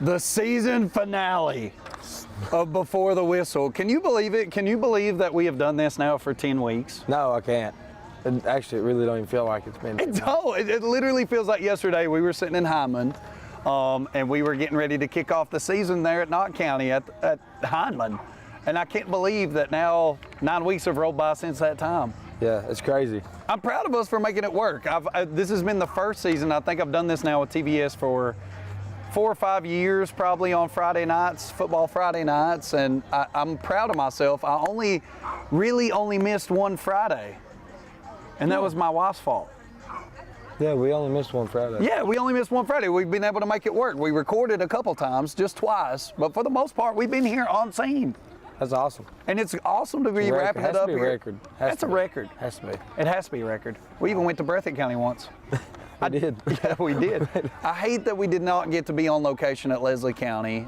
The season finale of Before the Whistle. Can you believe it? Can you believe that we have done this now for 10 weeks? No, I can't. Actually, it really don't even feel like it's been. It literally feels like yesterday we were sitting in Hyman, and we were getting ready to kick off the season there at Knott County at Hyman. And I can't believe that now 9 weeks have rolled by since that time. Yeah, it's crazy. I'm proud of us for making it work. This has been the first season. I think I've done this now with TBS for 4 or 5 years, probably on Friday nights, football Friday nights, and I'm proud of myself. I really only missed one Friday, and that was my wife's fault. Yeah, we only missed one Friday. Yeah, we only missed one Friday. We've been able to make it work. We recorded a couple times, just twice, but for the most part, we've been here on scene. That's awesome. And it's awesome to be wrapping it up here. Record. That's a record. Has to be. It has to be a record. We even went to Breathitt County once. I did. Yeah, we did. I hate that we did not get to be on location at Leslie County.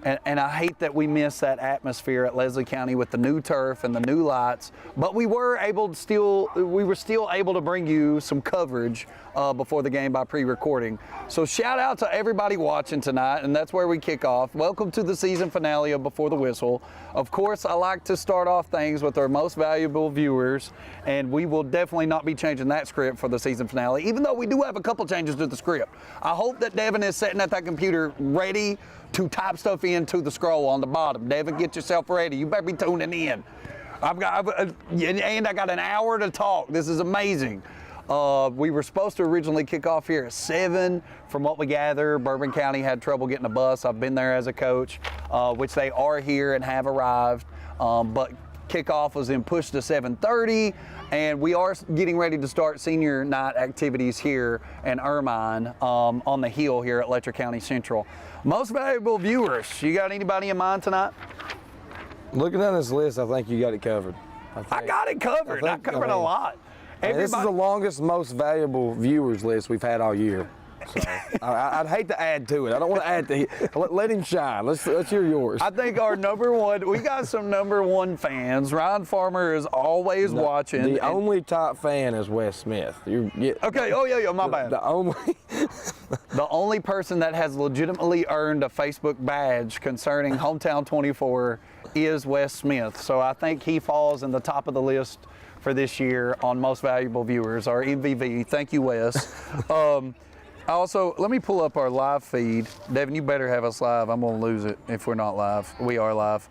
And I hate that we missed that atmosphere at Leslie County with the new turf and the new lights. But we were still able to bring you some coverage before the game by pre-recording. So shout out to everybody watching tonight, and that's where we kick off. Welcome to the season finale of Before the Whistle. Of course, I like to start off things with our most valuable viewers, and we will definitely not be changing that script for the season finale, even though we do have a couple changes to the script. I hope that Devin is sitting at that computer ready to type stuff into the scroll on the bottom. Devin, get yourself ready. You better be tuning in. I got an hour to talk. This is amazing. We were supposed to originally kick off here at 7. From what we gather, Bourbon County had trouble getting a bus. I've been there as a coach, which they are here and have arrived. But kickoff was then pushed to 7:30, and we are getting ready to start senior night activities here in Ermine on the hill here at Letcher County Central. Most valuable viewers, you got anybody in mind tonight? Looking at this list, I think you got it covered. I got it covered. I covered a lot. This is the longest, most valuable viewers list we've had all year. So I'd hate to add to it. I don't want to add to it. Let him shine. Let's hear yours. I think our number one, we got some number one fans. Ryan Farmer is always watching. The only top fan is Wes Smith. Okay, oh yeah, my bad. The only person that has legitimately earned a Facebook badge concerning Hometown 24 is Wes Smith. So I think he falls in the top of the list for this year on most valuable viewers, our MVV. Thank you, Wes. Also, let me pull up our live feed. Devin, you better have us live. I'm going to lose it if we're not live. We are live.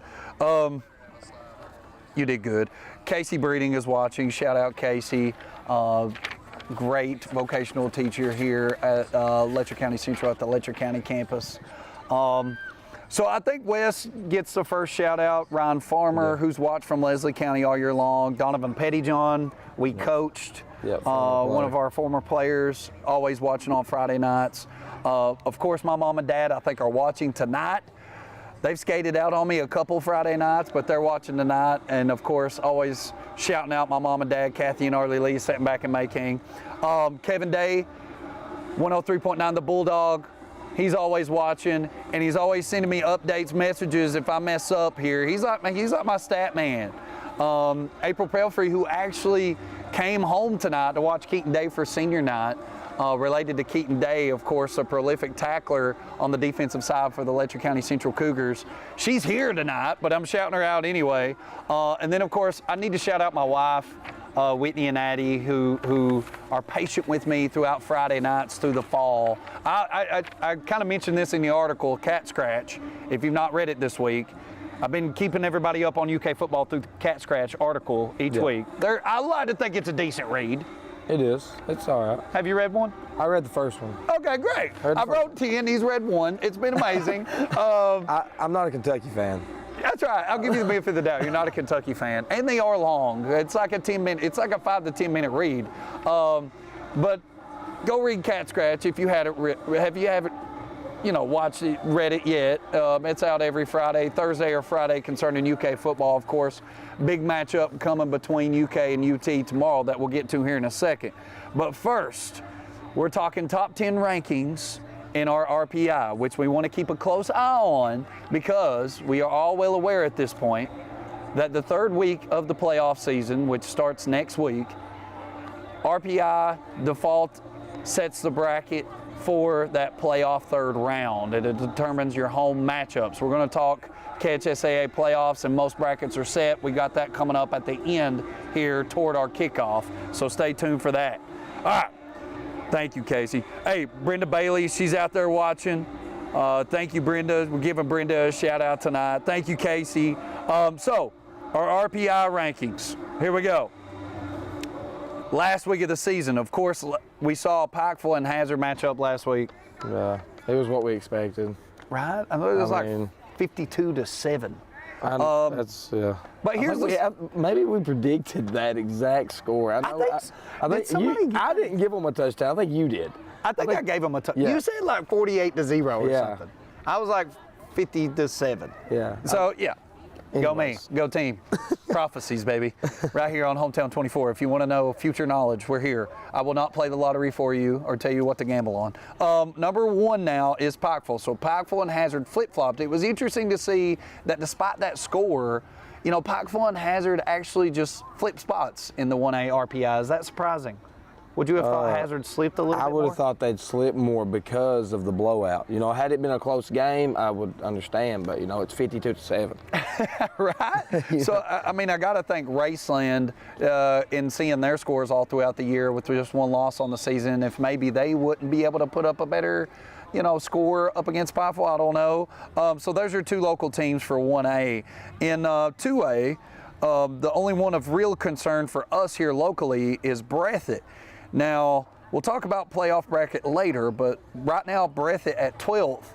You did good. Casey Breeding is watching. Shout out, Casey. Great vocational teacher here at Letcher County Central at the Letcher County campus. So I think Wes gets the first shout out. Ryan Farmer, who's watched from Leslie County all year long. Donovan Pettyjohn, we coached. One of our former players, always watching on Friday nights. Of course, my mom and dad, I think, are watching tonight. They've skated out on me a couple Friday nights, but they're watching tonight. And of course, always shouting out my mom and dad, Kathy and Arlie Lee, sitting back in Mayking. Kevin Day, 103.9 The Bulldog. He's always watching, and he's always sending me updates, messages if I mess up here. He's like my stat man. April Pelfrey, who actually came home tonight to watch Keaton Day for senior night, related to Keaton Day, of course, a prolific tackler on the defensive side for the Letcher County Central Cougars. She's here tonight, but I'm shouting her out anyway. And then, of course, I need to shout out my wife, Whitney and Addie, who are patient with me throughout Friday nights through the fall. I kind of mentioned this in the article, Cat Scratch, if you've not read it this week. I've been keeping everybody up on UK football through the Cat Scratch article each week. I like to think it's a decent read. It is. It's all right. Have you read one? I read the first one. Okay, great. I wrote 10. He's read 1. It's been amazing. I'm not a Kentucky fan. That's right. I'll give you the benefit of the doubt. You're not a Kentucky fan, and they are long. It's like a 10-minute. It's like a 5 to 10 minute read. But go read Cat Scratch if you haven't. Watched it, read it yet. It's out every Friday, Thursday or Friday concerning UK football, of course. Big matchup coming between UK and UT tomorrow that we'll get to here in a second. But first, we're talking top 10 rankings in our RPI, which we want to keep a close eye on because we are all well aware at this point that the third week of the playoff season, which starts next week, RPI default sets the bracket for that playoff third round. It determines your home matchups. We're going to talk KHSAA playoffs, and most brackets are set. We got that coming up at the end here toward our kickoff, so stay tuned for that. All right. Thank you, Casey. Hey, Brenda Bailey, she's out there watching. Thank you, Brenda. We're giving Brenda a shout out tonight. Thank you, Casey. So, our RPI rankings. Here we go. Last week of the season, of course, we saw a Pikeville and Hazard matchup last week. Yeah, it was what we expected. Right? I mean, it was like 52-7. That's yeah. But here's maybe we predicted that exact score. I didn't give them a touchdown. I think you did. I think I gave them a touchdown. Yeah. You said like 48-0 or something. I was like 50-7. Yeah. So yeah. Anyways. Go me, go team. Prophecies, baby. Right here on Hometown 24. If you want to know future knowledge, we're here. I will not play the lottery for you or tell you what to gamble on. Number one now is Pikeville. So Pikeville and Hazard flip-flopped. It was interesting to see that despite that score, you know, Pikeville and Hazard actually just flipped spots in the 1A RPI. Is that surprising? Would you have thought Hazard slipped a little bit I would more? have thought they'd slip more because of the blowout. You know, had it been a close game, I would understand, but, you know, it's 52-7. Right? So, I mean, I got to thank Raceland in seeing their scores all throughout the year with just one loss on the season. If maybe they wouldn't be able to put up a better, you know, score up against Pikeville, I don't know. So those are two local teams for 1A. In 2A, the only one of real concern for us here locally is Breathitt. Now, we'll talk about playoff bracket later, but right now, Breathitt at 12th,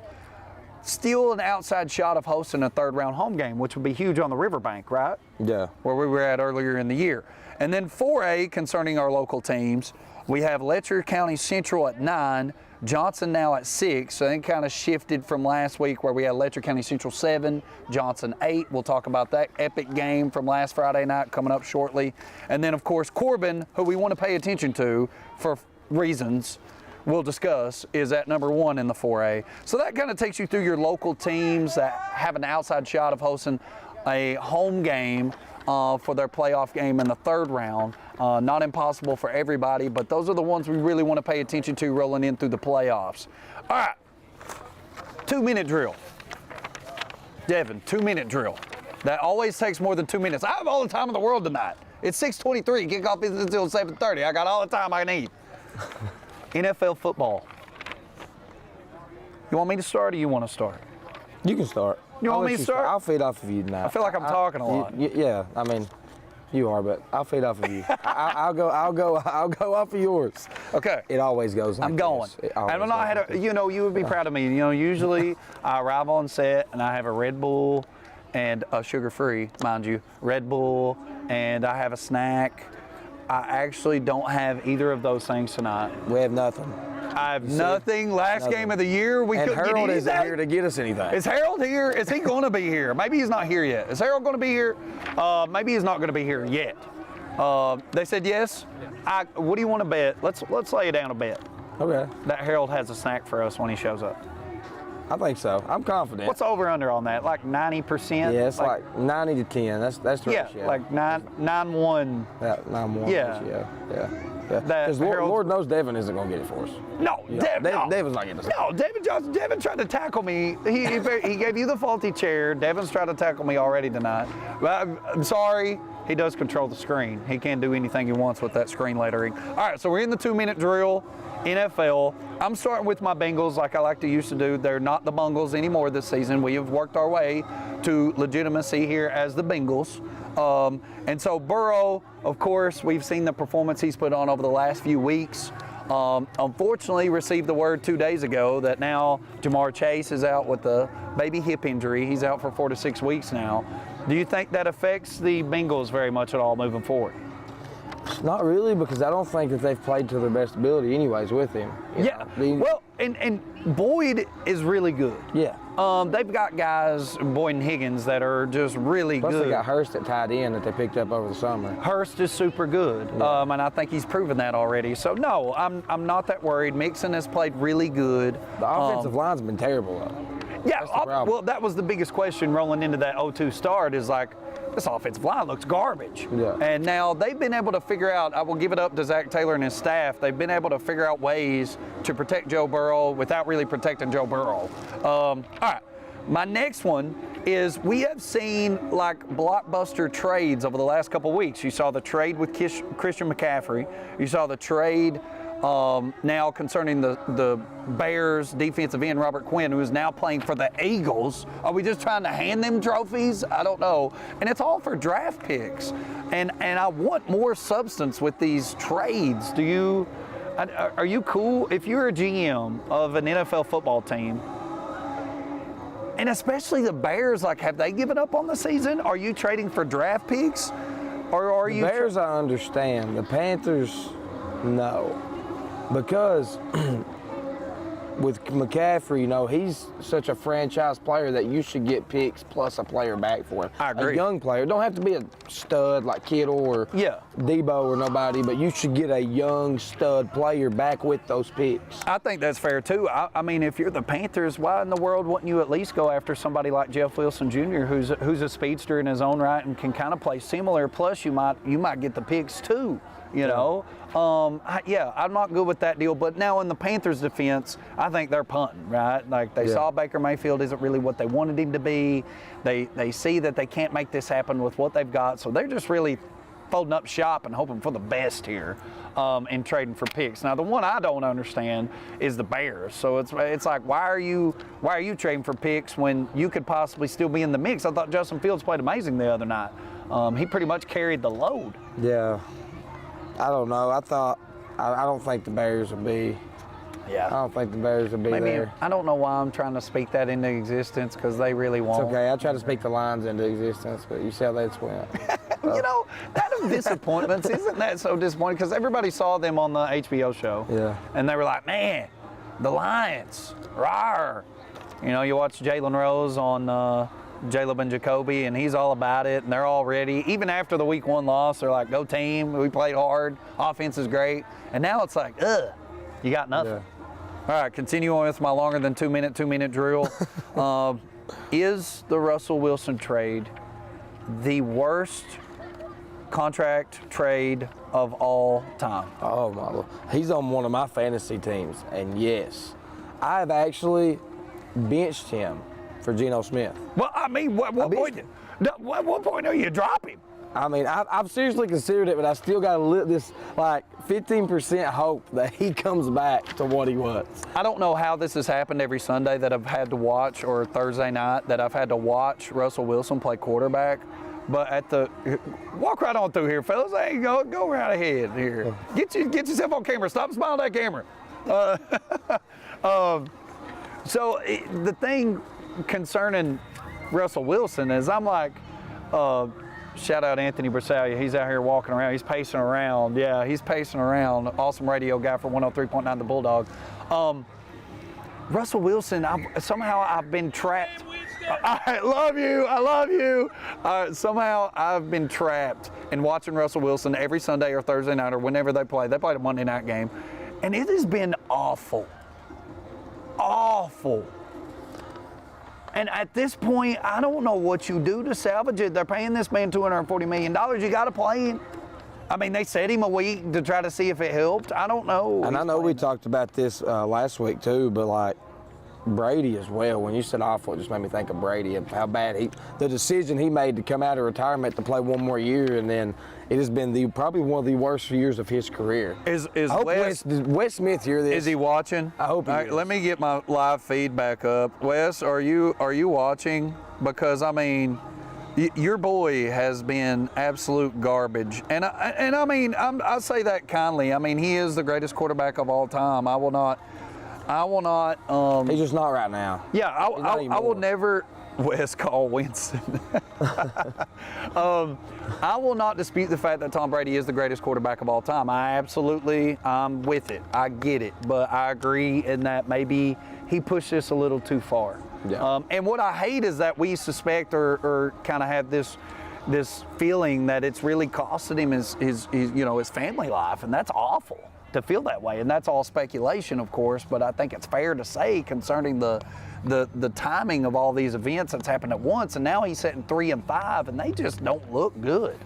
still an outside shot of hosting a third round home game, which would be huge on the riverbank, right? Yeah. Where we were at earlier in the year. And then 4A, concerning our local teams, we have Letcher County Central at 9, Johnson now at 6, so they kind of shifted from last week where we had Letcher County Central 7, Johnson 8. We'll talk about that epic game from last Friday night coming up shortly. And then, of course, Corbin, who we want to pay attention to for reasons we'll discuss, is at number 1 in the 4A. So that kind of takes you through your local teams that have an outside shot of hosting a home game for their playoff game in the third round. Not impossible for everybody, but those are the ones we really want to pay attention to rolling in through the playoffs. All right, 2-minute drill. Devin, 2-minute drill. That always takes more than 2 minutes. I have all the time in the world tonight. It's 6:23, kickoff isn't until 7:30. I got all the time I need. NFL football. You want me to start or you want to start? You can start. You want me to start? I'll feed off of you tonight. I feel like I'm talking a lot. Yeah, I mean, you are, but I'll feed off of you. I'll go off of yours. Okay. It always goes like I'm going. I don't know how to, you know, you would be proud of me. You know, usually I arrive on set and I have a Red Bull and a sugar-free, mind you, Red Bull, and I have a snack. I actually don't have either of those things tonight. We have nothing. I have nothing. Last game of the year, we couldn't get anything. Harold isn't here to get us anything. Is Harold here? Is he going to be here? Maybe he's not here yet. Is Harold going to be here? Maybe he's not going to be here yet. They said yes. What do you want to bet? Let's lay down a bet. Okay. That Harold has a snack for us when he shows up. I think so. I'm confident. What's over under on that? Like 90%? Yeah, it's like 90 to 10. That's the yeah, ratio. like 9-1. Yeah, 9-1. Yeah. Because Lord knows Devin isn't going to get it for us. No, Devin's not getting us. No, Devin tried to tackle me. He gave you the faulty chair. Devin's tried to tackle me already tonight. But I'm sorry. He does control the screen. He can't do anything he wants with that screen lettering. All right, so we're in the 2-minute drill. NFL. I'm starting with my Bengals like I like to used to do. They're not the Bungles anymore this season. We have worked our way to legitimacy here as the Bengals. And so Burrow, of course, we've seen the performance he's put on over the last few weeks. Unfortunately, received the word 2 days ago that now Jamar Chase is out with a baby hip injury. He's out for 4 to 6 weeks now. Do you think that affects the Bengals very much at all moving forward? Not really, because I don't think that they've played to their best ability anyways with him. Well, and Boyd is really good. Yeah. They've got guys, Boyd and Higgins, that are just really Plus good. They got Hurst at tight end that they picked up over the summer. Hurst is super good, and I think he's proven that already. So no, I'm not that worried. Mixon has played really good. The offensive line's been terrible though. Yeah, well, that was the biggest question rolling into that 0-2 start is like, this offensive line looks garbage. Yeah. And now they've been able to figure out, I will give it up to Zach Taylor and his staff, they've been able to figure out ways to protect Joe Burrow without really protecting Joe Burrow. All right, my next one is we have seen like blockbuster trades over the last couple of weeks. You saw the trade with Christian McCaffrey. You saw the trade now concerning the Bears defensive end Robert Quinn, who is now playing for the Eagles. Are we just trying to hand them trophies? I don't know. And it's all for draft picks. And I want more substance with these trades. Are you cool if you're a GM of an NFL football team? And especially the Bears, like, have they given up on the season? Are you trading for draft picks? Or are you? The Bears, I understand. The Panthers, no. Because with McCaffrey, you know, he's such a franchise player that you should get picks plus a player back for him. I agree. A young player. Don't have to be a stud like Kittle or Debo or nobody, but you should get a young stud player back with those picks. I think that's fair too. I mean, if you're the Panthers, why in the world wouldn't you at least go after somebody like Jeff Wilson Jr., who's a speedster in his own right and can kind of play similar? Plus, you might get the picks too. You know, I'm not good with that deal. But now in the Panthers' defense, I think they're punting, right? Like they saw Baker Mayfield isn't really what they wanted him to be. They see that they can't make this happen with what they've got, so they're just really folding up shop and hoping for the best here and trading for picks. Now the one I don't understand is the Bears. So it's like why are you trading for picks when you could possibly still be in the mix? I thought Justin Fields played amazing the other night. He pretty much carried the load. Yeah. I don't know. I don't think the Bears will be. Yeah. I don't think the Bears will be there. I don't know why I'm trying to speak that into existence because they really won't. It's okay. I try to speak the Lions into existence, but you see how that's went. You know, that of disappointments, isn't that so disappointing? Because everybody saw them on the HBO show. Yeah. And they were like, man, the Lions, rawr. You know, you watch Jalen Rose on Jaleb and Jacoby, and he's all about it, and they're all ready. Even after the week 1 loss, they're like, go team, we played hard, offense is great. And now it's like, you got nothing. Yeah. All right, continue on with my longer than 2 minute drill. Is the Russell Wilson trade the worst contract trade of all time? Oh, my Lord. He's on one of my fantasy teams, and yes, I've actually benched him for Geno Smith. Well, I mean, what point are you dropping? I mean, I've seriously considered it, but I still got this like 15% hope that he comes back to what he was. I don't know how this has happened every Sunday that I've had to watch, or Thursday night that I've had to watch Russell Wilson play quarterback. But walk right on through here, fellas. Hey, go right ahead here. Get yourself on camera. Stop smiling at that camera. So the thing concerning Russell Wilson is I'm like, shout out Anthony Brisalia. He's out here walking around. He's pacing around. Yeah, he's pacing around. Awesome radio guy for 103.9 The Bulldog. Russell Wilson, I've been trapped. I love you. Somehow I've been trapped in watching Russell Wilson every Sunday or Thursday night or whenever they play. They played a Monday night game, and it has been awful. Awful. And at this point, I don't know what you do to salvage it. They're paying this man $240 million. You got to play him. I mean, they set him a week to try to see if it helped. I don't know. And I know we talked about this last week too, but like Brady as well. When you said awful, it just made me think of Brady and how bad the decision he made to come out of retirement to play one more year, and then it has been probably one of the worst years of his career. Is Wes Smith hear this? Is he watching? I hope he is. Let me get my live feed back up. Wes, are you watching? Because I mean, your boy has been absolute garbage, and I mean I say that kindly. I mean, he is the greatest quarterback of all time. I will not. He's just not right now. Yeah, I will never. Wes call Winston. I will not dispute the fact that Tom Brady is the greatest quarterback of all time. I'm with it. I get it, but I agree in that maybe he pushed this a little too far. Yeah. And what I hate is that we suspect or kind of have this this feeling that it's really costing him his family life, and that's awful to feel that way. And that's all speculation, of course, but I think it's fair to say concerning the timing of all these events that's happened at once. And now he's sitting 3-5, and they just don't look good.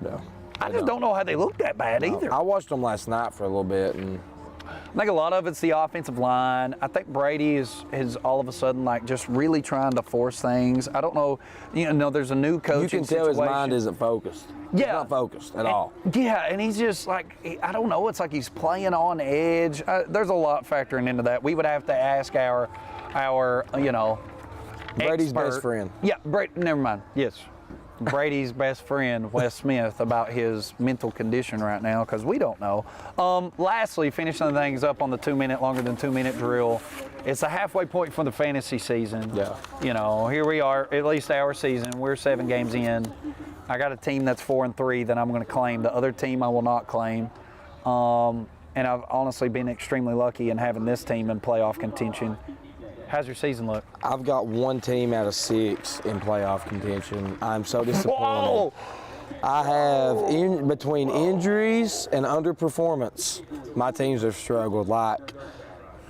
No, I just don't know how they look that bad either. I watched them last night for a little bit, and I think a lot of it's the offensive line. I think Brady is all of a sudden like just really trying to force things. I don't know, there's a new coaching you can tell situation. his mind isn't focused. He's not focused at all. Yeah, and he's just like, I don't know, it's like he's playing on edge. There's a lot factoring into that. We would have to ask our Brady's expert. best friend. Yeah, never mind. Yes. Brady's best friend, Wes Smith, about his mental condition right now, because we don't know. Lastly, finishing things up on the longer than 2 minute drill. It's a halfway point for the fantasy season. Yeah. Here we are, at least our season. We're 7 games in. I got a team that's 4-3 that I'm going to claim. The other team I will not claim. And I've honestly been extremely lucky in having this team in playoff contention. How's your season look? I've got 1 team out of 6 in playoff contention. I'm so disappointed. Whoa! I have, between injuries and underperformance, my teams have struggled.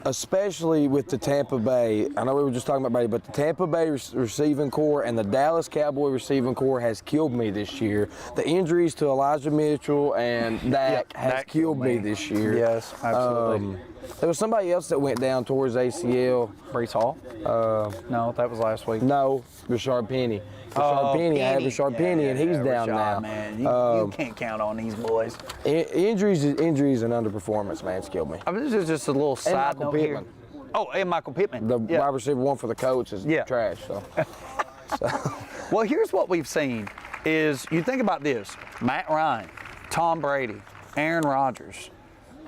Especially with the Tampa Bay. I know we were just talking about Brady, but the Tampa Bay receiving core and the Dallas Cowboy receiving core has killed me this year. The injuries to Elijah Mitchell and Dak has killed me this year. Yes, absolutely. There was somebody else that went down towards ACL. Brees Hall? No, that was last week. No, Rashard Penny. Rashard Penny. I had Rashard Penny, and he's down now. Man, you can't count on these boys. Injuries and underperformance, man, it's killed me. I mean, this is just a little side note here. Oh, and Michael Pittman. The wide receiver 1 for the Colts is trash. So. Well, here's what we've seen is, you think about this, Matt Ryan, Tom Brady, Aaron Rodgers,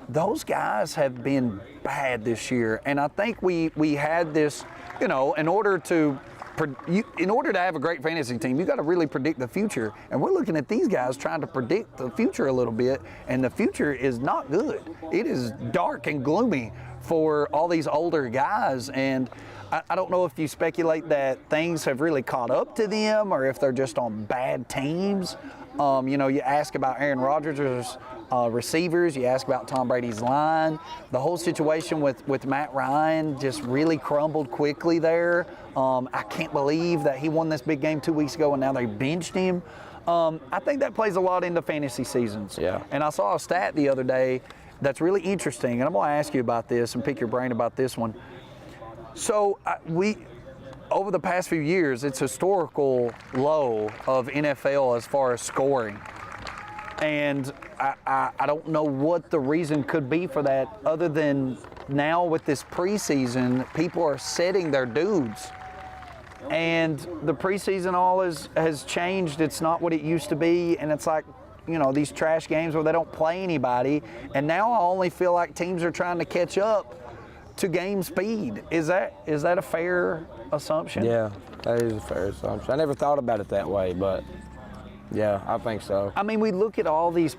those guys have been bad this year. And I think we had this, in order to have a great fantasy team, you got to really predict the future. And we're looking at these guys trying to predict the future a little bit, and the future is not good. It is dark and gloomy for all these older guys. And I don't know if you speculate that things have really caught up to them or if they're just on bad teams. You ask about Aaron Rodgers' receivers, you ask about Tom Brady's line. The whole situation with Matt Ryan just really crumbled quickly there. I can't believe that he won this big game 2 weeks ago and now they benched him. I think that plays a lot into fantasy seasons. Yeah. And I saw a stat the other day that's really interesting, and I'm going to ask you about this and pick your brain about this one. So over the past few years, it's historical low of NFL as far as scoring. And I don't know what the reason could be for that, other than now with this preseason, people are setting their dudes. And the preseason has changed. It's not what it used to be. And it's like, these trash games where they don't play anybody. And now I only feel like teams are trying to catch up to game speed. Is that a fair assumption? Yeah, that is a fair assumption. I never thought about it that way, but yeah, I think so. I mean, we look at all these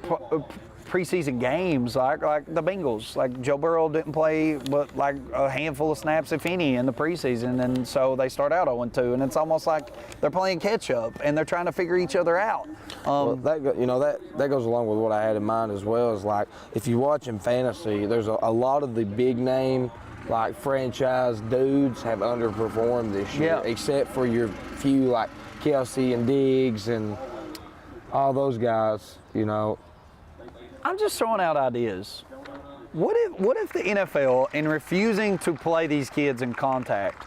preseason games, like the Bengals. Like Joe Burrow didn't play but like a handful of snaps, if any, in the preseason, and so they start out 0-2, and it's almost like they're playing catch up and they're trying to figure each other out. Well, that goes along with what I had in mind as well. Is like if you watch in fantasy, there's a lot of the big name, like franchise dudes have underperformed this year, except for your few like Kelsey and Diggs and all those guys. I'm just throwing out ideas. What if the NFL, in refusing to play these kids in contact,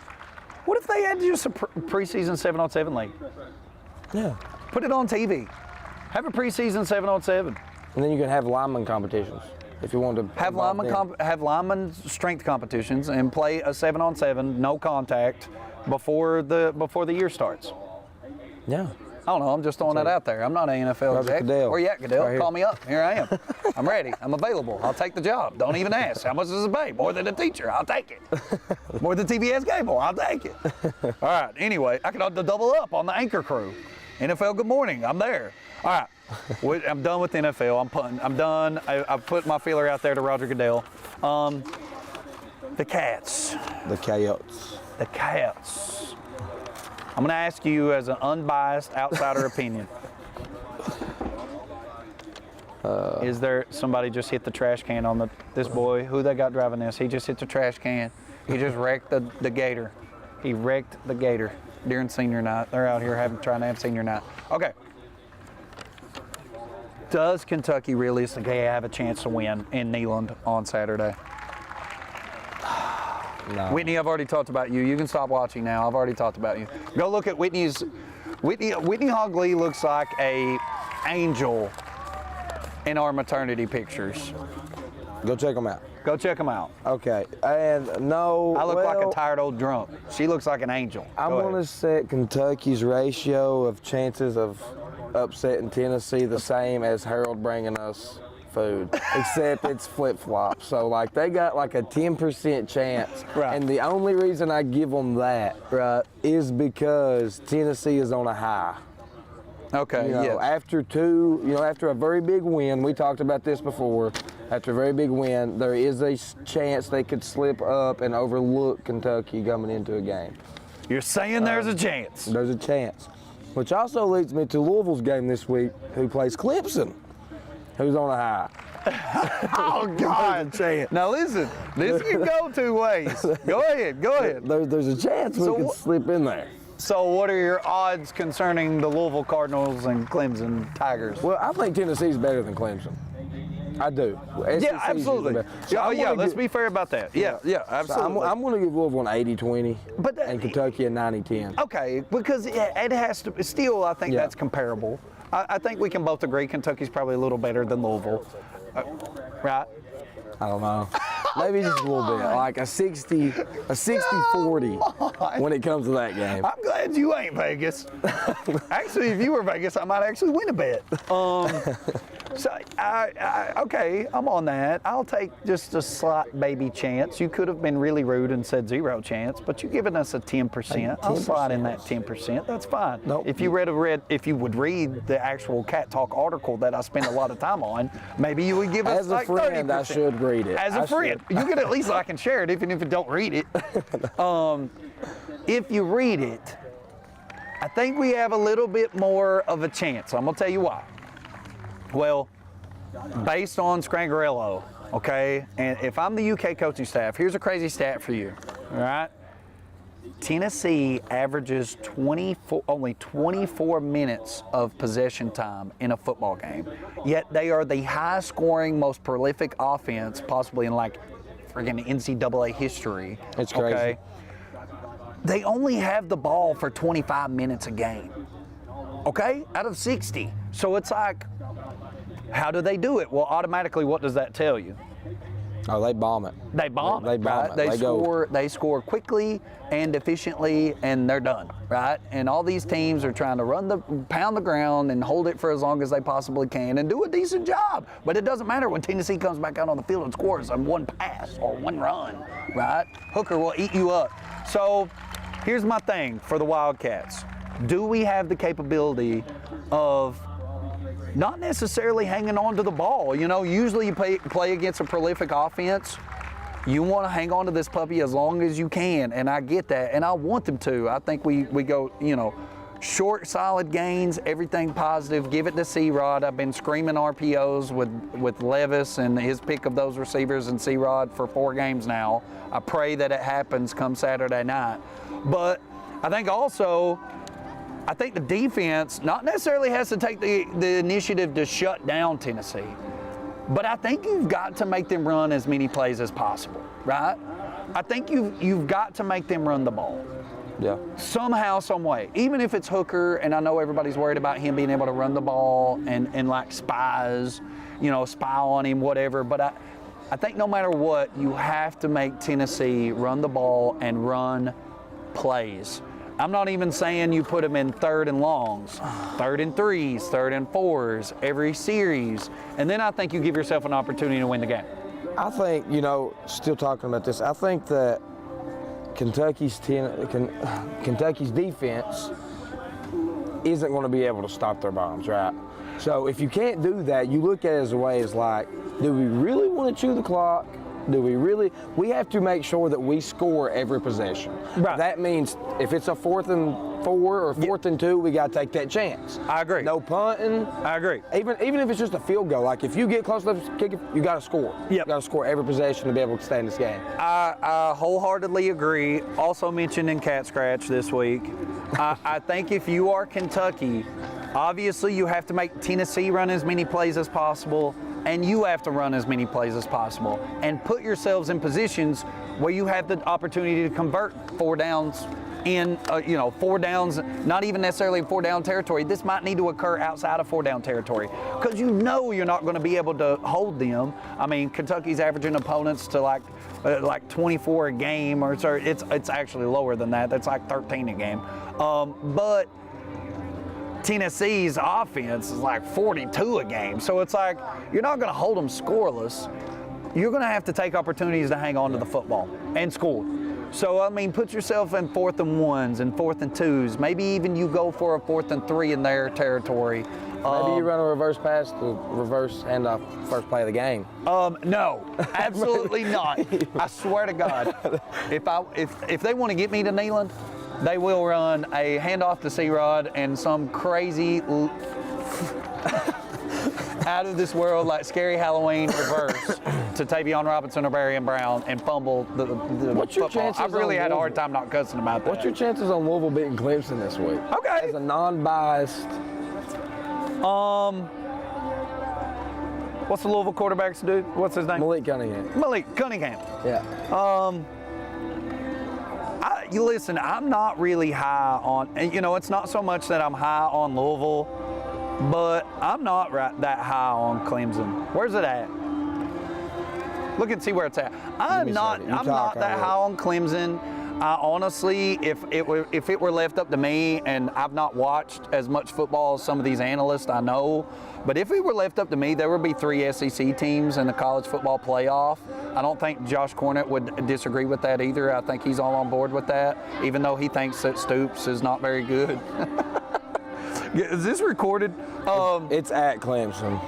what if they had just a preseason 7-on-7 league? Yeah. Put it on TV. Have a preseason 7-on-7. And then you can have lineman competitions if you want to. Have lineman strength competitions and play a 7-on-7, no contact, before the year starts. Yeah. I don't know. I'm just throwing that out there. I'm not an NFL exec. Where you at, Goodell? Right. Call me up. Here I am. I'm ready. I'm available. I'll take the job. Don't even ask. How much does it pay? More than a teacher. I'll take it. More than TBS cable. I'll take it. All right. Anyway, I can double up on the anchor crew. NFL Good Morning. I'm there. All right. I'm done with the NFL. I'm punting. I'm done. I've put my feeler out there to Roger Goodell. The Cats. The Coyotes. The Cats. I'm going to ask you as an unbiased outsider opinion. Is there somebody just hit the trash can on this boy? Who they got driving this? He just hit the trash can. He just wrecked the gator. He wrecked the gator during senior night. They're out here trying to have senior night. Okay. Does Kentucky realistically have a chance to win in Neyland on Saturday? No. Whitney, I've already talked about you. You can stop watching now. I've already talked about you. Go look at Whitney Hogley looks like a angel in our maternity pictures. Go check them out. Go check them out. Okay, and no. I look like a tired old drunk. She looks like an angel. I'm going to set Kentucky's ratio of chances of upsetting Tennessee the same as Harold bringing us food, except it's flip-flop. So, like, they got like a 10% chance. Right. And the only reason I give them that is because Tennessee is on a high. Okay, After a very big win, we talked about this before, after a very big win, there is a chance they could slip up and overlook Kentucky coming into a game. You're saying there's a chance? There's a chance. Which also leads me to Louisville's game this week, who plays Clemson, who's on a high. Oh, God. Now, listen, this can go two ways. Go ahead. There's a chance we could slip in there. So what are your odds concerning the Louisville Cardinals and Clemson Tigers? Well, I think Tennessee's better than Clemson. I do. Yeah, absolutely. So let's be fair about that. Yeah, absolutely. So I'm going to give Louisville an 80-20 and Kentucky a 90-10. Okay, because it has to, still I think that's comparable. I think we can both agree Kentucky's probably a little better than Louisville, right? I don't know. Maybe just a little bit, like a 60-40 when it comes to that game. I'm glad you ain't Vegas. Actually, if you were Vegas, I might actually win a bet. Okay, I'm on that. I'll take just a slight baby chance. You could have been really rude and said 0 chance, but you've given us a 10%. I'll slide in that 10%. That's fine. Nope. If you would read the actual Cat Talk article that I spent a lot of time on, maybe you would give us As a like friend, 30%. I should read it. As a friend, you can at least like and share it, even if you don't read it. If you read it, I think we have a little bit more of a chance. I'm gonna tell you why. Well, based on Scrangarello, okay, and if I'm the UK coaching staff, here's a crazy stat for you, all right? Tennessee averages only 24 minutes of possession time in a football game, yet they are the highest scoring, most prolific offense possibly in like friggin' NCAA history. It's crazy. Okay? They only have the ball for 25 minutes a game, okay, out of 60. So it's like, how do they do it? Well, automatically, what does that tell you? Oh, they bomb it. They bomb it. They bomb it. They score quickly and efficiently, and they're done, right? And all these teams are trying to pound the ground and hold it for as long as they possibly can and do a decent job. But it doesn't matter when Tennessee comes back out on the field and scores on one pass or one run, right? Hooker will eat you up. So here's my thing for the Wildcats. Do we have the capability of not necessarily hanging on to the ball? You know, usually you play against a prolific offense. You want to hang on to this puppy as long as you can, and I get that, and I want them to. I think we go, short, solid gains, everything positive. Give it to C-Rod. I've been screaming RPOs with Levis and his pick of those receivers and C-Rod for 4 games now. I pray that it happens come Saturday night. But I think also, the defense not necessarily has to take the initiative to shut down Tennessee, but I think you've got to make them run as many plays as possible, right? I think you've got to make them run the ball. Yeah. Somehow, some way. Even if it's Hooker, and I know everybody's worried about him being able to run the ball and like spy on him, whatever, but I think no matter what, you have to make Tennessee run the ball and run plays. I'm not even saying you put them in 3rd and longs, 3rd and 3s, 3rd and 4s, every series, and then I think you give yourself an opportunity to win the game. I think, still talking about this, I think that Kentucky's defense isn't going to be able to stop their bombs, right? So if you can't do that, you look at it as a way as like, do we really want to chew the clock Do we really? We have to make sure that we score every possession. Right. That means if it's a 4th and 4 or 4th and 2, we got to take that chance. I agree. No punting. I agree. Even if it's just a field goal, like if you get close enough to kick it, you got to score. Yep. You got to score every possession to be able to stay in this game. I wholeheartedly agree. Also mentioned in Cat Scratch this week, I think if you are Kentucky, obviously you have to make Tennessee run as many plays as possible, and you have to run as many plays as possible, and put yourselves in positions where you have the opportunity to convert 4 downs in, 4 downs, not even necessarily in 4-down territory. This might need to occur outside of 4-down territory because you know you're not going to be able to hold them. I mean, Kentucky's averaging opponents to like 24 a game, or it's actually lower than that. That's like 13 a game. But Tennessee's offense is like 42 a game. So it's like you're not going to hold them scoreless. You're going to have to take opportunities to hang on to the football and score. So, I mean, put yourself in 4th and 1s and 4th and 2s. Maybe even you go for a 4th and 3 in their territory. Maybe you run a reverse pass to reverse handoff first play of the game. No, absolutely not. I swear to God, if they want to get me to Neyland, they will run a handoff to C-Rod and some crazy out of this world, like Scary Halloween reverse to Tavion Robinson or Barry and Brown and fumble the What's your football. chances I've really on had a Louisville? hard time not cussing about that. What's your chances on Louisville beating Clemson this week? Okay. As a non-biased. What's the Louisville quarterback's dude? What's his name? Malik Cunningham. Malik Cunningham. Yeah. You listen, I'm not really high on, it's not so much that I'm high on Louisville, but I'm not that high on Clemson. Where's it at? Look and see where it's at. I'm not that high on Clemson. I honestly, if it were left up to me, and I've not watched as much football as some of these analysts I know, but if it were left up to me, there would be 3 SEC teams in the college football playoff. I don't think Josh Cornett would disagree with that either. I think he's all on board with that, even though he thinks that Stoops is not very good. Is this recorded? It's at Clemson.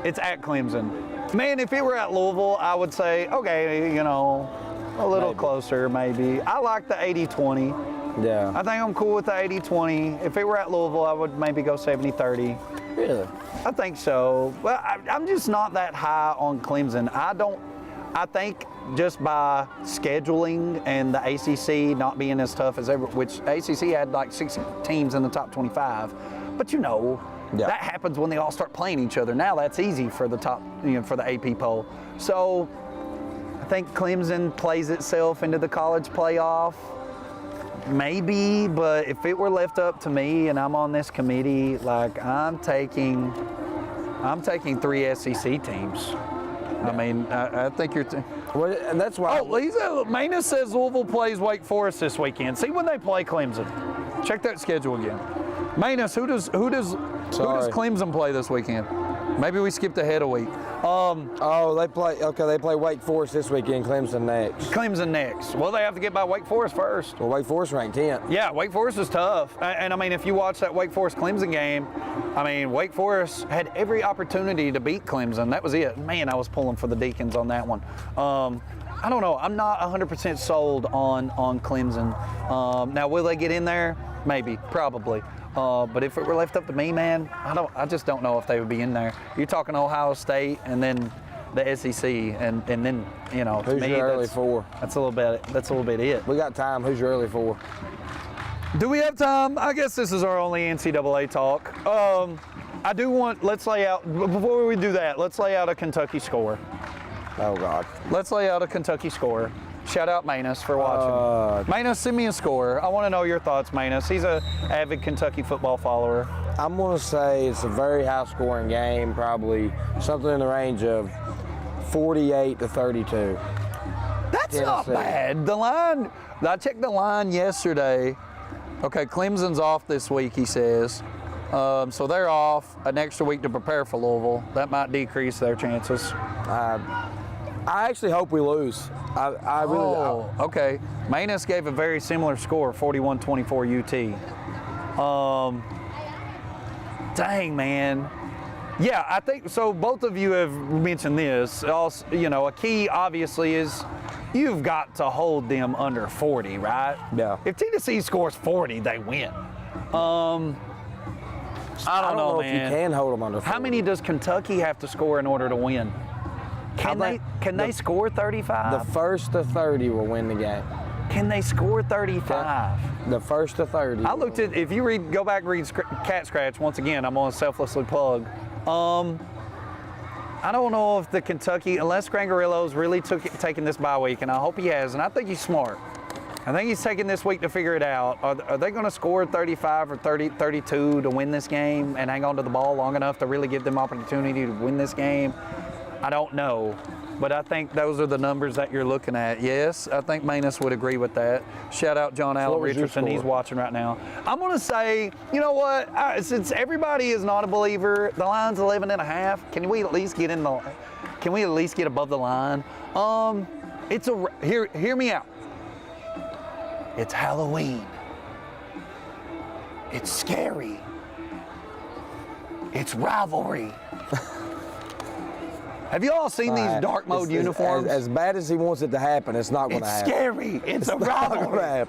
It's at Clemson. Man, if it were at Louisville, I would say, okay, a little closer maybe. I like the 80-20. Yeah. I think I'm cool with the 80-20. If it were at Louisville, I would maybe go 70-30. Really? I think so. Well, I'm just not that high on Clemson. I think just by scheduling and the ACC not being as tough as ever, which ACC had like 6 teams in the top 25, but that happens when they all start playing each other. Now that's easy for the top, for the AP poll. So I think Clemson plays itself into the college playoff. Maybe, but if it were left up to me and I'm on this committee, like I'm taking 3 SEC teams. I mean, I think you're. Well, and that's why. Oh, Lisa Manus says Louisville plays Wake Forest this weekend. See when they play Clemson. Check that schedule again. Manus, who does Clemson play this weekend? Maybe we skipped ahead a week. They play Wake Forest this weekend, Clemson next. Clemson next. Well, they have to get by Wake Forest first. Well, Wake Forest ranked 10th. Yeah, Wake Forest is tough. And I mean, if you watch that Wake Forest-Clemson game, I mean, Wake Forest had every opportunity to beat Clemson. That was it. Man, I was pulling for the Deacons on that one. I don't know. I'm not 100% sold on Clemson. Now, will they get in there? Maybe, probably. But if it were left up to me, man, I just don't know if they would be in there. You're talking Ohio State and then the SEC, and then Who's to me, your early 4? That's a little bit it. We got time. Who's your early 4? Do we have time? I guess this is our only NCAA talk. I do want. Let's lay out before we do that. Let's lay out a Kentucky score. Oh God. Let's lay out a Kentucky score. Shout out Manus for watching. Manus, send me a score. I want to know your thoughts, Manus. He's an avid Kentucky football follower. I'm going to say it's a very high-scoring game, probably something in the range of 48-32. That's not bad. The line, I checked the line yesterday. Okay, Clemson's off this week, he says. So they're off an extra week to prepare for Louisville. That might decrease their chances. I actually hope we lose. I really. Okay. Manus gave a very similar score, 41-24 UT. Dang, man. Yeah, I think so. Both of you have mentioned this. Also, you know, a key obviously is you've got to hold them under 40, right? Yeah. If Tennessee scores 40, they win. I don't know, if you man. can hold them under 40. How many does Kentucky have to score in order to win? Can they score 35? The first to 30 will win the game. Can they score 35? The first to 30. I looked at, if you go back and read Cat Scratch, once again, I'm going to selflessly plug. I don't know if the Kentucky, unless Grangarillo's really taking this bye week, and I hope he has, and I think he's smart. I think he's taking this week to figure it out. Are they going to score 35 or 32 to win this game and hang on to the ball long enough to really give them opportunity to win this game? I don't know. But I think those are the numbers that you're looking at. Yes, I think Manus would agree with that. Shout out John Allen Richardson. He's watching right now. I'm going to say, you know what? Since everybody is not a believer, the line's 11.5. Can we at least get Can we at least get above the line? Hear me out. It's Halloween. It's scary. It's rivalry. Have you all seen these dark mode uniforms? As bad as he wants it to happen, it's not going to happen. It's scary. It's a rivalry.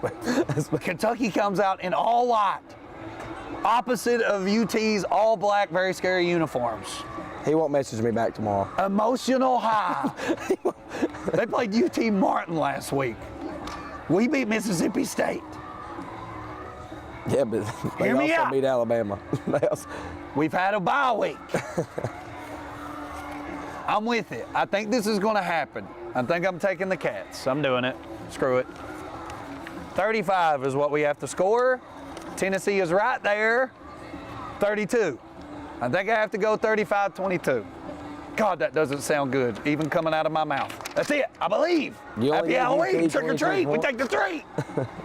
Kentucky comes out in all white, opposite of UT's all black, very scary uniforms. He won't message me back tomorrow. Emotional high. They played UT Martin last week. We beat Mississippi State. Yeah, but they also beat Alabama. We've had a bye week. I'm with it. I think this is going to happen. I think I'm taking the Cats. I'm doing it. Screw it. 35 is what we have to score. Tennessee is right there. 32. I think I have to go 35-22. God, that doesn't sound good, even coming out of my mouth. That's it. I believe. Happy Halloween. Trick or treat. We take the treat.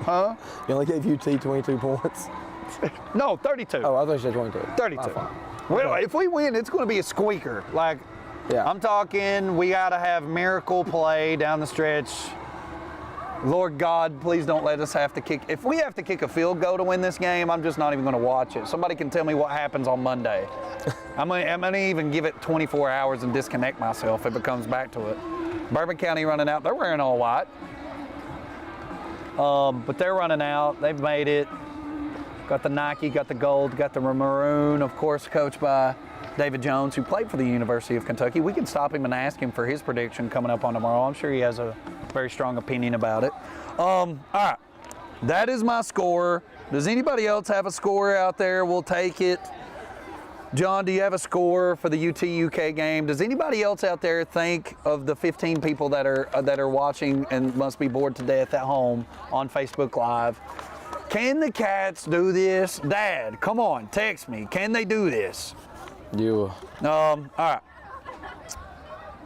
Huh? You only gave UT 22 points? No, 32. Oh, I thought you said 22. 32. Well, if we win, it's going to be a squeaker. Like, yeah. I'm talking, we got to have miracle play down the stretch. Lord God, please don't let us have to kick. If we have to kick a field goal to win this game, I'm just not even going to watch it. Somebody can tell me what happens on Monday. I'm going to even give it 24 hours and disconnect myself if it comes back to it. Bourbon County running out. They're wearing all white. But they're running out. They've made it. Got the Nike, got the gold, got the maroon, of course, coached by David Jones, who played for the University of Kentucky. We can stop him and ask him for his prediction coming up on tomorrow. I'm sure he has a very strong opinion about it. All right, that is my score. Does anybody else have a score out there? We'll take it. John, do you have a score for the UT-UK game? Does anybody else out there think of the 15 people that are watching and must be bored to death at home on Facebook Live? Can the Cats do this? Dad, come on, text me. Can they do this? You. All right.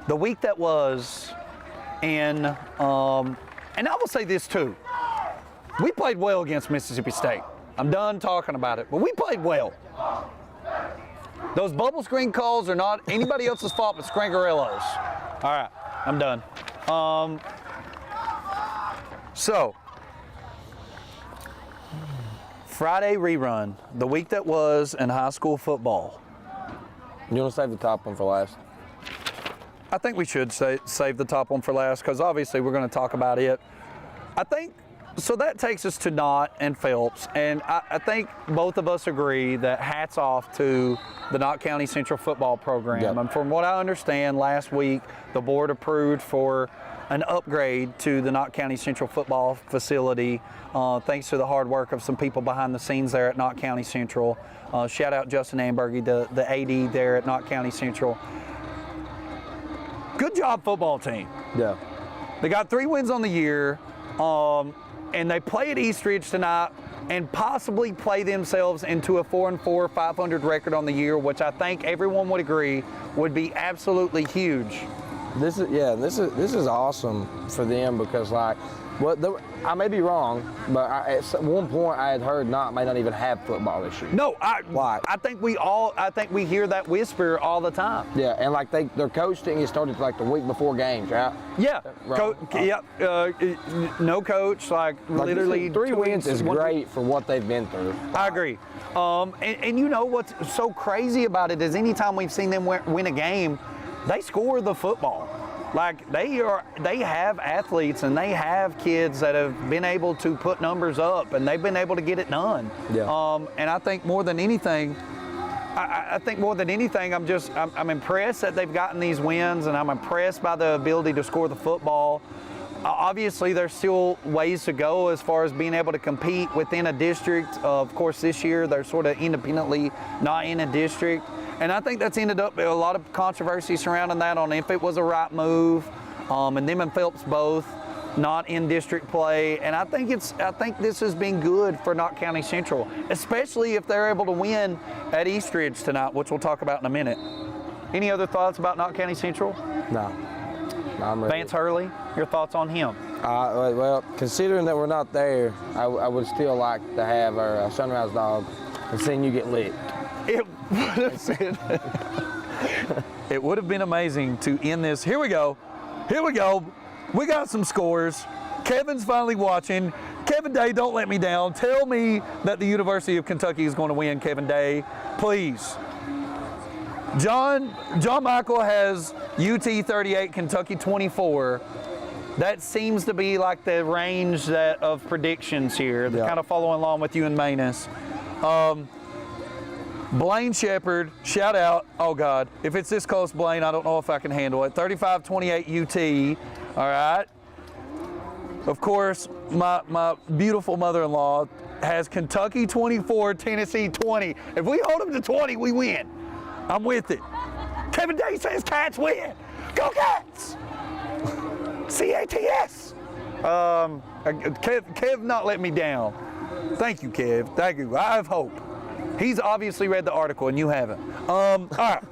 The week that was, and I will say this too. We played well against Mississippi State. I'm done talking about it, but we played well. Those bubble screen calls are not anybody else's fault but Scrangarillo's. All right, I'm done. So, Friday rerun, the week that was in high school football. You want to save the top one for last? I think we should save the top one for last because obviously we're going to talk about it. I think, so that takes us to Knott and Phelps, and I think both of us agree that hats off to the Knott County Central football program. Yep. And from what I understand, last week the board approved for an upgrade to the Knott County Central football facility, thanks to the hard work of some people behind the scenes there at Knott County Central. Shout out Justin Ambergy, the AD there at Knott County Central. Good job, football team. Yeah. They got 3 wins on the year, and they play at Eastridge tonight and possibly play themselves into a 4-4, 500 record on the year, which I think everyone would agree would be absolutely huge. This is awesome for them because I may be wrong, but at one point I had heard Knott may not even have football this year. No, I think we hear that whisper all the time. Yeah, and their coaching is started like the week before games, right? Yeah, no coach, literally 3 wins is great for what they've been through. I agree. And you know what's so crazy about it is anytime we've seen them win a game, they score the football. Like they have athletes and they have kids that have been able to put numbers up and they've been able to get it done. Yeah. And I think more than anything, I'm impressed that they've gotten these wins, and I'm impressed by the ability to score the football. Obviously, there's still ways to go as far as being able to compete within a district. Of course, this year they're sort of independently not in a district. And I think that's ended up a lot of controversy surrounding that on if it was a right move. And them and Phelps both not in district play. And I think this has been good for Knott County Central, especially if they're able to win at Eastridge tonight, which we'll talk about in a minute. Any other thoughts about Knott County Central? No. I'm ready. Vance Hurley, your thoughts on him? Well, considering that we're not there, I would still like to have our Sunrise Dog and seeing you get licked. It would have been amazing to end this. Here we go. We got some scores. Kevin's finally watching. Kevin Day, don't let me down. Tell me that the University of Kentucky is going to win, Kevin Day, please. John Michael has UT 38, Kentucky 24. That seems to be like the range of predictions here. They're kind of following along with you and Manus. Blaine Shepherd, shout out. Oh, God. If it's this close, Blaine, I don't know if I can handle it. 35-28 UT. All right. Of course, my beautiful mother-in-law has Kentucky 24, Tennessee 20. If we hold them to 20, we win. I'm with it. Kevin Day says Cats win. Go Cats! CATS. Kev not let me down. Thank you, Kev. Thank you. I have hope. He's obviously read the article and you haven't. All right.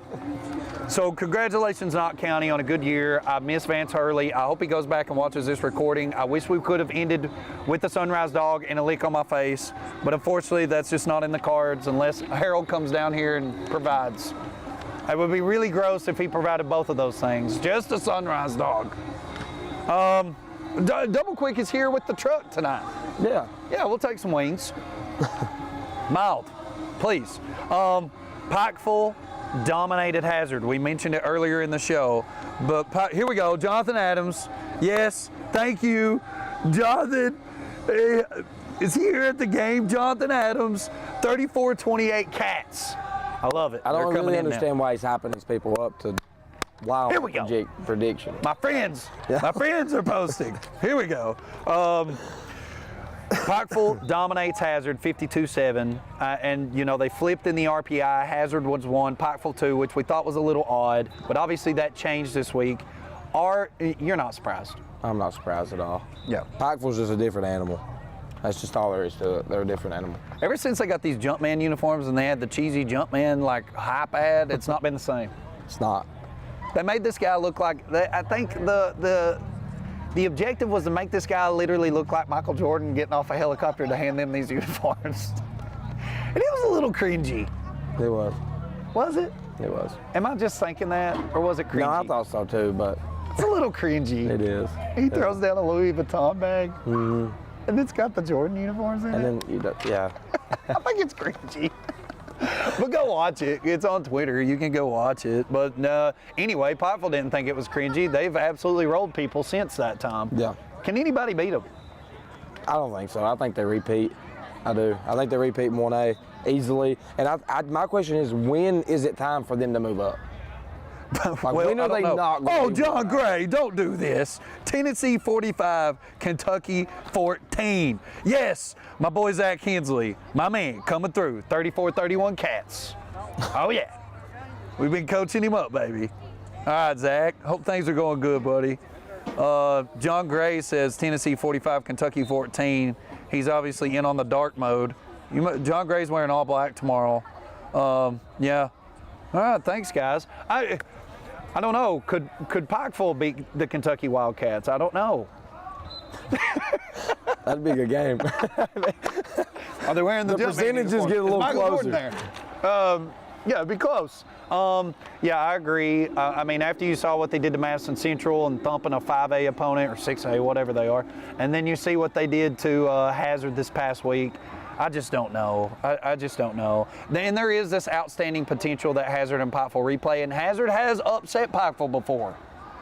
So congratulations, Knott County, on a good year. I miss Vance Hurley. I hope he goes back and watches this recording. I wish we could have ended with the Sunrise Dog and a lick on my face, but unfortunately that's just not in the cards unless Harold comes down here and provides. It would be really gross if he provided both of those things. Just a Sunrise Dog. Double Quick is here with the truck tonight. Yeah. Yeah, we'll take some wings. Mild, please. Pikeville dominated Hazard. We mentioned it earlier in the show, but here we go. Jonathan Adams. Yes, thank you. Jonathan is here at the game. Jonathan Adams, 34-28 Cats. I love it. I don't really understand why he's hyping these people up to wild prediction. My friends are posting. Here we go. Pikeville dominates Hazard 52-7, and you know they flipped in the RPI. Hazard was 1, Pikeville 2, which we thought was a little odd, but obviously that changed this week. You're not surprised? I'm not surprised at all. Yeah. Pikeville's just a different animal. That's just all there is to it. They're a different animal. Ever since they got these Jumpman uniforms and they had the cheesy Jumpman like hype ad, it's not been the same. It's not. They made this guy look like, I think the objective was to make this guy literally look like Michael Jordan getting off a helicopter to hand them these uniforms. And it was a little cringy. It was. Was it? It was. Am I just thinking that, or was it cringy? No, I thought so too, but it's a little cringy. It is. He throws down a Louis Vuitton bag, and it's got the Jordan uniforms in it. And then, yeah. I think it's cringy. But go watch it. It's on Twitter. You can go watch it. But anyway, Pikeville didn't think it was cringy. They've absolutely rolled people since that time. Yeah. Can anybody beat them? I don't think so. I think they repeat. I do. I think they repeat in 1A easily. And my question is, when is it time for them to move up? Like, well, when are they not going Oh, John Gray, don't do this. Tennessee 45, Kentucky 14. Yes, my boy Zach Hensley, my man, coming through. 34-31 Cats. Oh, yeah. We've been coaching him up, baby. All right, Zach. Hope things are going good, buddy. John Gray says Tennessee 45, Kentucky 14. He's obviously in on the dark mode. John Gray's wearing all black tomorrow. Yeah. All right, thanks, guys. I don't know. Could Pikeville beat the Kentucky Wildcats? I don't know. That'd be a good game. Are they wearing the percentages get a little closer? There? Yeah, it'd be close. Yeah, I agree. I mean, after you saw what they did to Madison Central and thumping a 5A opponent or 6A, whatever they are, and then you see what they did to Hazard this past week, I just don't know. I just don't know. And there is this outstanding potential that Hazard and Pikeville replay, and Hazard has upset Pikeville before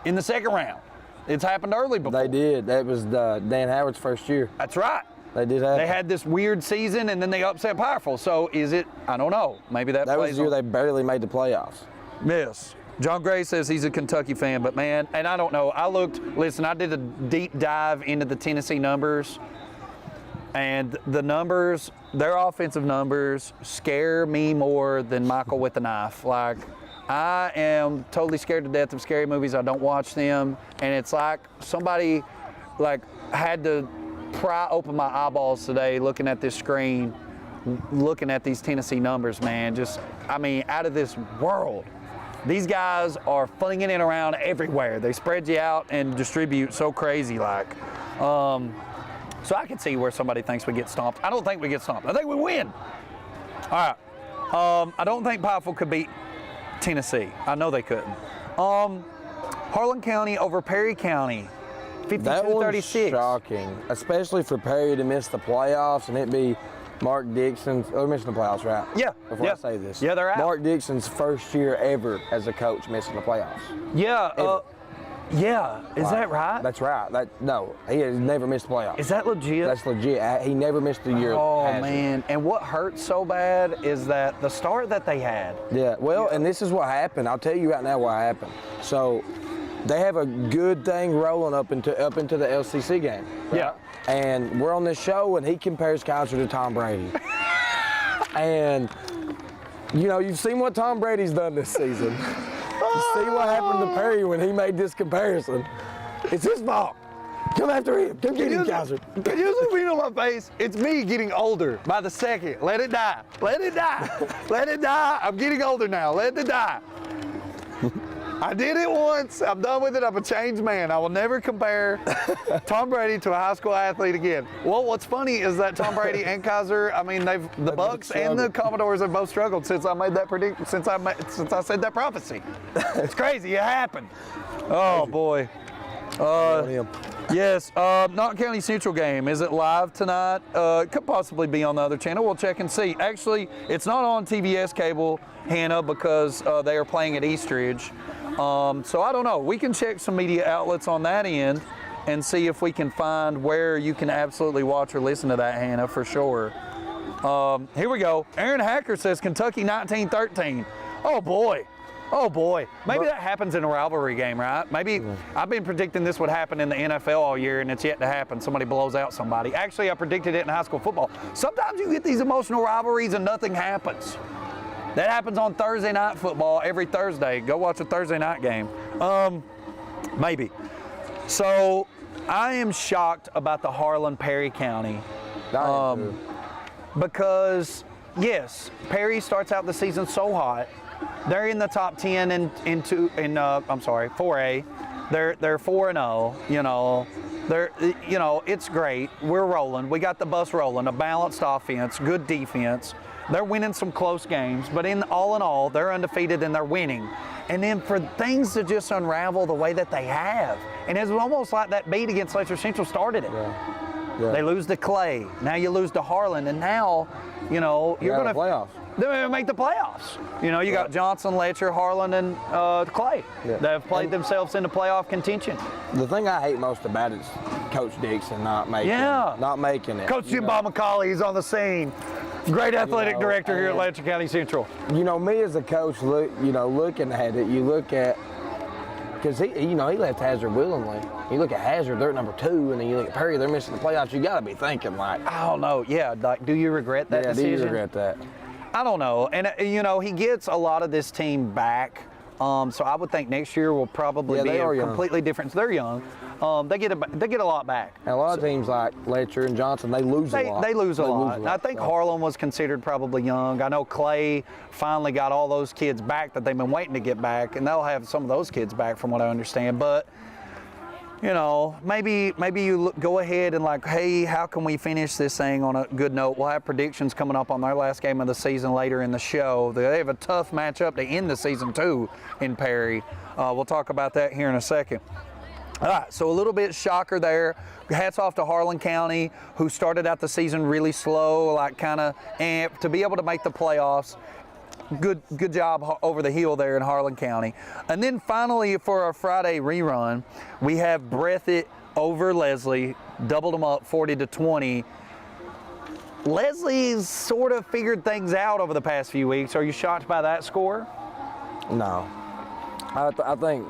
in the second round. It's happened early before. They did. That was Dan Howard's first year. That's right. They did have. They had this weird season, and then they upset Pikeville. So is it? I don't know. Maybe that was plays the year on. they barely made the playoffs. Yes. John Gray says he's a Kentucky fan, but man, and I don't know. I did a deep dive into the Tennessee numbers, and the numbers, their offensive numbers, scare me more than Michael with the knife. Like, I am totally scared to death of scary movies. I don't watch them, and it's like somebody like had to pry open my eyeballs today looking at this screen, looking at these Tennessee numbers, man. Just, I mean, out of this world. These guys are flinging it around everywhere. They spread you out and distribute so crazy like. So I can see where somebody thinks we get stomped. I don't think we get stomped. I think we win. All right. I don't think Pikeville could beat Tennessee. I know they couldn't. Harlan County over Perry County, 52-36. That was shocking, especially for Perry to miss the playoffs and it be Mark Dixon's, they're missing the playoffs, right? Yeah. Before I say this. Yeah, they're out. Mark Dixon's first year ever as a coach missing the playoffs. Yeah. Yeah. Is that right? That's right. No, he has never missed the playoffs. Is that legit? That's legit. He never missed a year. Oh, man. And what hurts so bad is that the start that they had. Yeah, well, and this is what happened. I'll tell you right now what happened. So they have a good thing rolling up into the LCC game. Right? Yeah. And we're on this show, and he compares Kaiser to Tom Brady. And, you know, you've seen what Tom Brady's done this season. You see what happened to Perry when he made this comparison. It's his fault. Come after him. Come get him, Kaiser. Can you see me on my face? It's me getting older by the second. Let it die. Let it die. Let it die. I'm getting older now. Let it die. I did it once. I'm done with it. I'm a changed man. I will never compare Tom Brady to a high school athlete again. Well, what's funny is that Tom Brady and Kaiser, I mean, the Bucks and the Commodores have both struggled since I made that since I said that prophecy. It's crazy. It happened. Oh boy. Yes, Knox County Central game. Is it live tonight? It could possibly be on the other channel. We'll check and see. Actually, it's not on TVS cable, Hannah, because they are playing at Eastridge. So I don't know. We can check some media outlets on that end and see if we can find where you can absolutely watch or listen to that, Hannah, for sure. Here we go. Aaron Hacker says Kentucky 19-13. Oh, boy. Oh, boy. Maybe that happens in a rivalry game, right? Maybe I've been predicting this would happen in the NFL all year, and it's yet to happen. Somebody blows out somebody. Actually, I predicted it in high school football. Sometimes you get these emotional rivalries and nothing happens. That happens on Thursday night football every Thursday. Go watch a Thursday night game. Maybe. So I am shocked about the Harlan-Perry County. Because, yes, Perry starts out the season so hot. They're in the top 10 in 4A. They're 4-0, you know. It's great. We're rolling. We got the bus rolling, a balanced offense, good defense. They're winning some close games, but in all, they're undefeated and they're winning. And then for things to just unravel the way that they have, and it's almost like that beat against Letcher Central started it. Yeah. They lose to Clay. Now you lose to Harlan, and now, you're going to playoffs. They're going to make the playoffs. You got Johnson, Letcher, Harlan, and Clay that have played themselves into playoff contention. The thing I hate most about it is Coach Dixon not making it. Coach Jim Bob McCauley is on the scene. Great athletic director here at Letcher County Central. Me as a coach, looking at it, you look at, because he left Hazard willingly. You look at Hazard, they're at number 2, and then you look at Perry, they're missing the playoffs. You got to be thinking like, I don't know. Yeah, like, do you regret that decision? Do you regret that? I don't know. And, he gets a lot of this team back. So I would think next year will probably be a completely different. They're young. They get a lot back. And a lot of teams like Letcher and Johnson, they lose a lot. They lose a lot. And I think Harlan was considered probably young. I know Clay finally got all those kids back that they've been waiting to get back, and they'll have some of those kids back from what I understand. But maybe you go ahead and like, hey, how can we finish this thing on a good note? We'll have predictions coming up on their last game of the season later in the show. They have a tough matchup to end the season too in Perry. We'll talk about that here in a second. All right, so a little bit shocker there. Hats off to Harlan County, who started out the season really slow, like kind of amped, to be able to make the playoffs. Good job over the hill there in Harlan County. And then finally, for our Friday rerun, we have Breathitt over Leslie, doubled them up 40-20. Leslie's sort of figured things out over the past few weeks. Are you shocked by that score? No. I think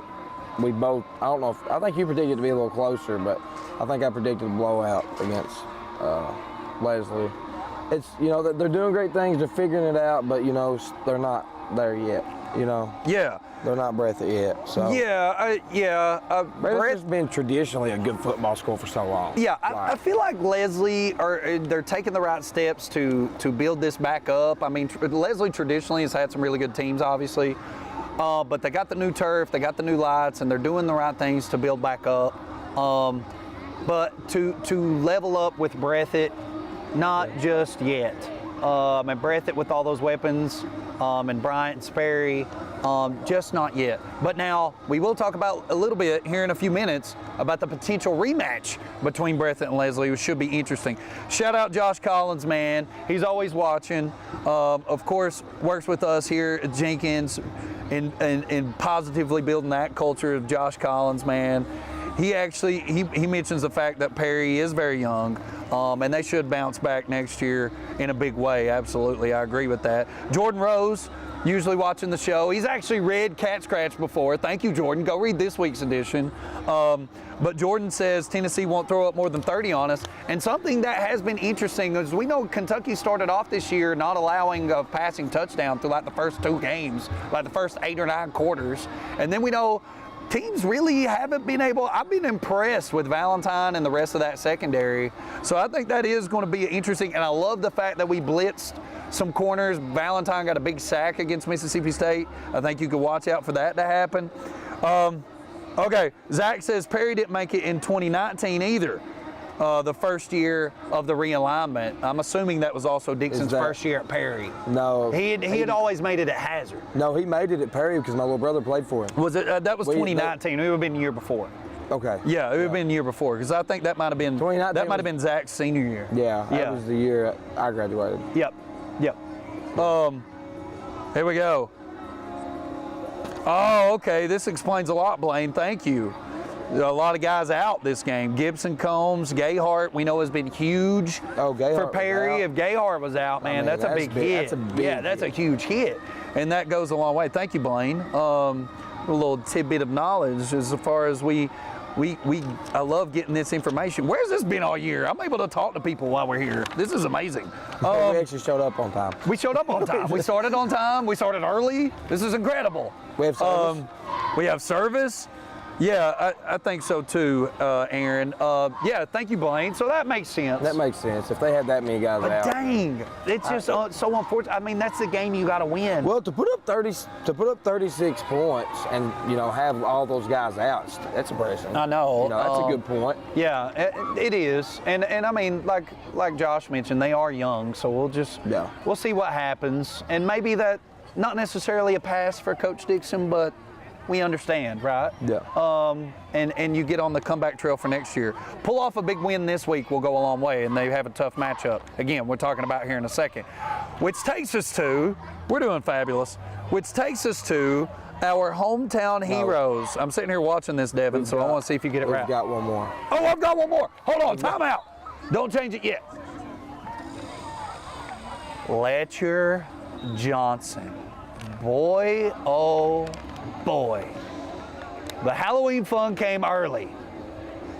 we both, I don't know, I think you predicted it to be a little closer, but I think I predicted a blowout against Leslie. It's, you know, they're doing great things, they're figuring it out, but, you know, they're not there yet, you know? Yeah. They're not Breathitt yet, so. Breathitt's has been traditionally a good football school for so long. Yeah, I feel like Leslie, they're taking the right steps to build this back up. I mean, Leslie traditionally has had some really good teams, obviously. But they got the new turf, they got the new lights, and they're doing the right things to build back up. But to level up with Breathitt, not just yet. And Breathitt with all those weapons, and Bryant and Sperry, just not yet. But now we will talk about a little bit here in a few minutes about the potential rematch between Breathitt and Leslie, which should be interesting. Shout out Josh Collins, man. He's always watching. Of course, works with us here at Jenkins in positively building that culture of Josh Collins, man. He actually, he mentions the fact that Perry is very young, and they should bounce back next year in a big way. Absolutely, I agree with that. Jordan Rose, usually watching the show. He's actually read Cat Scratch before. Thank you, Jordan. Go read this week's edition. But Jordan says Tennessee won't throw up more than 30 on us. And something that has been interesting is we know Kentucky started off this year not allowing a passing touchdown through like the first 2 games, like the first 8 or 9 quarters. And then we know teams really haven't been able. I've been impressed with Valentine and the rest of that secondary. So I think that is going to be interesting. And I love the fact that we blitzed some corners. Valentine got a big sack against Mississippi State. I think you could watch out for that to happen. Okay, Zach says Perry didn't make it in 2019 either. The first year of the realignment. I'm assuming that was also Dixon's first year at Perry. No. He had always made it at Hazard. No, he made it at Perry because my little brother played for him. Was it? That was 2019. It would have been the year before. Okay. Yeah, it would have been the year before because I think that might have been 2019. That might have been Zach's senior year. Yeah, that was the year I graduated. Yep. Here we go. Oh, okay. This explains a lot, Blaine. Thank you. A lot of guys out this game. Gibson, Combs, Gayhart, we know has been huge for Perry. If Gayhart was out, man, that's a big hit. That's a huge hit. And that goes a long way. Thank you, Blaine. A little tidbit of knowledge as far as I love getting this information. Where's this been all year? I'm able to talk to people while we're here. This is amazing. We actually showed up on time. We showed up on time. We started on time. We started early. This is incredible. We have service. We have service. Yeah, I think so too, Aaron. Yeah, thank you, Blaine. So that makes sense. That makes sense. If they had that many guys out. Dang, it's just so unfortunate. I mean, that's the game you got to win. Well, to put up 36 points and have all those guys out, that's impressive. I know. That's a good point. Yeah, it is. And I mean, like Josh mentioned, they are young, so we'll see what happens. And maybe that not necessarily a pass for Coach Dixon, but we understand, right? Yeah. And you get on the comeback trail for next year. Pull off a big win this week will go a long way, and they have a tough matchup. Again, we're talking about here in a second. Which takes us to, we're doing fabulous, which takes us to our hometown heroes. I'm sitting here watching this, Devin, so I want to see if you get it right. We've got one more. Oh, I've got one more. Hold on, time out. Don't change it yet. Letcher Johnson. Boy, oh boy. The Halloween fun came early.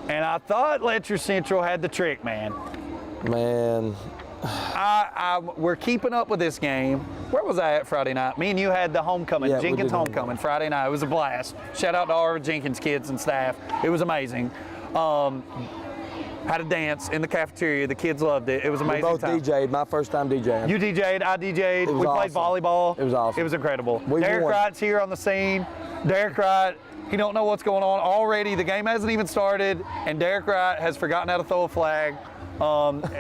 And I thought Letcher Central had the trick, man. Man. We're keeping up with this game. Where was I at Friday night? Me and you had the homecoming, Jenkins homecoming Friday night. It was a blast. Shout out to all our Jenkins kids and staff. It was amazing. Had a dance in the cafeteria. The kids loved it. It was amazing. We both DJ'd. My first time DJing. You DJ'd. I DJ'd. We played volleyball. It was awesome. It was incredible. Derek Wright's here on the scene. Derek Wright, he don't know what's going on already. The game hasn't even started, and Derek Wright has forgotten how to throw a flag.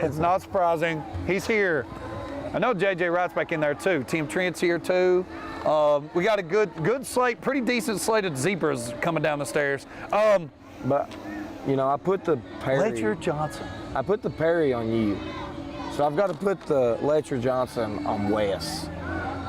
It's not surprising. He's here. I know JJ Wright's back in there too. Tim Trent's here too. We got a good slate, pretty decent slate of zebras coming down the stairs. But, you know, I put the Perry. Letcher Johnson. I put the Perry on you. So I've got to put the Letcher Johnson on Wes.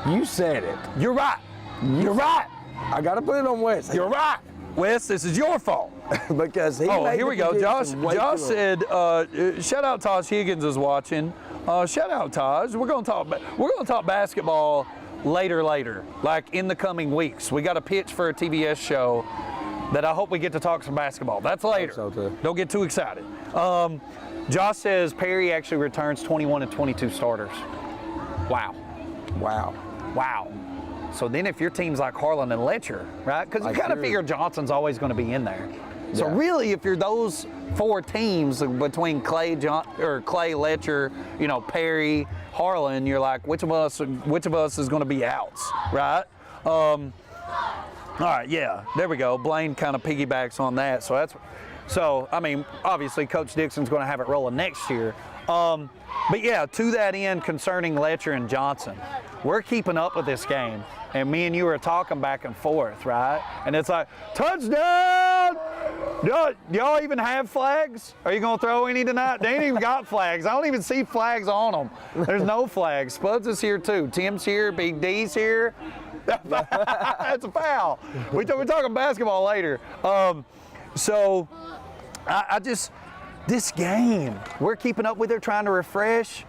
You said it. You're right. You're right. I got to put it on Wes. You're right. Wes, this is your fault. Because he Oh, made here the we go. prediction way Josh too said, shout out Taj Higgins is watching. Shout out Taj. We're gonna talk basketball later, like in the coming weeks. We got a pitch for a TBS show that I hope we get to talk some basketball. That's later. so too. Don't get too excited. Josh says Perry actually returns 21 and 22 starters. Wow. Wow. Wow. So then if your team's like Harlan and Letcher, right? Because you kind of figure Johnson's always going to be in there. So really, if you're those four teams between Clay, Letcher, you know, Perry, Harlan, you're like, which of us is going to be outs, right? All right, yeah, there we go. Blaine kind of piggybacks on that. So I mean, obviously, Coach Dixon's going to have it rolling next year. But yeah, to that end, concerning Letcher and Johnson, we're keeping up with this game. And me and you were talking back and forth, right? And it's like, touchdown! Y'all even have flags? Are you going to throw any tonight? They ain't even got flags. I don't even see flags on them. There's no flags. Spuds is here too. Tim's here. Big D's here. That's a foul. We're talking basketball later. So I just, this game, we're keeping up with it, trying to refresh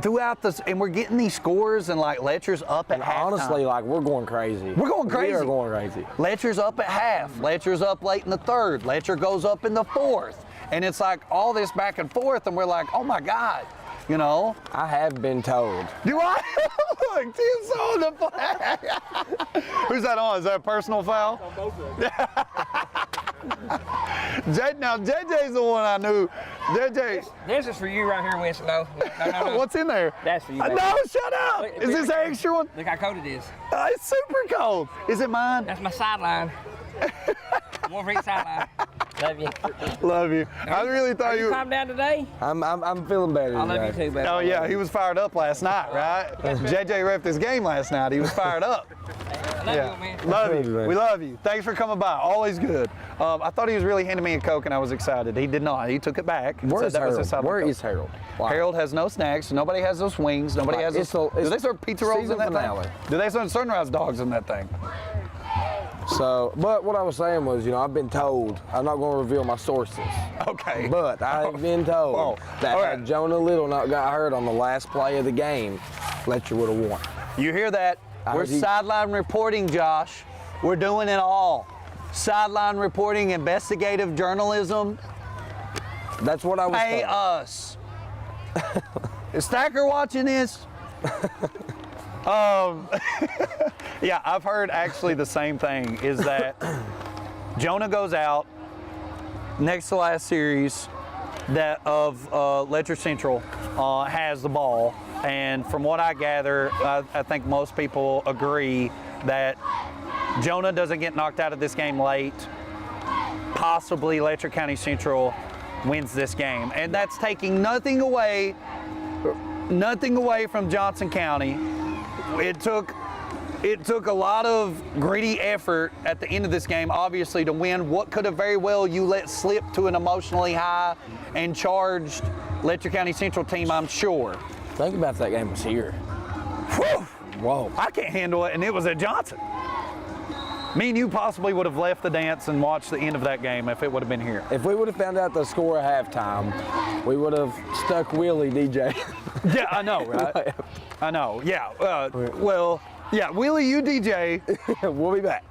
throughout this, and we're getting these scores, and like Letcher's up at half. Honestly, like, we're going crazy. We're going crazy. We are going crazy. Letcher's up at half. Letcher's up late in the third. Letcher goes up in the fourth. And it's like all this back and forth, and we're like, oh my God, you know? I have been told. Do I? Look, Tim's on the flag. Who's that on? Is that a personal foul? On both of them. Now, JJ's the one I knew. JJ. This is for you right here, Winston. No. What's in there? That's for you, baby. No, shut up. Look, Is this an extra one? Look how cold it is. It's super cold. Is it mine? That's my sideline. One for each sideline. Love you. Love you. I really thought You calm down today? I'm feeling better. I love you today. too, baby. Oh yeah, he was fired up last night, right? JJ reffed his game last night. He was fired up. I love you, man. Love you. We love you. Thanks for coming by. Always good. I thought he was really handing me a Coke, and I was excited. He did not. He took it back. Where is Harold? Where is Harold? Wow. Harold has no snacks. Nobody has those wings. Nobody has those. Do they serve pizza rolls in that thing? Do they serve sunrise dogs in that thing? So, but what I was saying was, you know, I've been told, I'm not going to reveal my sources. Okay. But I've been told that had Jonah Little not got hurt on the last play of the game, Letcher would have won. You hear that? We're sideline reporting, Josh. We're doing it all. Sideline reporting, investigative journalism. That's what I was Pay told. us. Is Stacker watching this? Yeah, I've heard actually the same thing, is that Jonah goes out next to last series that of Letcher Central has the ball, and from what I gather, I think most people agree that Jonah doesn't get knocked out of this game late. Possibly Letcher County Central wins this game, and that's taking nothing away from Johnson County. It took a lot of gritty effort at the end of this game, obviously, to win what could have very well you let slip to an emotionally high and charged Letcher County Central team, I'm sure. Think about if that game was here. Whew. Whoa. I can't handle it, and it was at Johnson. Me and you possibly would have left the dance and watched the end of that game if it would have been here. If we would have found out the score at halftime, we would have stuck Willie DJ. Yeah, I know, right? I know, yeah. Well, yeah, Willie, you DJ. We'll be back.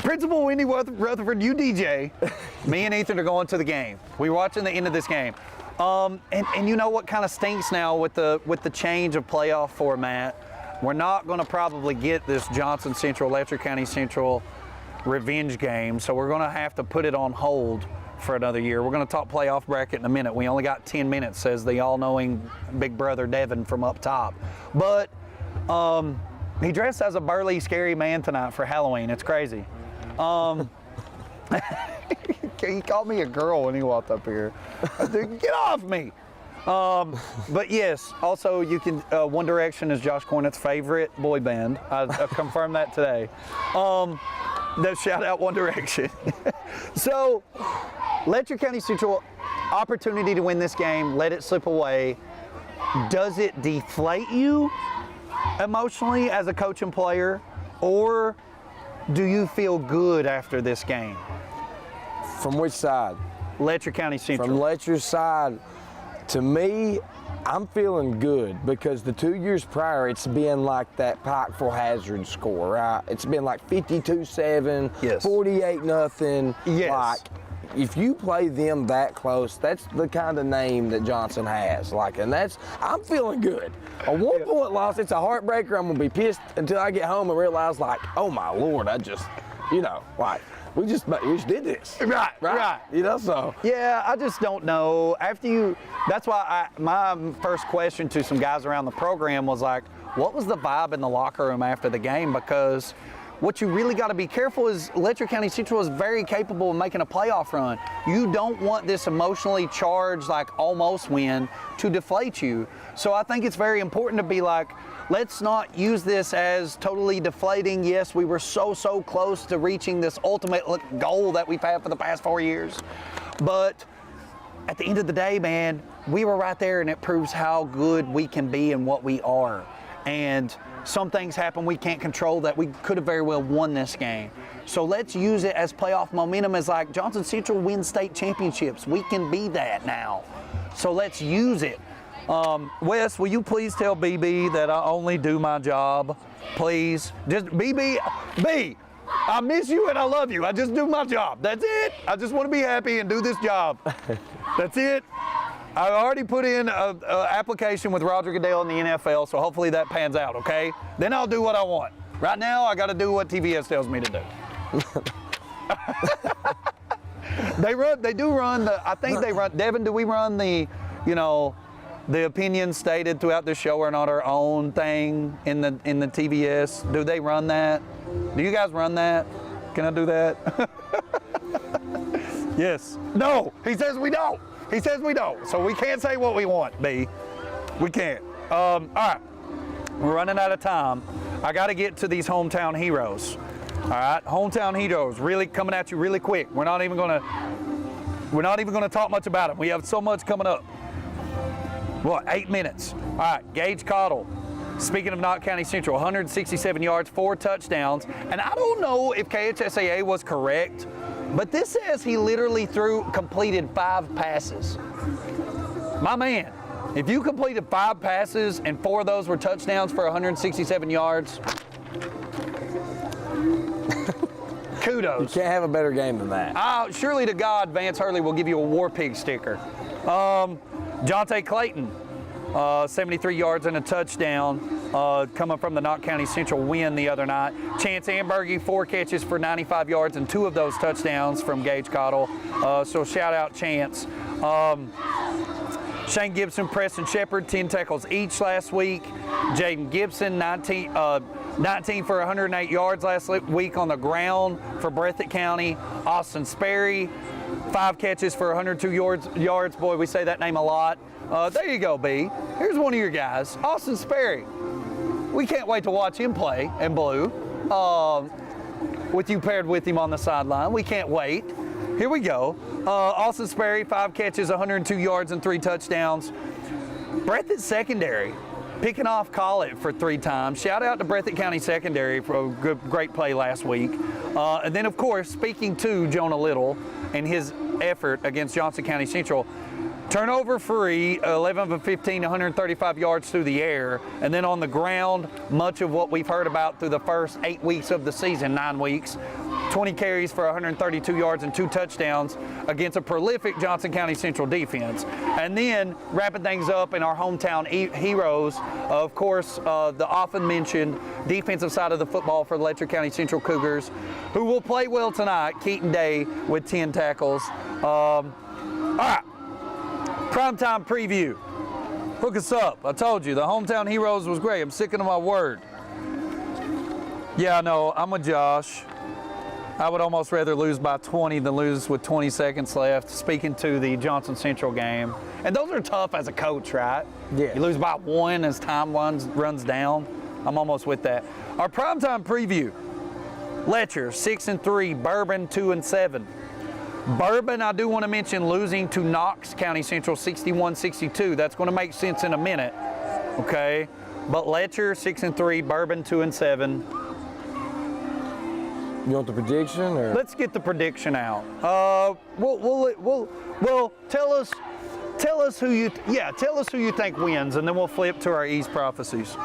Principal Wendy Rutherford, you DJ. Me and Ethan are going to the game. We're watching the end of this game. And you know what kind of stinks now with the change of playoff format? We're not going to probably get this Johnson Central, Letcher County Central revenge game, so we're going to have to put it on hold for another year. We're going to talk playoff bracket in a minute. We only got 10 minutes, says the all-knowing big brother Devin from up top. But he dressed as a burly, scary man tonight for Halloween. It's crazy. He called me a girl when he walked up here. I said, get off me. But yes, also you can, One Direction is Josh Cornett's favorite boy band. I confirmed that today. The shout out One Direction. So, Letcher County Central, opportunity to win this game, let it slip away. Does it deflate you emotionally as a coach and player, or do you feel good after this game? From which side? Letcher County Central. From Letcher's side, to me, I'm feeling good because the 2 years prior, it's been like that Pikeville Hazard score, right? It's been like 52-7, Yes. 48-0. Yes. Like, if you play them that close, that's the kind of name that Johnson has. Like, and I'm feeling good. A 1 point loss, it's a heartbreaker. I'm gonna be pissed until I get home and realize, like, oh my Lord, I just, like, we just did this. Right. So. Yeah, I just don't know. That's why my first question to some guys around the program was like, what was the vibe in the locker room after the game? Because what you really got to be careful is Letcher County Central is very capable of making a playoff run. You don't want this emotionally charged, like almost win to deflate you. So I think it's very important to be like, let's not use this as totally deflating. Yes, we were so close to reaching this ultimate goal that we've had for the past 4 years. But at the end of the day, man, we were right there, and it proves how good we can be and what we are. And some things happen we can't control that we could have very well won this game. So let's use it as playoff momentum, as like Johnson Central wins state championships. We can be that now. So let's use it. Wes, will you please tell BB that I only do my job? Please. Just BB, B, I miss you and I love you. I just do my job. That's it. I just want to be happy and do this job. That's it. I already put in an application with Roger Goodell in the NFL, so hopefully that pans out, okay? Then I'll do what I want. Right now, I got to do what TVS tells me to do. They do run I think they run, Devin, do we run the opinions stated throughout the show are not our own thing in the TVS? Do they run that? Do you guys run that? Can I do that? Yes. No, he says we don't. He says we don't, so we can't say what we want, B. We can't. All right, we're running out of time. I got to get to these hometown heroes. All right, hometown heroes, really coming at you really quick. We're not even gonna talk much about them. We have so much coming up. What, 8 minutes? All right, Gage Cottle. Speaking of Knott County Central, 167 yards, 4 touchdowns, and I don't know if KHSAA was correct, but this says he literally completed 5 passes. My man, if you completed 5 passes and 4 of those were touchdowns for 167 yards, kudos. You can't have a better game than that. Surely to God, Vance Hurley will give you a War Pig sticker. Jonte Clayton, 73 yards and a touchdown, coming from the Knott County Central win the other night. Chance Ambergy, 4 catches for 95 yards and 2 of those touchdowns from Gage Cottle. So shout out Chance. Shane Gibson, Preston Shepard, 10 tackles each last week. Jaden Gibson, 19 for 108 yards last week on the ground for Breathitt County. Austin Sperry, 5 catches for 102 yards. Boy, we say that name a lot. There you go, B. Here's one of your guys, Austin Sperry. We can't wait to watch him play in blue. With you paired with him on the sideline. We can't wait. Here we go. Austin Sperry, 5 catches, 102 yards, and 3 touchdowns. Breathitt secondary, picking off Collett for 3 times. Shout out to Breathitt County secondary for a great play last week. And then, of course, speaking to Jonah Little and his effort against Johnson County Central, turnover free, 11 of 15, 135 yards through the air. And then on the ground, much of what we've heard about through the first 8 weeks of the season, 9 weeks. 20 carries for 132 yards and 2 touchdowns against a prolific Johnson County Central defense. And then wrapping things up in our hometown heroes, of course, the often mentioned defensive side of the football for the Letcher County Central Cougars, who will play well tonight, Keaton Day with 10 tackles. All right, primetime preview. Hook us up. I told you, the hometown heroes was great. I'm sticking to my word. Yeah, I know, I'm with Josh. I would almost rather lose by 20 than lose with 20 seconds left, speaking to the Johnson Central game. And those are tough as a coach, right? Yeah. You lose by 1 as time runs down. I'm almost with that. Our primetime preview. Letcher 6-3, Bourbon 2-7. Bourbon, I do want to mention losing to Knox County Central 61-62. That's going to make sense in a minute, okay? But Letcher 6-3, Bourbon 2-7. You want the prediction, or? Let's get the prediction out. Well, tell us who you think wins, and then we'll flip to our East prophecies.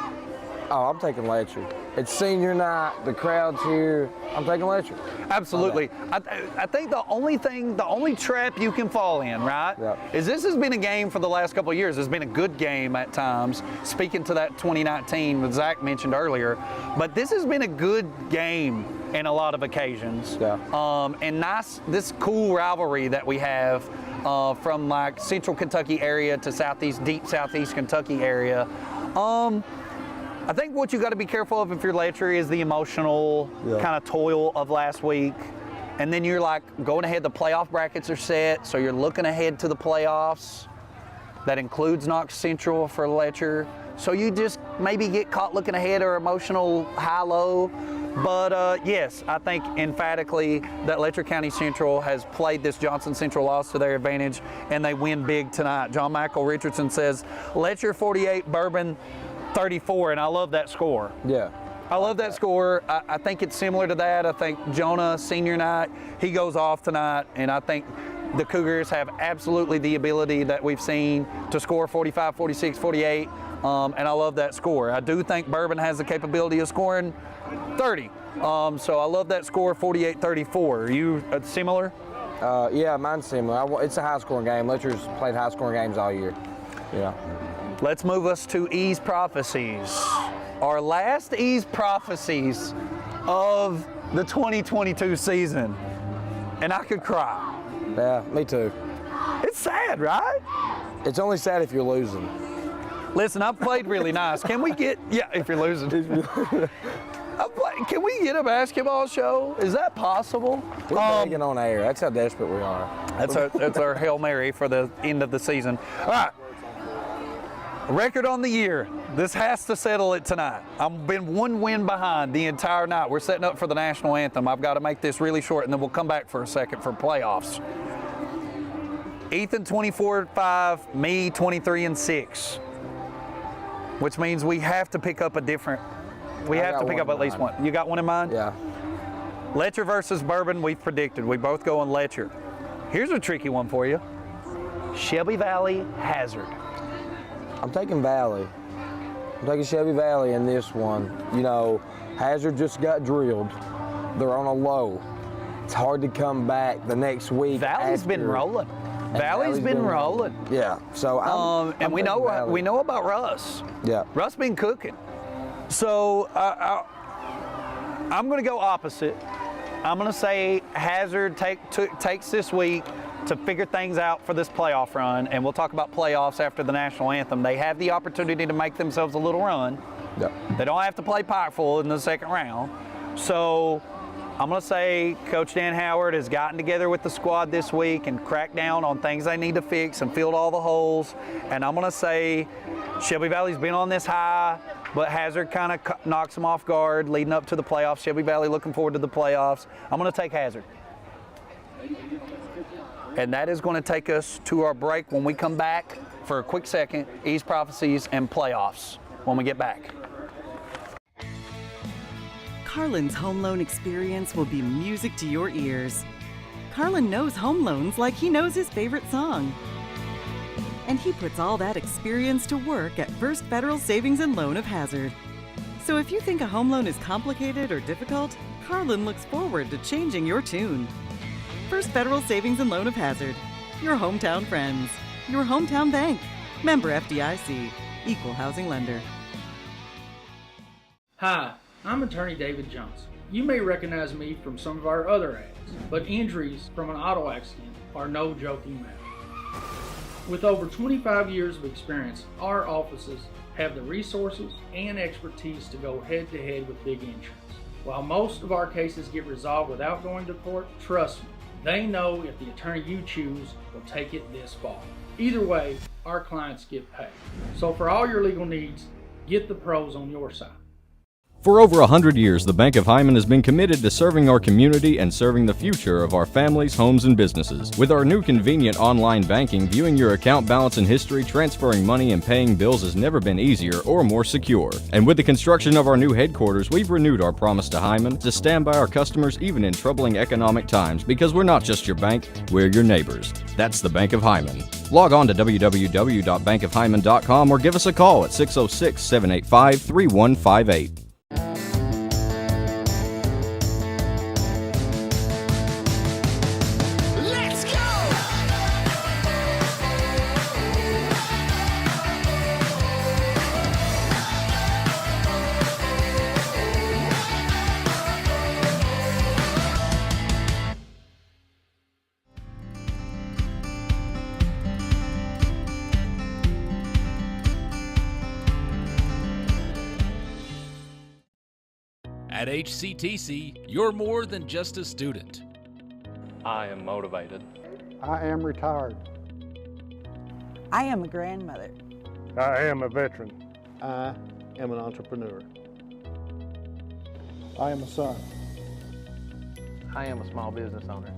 Oh, I'm taking Letcher. It's senior night. The crowd's here. I'm taking Letcher. Absolutely. I think the only trap you can fall in, right, is this has been a game for the last couple of years. It's been a good game at times, speaking to that 2019 that Zach mentioned earlier. But this has been a good game in a lot of occasions. Yeah. And nice, this cool rivalry that we have from like Central Kentucky area to deep Southeast Kentucky area. I think what you got to be careful of if you're Letcher is the emotional kind of toil of last week. And then you're like going ahead, the playoff brackets are set, so you're looking ahead to the playoffs. That includes Knox Central for Letcher. So you just maybe get caught looking ahead or emotional high-low. But yes, I think emphatically that Letcher County Central has played this Johnson Central loss to their advantage, and they win big tonight. John Michael Richardson says, Letcher 48, Bourbon 34, and I love that score. Yeah. I love that score. I think it's similar to that. I think Jonah, senior night, he goes off tonight, and I think the Cougars have absolutely the ability that we've seen to score 45, 46, 48, and I love that score. I do think Bourbon has the capability of scoring 30, so I love that score, 48-34. Are you similar? Yeah, mine's similar. It's a high-scoring game. Letcher's played high-scoring games all year. Yeah. Let's move us to E's prophecies. Our last E's prophecies of the 2022 season. And I could cry. Yeah, me too. It's sad, right? It's only sad if you're losing. Listen, I've played really nice. Can we get, if you're losing. Can we get a basketball show? Is that possible? We're begging on air. That's how desperate we are. That's our Hail Mary for the end of the season. All right. Record on the year. This has to settle it tonight. I've been one win behind the entire night. We're setting up for the national anthem. I've got to make this really short, and then we'll come back for a second for playoffs. Ethan 24-5, me 23-6, which means we have to pick up a different. We have to pick up at least one. You got one in mind? Yeah. Letcher versus Bourbon. We've predicted. We both go on Letcher. Here's a tricky one for you. Shelby Valley, Hazard. I'm taking Valley. I'm taking Shelby Valley in this one. You know, Hazard just got drilled. They're on a low. It's hard to come back the next week. Valley's been rolling. Valley's been rolling. Yeah. So and we know about Russ. Yeah. Russ been cooking. So I'm going to go opposite. I'm going to say Hazard takes this week to figure things out for this playoff run, and we'll talk about playoffs after the national anthem. They have the opportunity to make themselves a little run. Yep. They don't have to play Pikeville in the second round. So I'm going to say Coach Dan Howard has gotten together with the squad this week and cracked down on things they need to fix and filled all the holes. And I'm going to say Shelby Valley's been on this high, but Hazard kind of knocks them off guard leading up to the playoffs. Shelby Valley looking forward to the playoffs. I'm going to take Hazard. And that is going to take us to our break when we come back for a quick second, East Prophecies and playoffs when we get back. Carlin's home loan experience will be music to your ears. Carlin knows home loans like he knows his favorite song. And he puts all that experience to work at First Federal Savings and Loan of Hazard. So if you think a home loan is complicated or difficult, Carlin looks forward to changing your tune. First Federal Savings and Loan of Hazard. Your hometown friends. Your hometown bank. Member FDIC. Equal housing lender. Hi, I'm attorney David Johnson. You may recognize me from some of our other ads, but injuries from an auto accident are no joking matter. With over 25 years of experience, our offices have the resources and expertise to go head-to-head with big insurance. While most of our cases get resolved without going to court, trust me, they know if the attorney you choose will take it this far. Either way, our clients get paid. So for all your legal needs, get the pros on your side. For over 100 years, the Bank of Hyman has been committed to serving our community and serving the future of our families, homes, and businesses. With our new convenient online banking, viewing your account balance and history, transferring money, and paying bills has never been easier or more secure. And with the construction of our new headquarters, we've renewed our promise to Hyman to stand by our customers even in troubling economic times, because we're not just your bank, we're your neighbors. That's the Bank of Hyman. Log on to www.bankofhyman.com or give us a call at 606-785-3158. At HCTC, you're more than just a student. I am motivated. I am retired. I am a grandmother. I am a veteran. I am an entrepreneur. I am a son. I am a small business owner.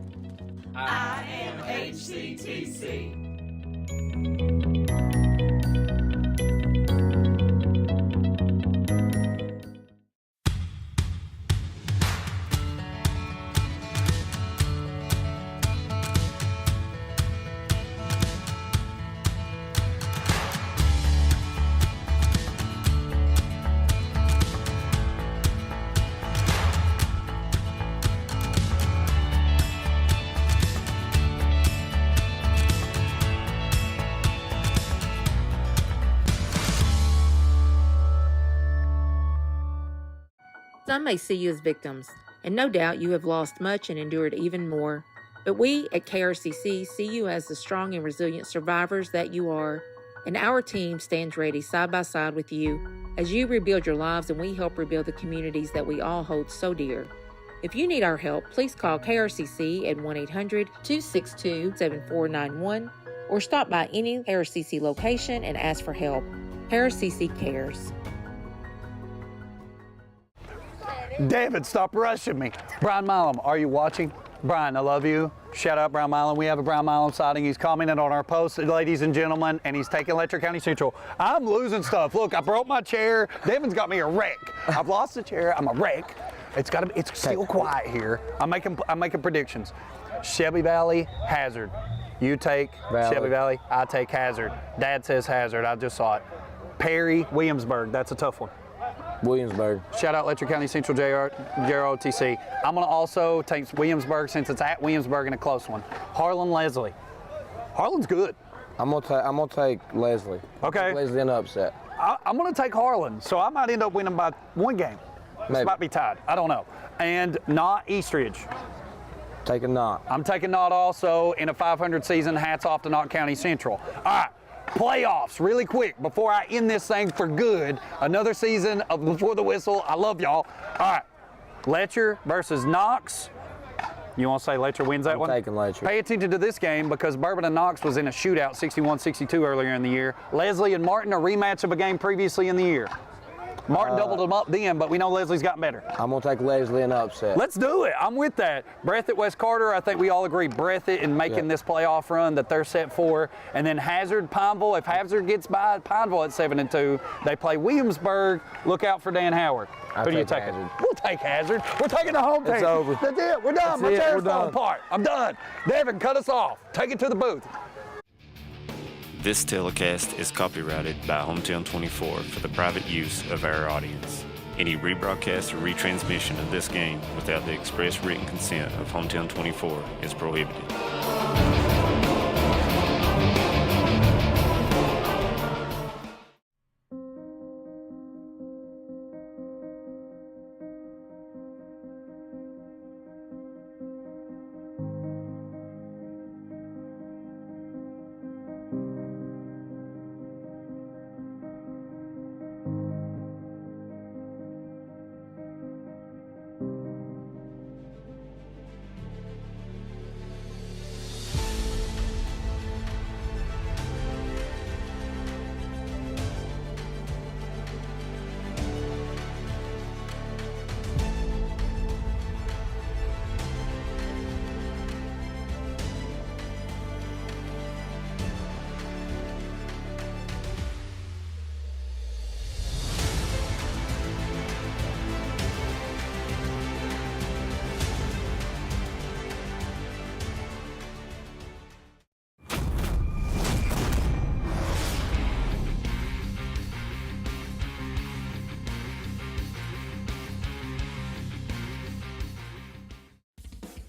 I am HCTC. Some may see you as victims, and no doubt you have lost much and endured even more. But we at KRCC see you as the strong and resilient survivors that you are, and our team stands ready side by side with you as you rebuild your lives and we help rebuild the communities that we all hold so dear. If you need our help, please call KRCC at 1-800-262-7491 or stop by any KRCC location and ask for help. KRCC cares. David, stop rushing me. Brian Milam, are you watching? Brian, I love you. Shout out Brian Milam. We have a Brian Milam sighting. He's commented on our post, ladies and gentlemen, and he's taking Letcher County Central. I'm losing stuff. Look, I broke my chair. Devin's got me a wreck. I've lost the chair. I'm a wreck. It's still quiet here. I'm making predictions. Shelby Valley, Hazard. You take Shelby Valley. I take Hazard. Dad says Hazard. I just saw it. Perry, Williamsburg. That's a tough one. Williamsburg. Shout out Letcher County Central JROTC. I'm going to also take Williamsburg since it's at Williamsburg in a close one. Harlan, Leslie. Harlan's good. I'm gonna take Leslie. Okay. Leslie in the upset. I'm going to take Harlan, so I might end up winning by one game. This might be tied. I don't know. And not Eastridge. Taking Knott. I'm taking Knott also in a 500 season. Hats off to Knott County Central. All right. Playoffs, really quick, before I end this thing for good. Another season of Before the Whistle. I love y'all. All right, Letcher versus Knox. You want to say Letcher wins that one? I'm taking Letcher. Pay attention to this game because Bourbon and Knox was in a shootout, 61-62 earlier in the year. Leslie and Martin, a rematch of a game previously in the year. Martin doubled them up then, but we know Leslie's gotten better. I'm going to take Leslie in the upset. Let's do it. I'm with that. Breathitt, West Carter, I think we all agree. Breathitt in making this playoff run that they're set for. And then Hazard, Pineville. If Hazard gets by Pineville at 7-2, they play Williamsburg. Look out for Dan Howard. Who do you take? We'll take Hazard. We're taking the home team. It's over. That's it. We're done. My chair's falling apart. I'm done. Devin, cut us off. Take it to the booth. This telecast is copyrighted by Hometown 24 for the private use of our audience. Any rebroadcast or retransmission of this game without the express written consent of Hometown 24 is prohibited.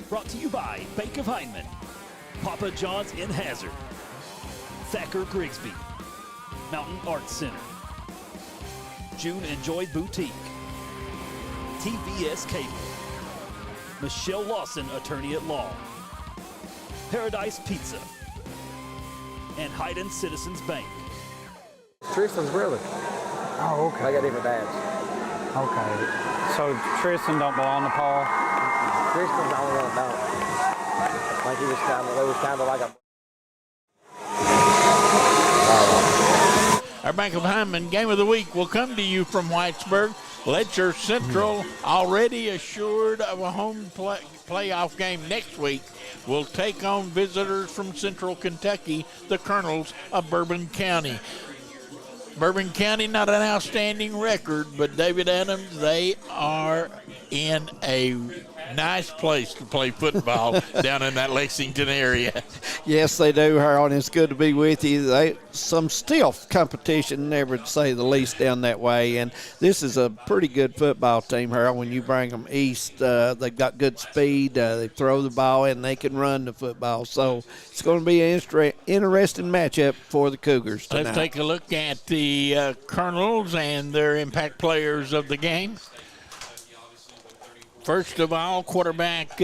Brought to you by Bank of Heinemann, Papa John's in Hazard, Thacker Grigsby, Mountain Arts Center, June and Joy Boutique, TVS Cable, Michelle Lawson, Attorney at Law, Paradise Pizza, and Hayden Citizens Bank. Tristan's brother. Oh, okay. They got different dads. Okay. So Tristan don't belong to Paul? Tristan's the only one that don't. Like it was kind of like a. Our Bank of Heinemann Game of the Week will come to you from Whitesburg. Letcher Central, already assured of a home playoff game next week, will take on visitors from Central Kentucky, the Colonels of Bourbon County. Bourbon County, not an outstanding record, but David Adams, they are in a nice place to play football down in that Lexington area. Yes, they do, Harold. It's good to be with you. Some stiff competition, never to say the least, down that way. And this is a pretty good football team, Harold. When you bring them east, they've got good speed. They throw the ball and they can run the football. So it's going to be an interesting matchup for the Cougars tonight. Let's take a look at the Colonels and their impact players of the game. First of all, quarterback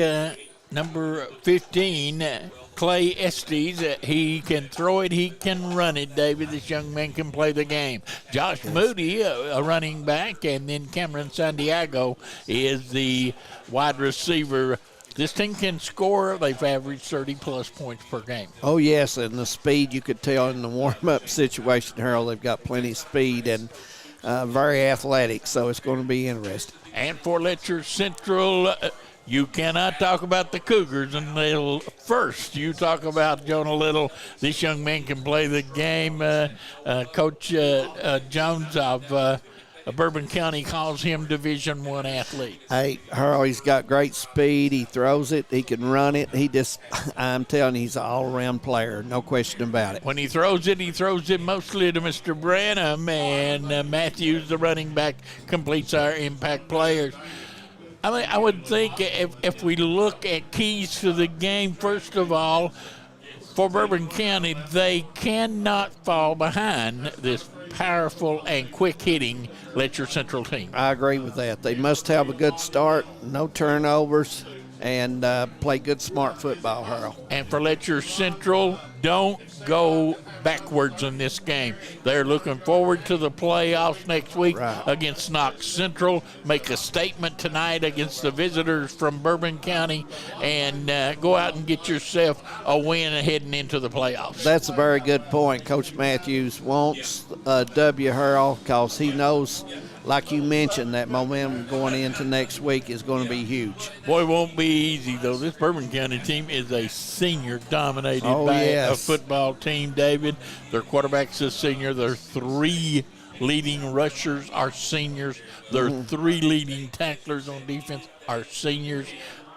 number 15, Clay Estes. He can throw it, he can run it, David. This young man can play the game. Josh Moody, a running back, and then Cameron Santiago is the wide receiver. This team can score. They've averaged 30-plus points per game. Oh, yes, and the speed, you could tell in the warm-up situation, Harold, they've got plenty of speed and very athletic, so it's going to be interesting. And for Letcher Central, you cannot talk about the Cougars until first you talk about Jonah Little. This young man can play the game. Coach Jones of Bourbon County calls him Division I athlete. Hey, Harold, he's got great speed. He throws it. He can run it. I'm telling you, he's an all-around player. No question about it. When he throws it mostly to Mr. Branham, and Matthews, the running back, completes our impact players. I mean, I would think if we look at keys to the game, first of all, for Bourbon County, they cannot fall behind this powerful and quick-hitting Letcher Central team. I agree with that. They must have a good start, no turnovers, and play good, smart football, Harold. And for Letcher Central, don't go backwards in this game. They're looking forward to the playoffs next week against Knox Central. Make a statement tonight against the visitors from Bourbon County, and go out and get yourself a win heading into the playoffs. That's a very good point. Coach Matthews wants a W, Harold, because he knows, like you mentioned, that momentum going into next week is going to be huge. Boy, it won't be easy, though. This Bourbon County team is a senior-dominated a football team, David. Their quarterback's a senior. Their 3 leading rushers are seniors. Their 3 leading tacklers on defense are seniors.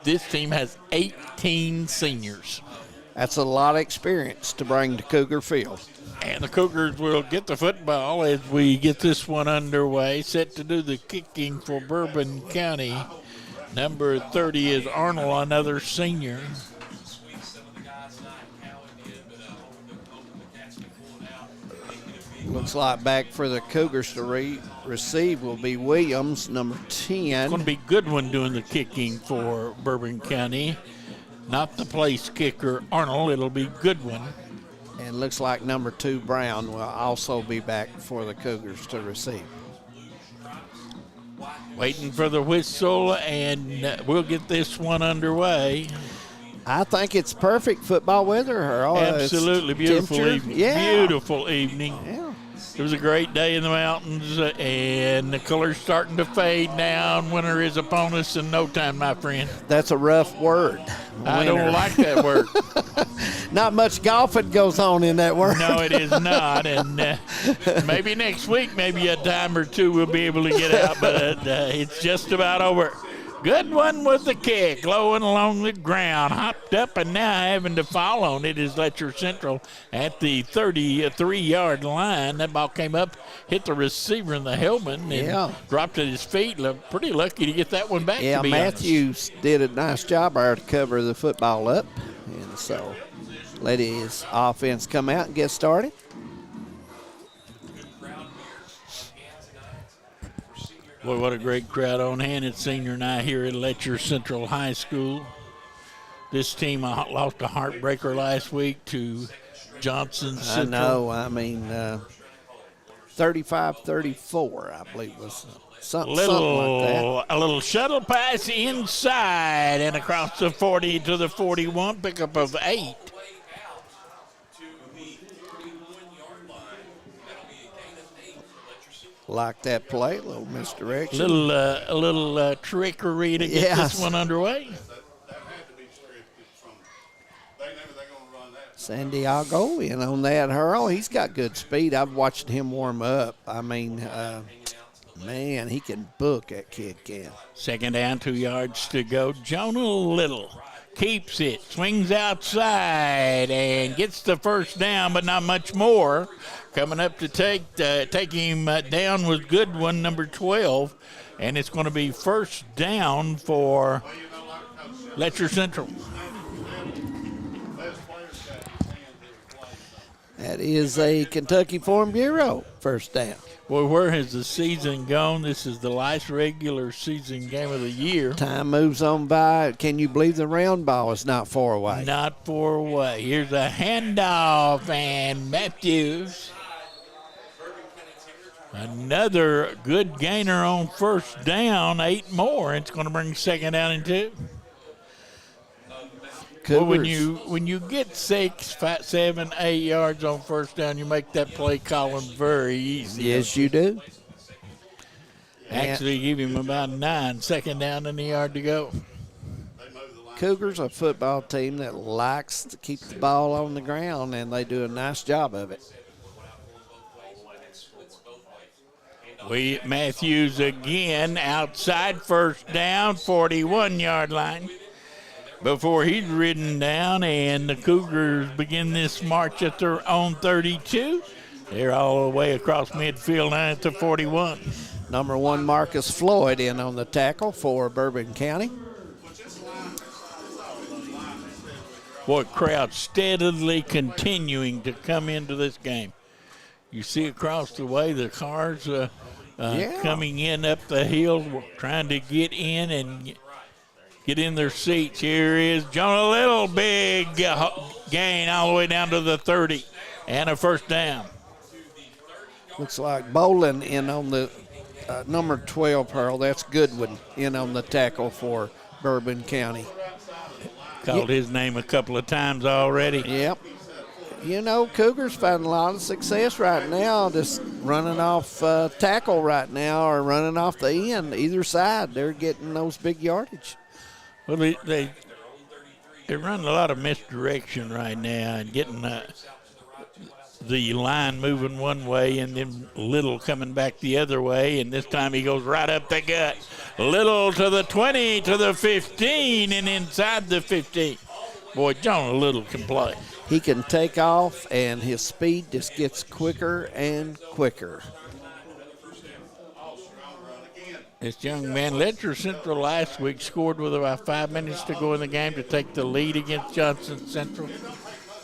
This team has 18 seniors. That's a lot of experience to bring to Cougar Field. And the Cougars will get the football as we get this one underway. Set to do the kicking for Bourbon County. Number 30 is Arnold, another senior. Looks like back for the Cougars to receive will be Williams, number 10. It's going to be Goodwin doing the kicking for Bourbon County. Not the place kicker, Arnold. It'll be Goodwin. And looks like number 2, Brown, will also be back for the Cougars to receive. Waiting for the whistle, and we'll get this one underway. I think it's perfect football weather, Harold. Absolutely beautiful evening. Yeah. Beautiful evening. Yeah. It was a great day in the mountains, and the color's starting to fade down. Winter is upon us in no time, my friend. That's a rough word. I don't like that word. Not much golfing goes on in that word. No, it is not. And maybe next week, maybe a time or two we'll be able to get out, but it's just about over. Good one with the kick, lowing along the ground, hopped up, and now having to fall on it is Letcher Central at the 33-yard line. That ball came up, hit the receiver in the helmet, and dropped at his feet. Pretty lucky to get that one back. Yeah, to be Matthews did a nice job there to cover the football up, and so let his offense come out and get started. Boy, what a great crowd on hand at senior night here at Letcher Central High School. This team lost a heartbreaker last week to Johnson Central. I know. I mean, 35-34, I believe, was something like that. A little shuttle pass inside and across the 40 to the 41, pickup of 8. Like that play, a little misdirection. A little trickery to get this one underway. San Diego in on that hurl. He's got good speed. I've watched him warm up. I mean, man, he can book that kick in. Second down, 2 yards to go. Jonah Little keeps it, swings outside, and gets the first down, but not much more. Coming up to take him down was Goodwin, number 12, and it's going to be first down for Letcher Central. That is a Kentucky Farm Bureau first down. Boy, where has the season gone? This is the last regular season game of the year. Time moves on by. Can you believe the round ball is not far away? Not far away. Here's a handoff, and Matthews. Another good gainer on first down, 8 more. It's going to bring second down and 2. Well, when you get 6, 5, 7, 8 yards on first down, you make that play calling very easy. Yes, you do. Actually, give him about 9, second down and a yard to go. Cougars, a football team that likes to keep the ball on the ground, and they do a nice job of it. Matthews again outside, first down, 41-yard line. Before he's ridden down, and the Cougars begin this march at their own 32. They're all the way across midfield now at the 41. Number 1, Marcus Floyd in on the tackle for Bourbon County. Boy, crowd steadily continuing to come into this game. You see across the way the cars coming in up the hill, trying to get in and get in their seats. Here is Jonah Little, big gain all the way down to the 30, and a first down. Looks like Bolin in on the number 12, Pearl. That's Goodwin in on the tackle for Bourbon County. Called his name a couple of times already. Yep. You know, Cougars finding a lot of success right now, just running off tackle right now or running off the end. Either side, they're getting those big yardage. Well, they're running a lot of misdirection right now and getting the line moving one way and then Little coming back the other way, and this time he goes right up the gut. Little to the 20, to the 15, and inside the 15. Boy, Jonah Little can play. He can take off, and his speed just gets quicker and quicker. This young man, Letcher Central last week, scored with about 5 minutes to go in the game to take the lead against Johnson Central.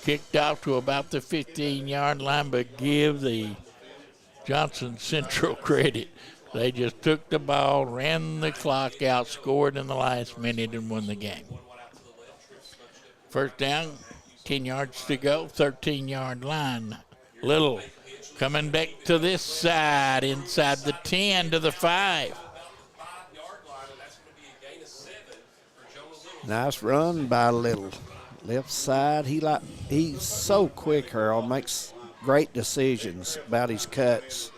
Kicked off to about the 15-yard line, but give the Johnson Central credit. They just took the ball, ran the clock out, scored in the last minute, and won the game. First down, 10 yards to go, 13-yard line. Little coming back to this side, inside the 10 to the 5. Nice run by Little. Left side, he's so quick, Harold, makes great decisions about his cuts.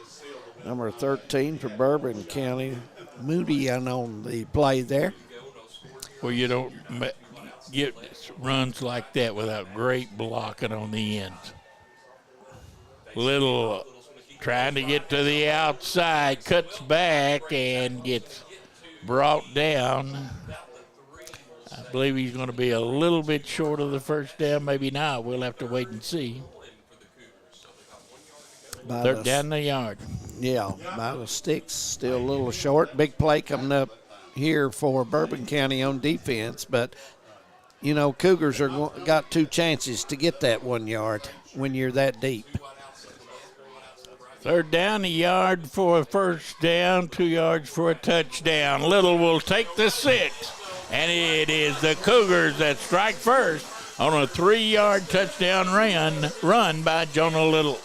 Number 13 for Bourbon County, Moody on the play there. Well, you don't get runs like that without great blocking on the ends. Little trying to get to the outside, cuts back and gets brought down. I believe he's going to be a little bit short of the first down. Maybe not. We'll have to wait and see. Third down the yard. Yeah, about the sticks, still a little short. Big play coming up here for Bourbon County on defense, but you know, Cougars got 2 chances to get that 1 yard when you're that deep. Third down, a yard for a first down, 2 yards for a touchdown. Little will take the 6, and it is the Cougars that strike first on a 3-yard touchdown run by Jonah Little.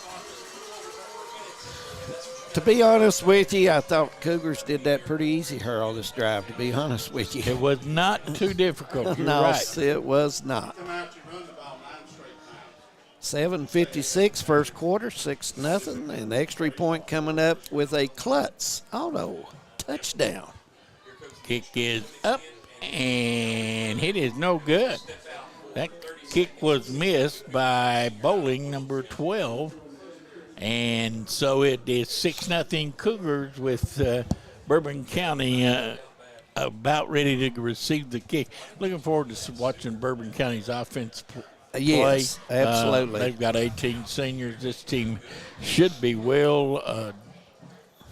To be honest with you, I thought Cougars did that pretty easy here on this drive, to be honest with you. It was not too difficult. You're no, right. It was not. 7:56 first quarter, 6-0, and the extra point coming up with a Klutz auto touchdown. Kick is up, and it is no good. That kick was missed by Bowling, number 12. And so it is 6-0 Cougars with Bourbon County about ready to receive the kick. Looking forward to watching Bourbon County's offense play. Yes, absolutely. They've got 18 seniors. This team should be well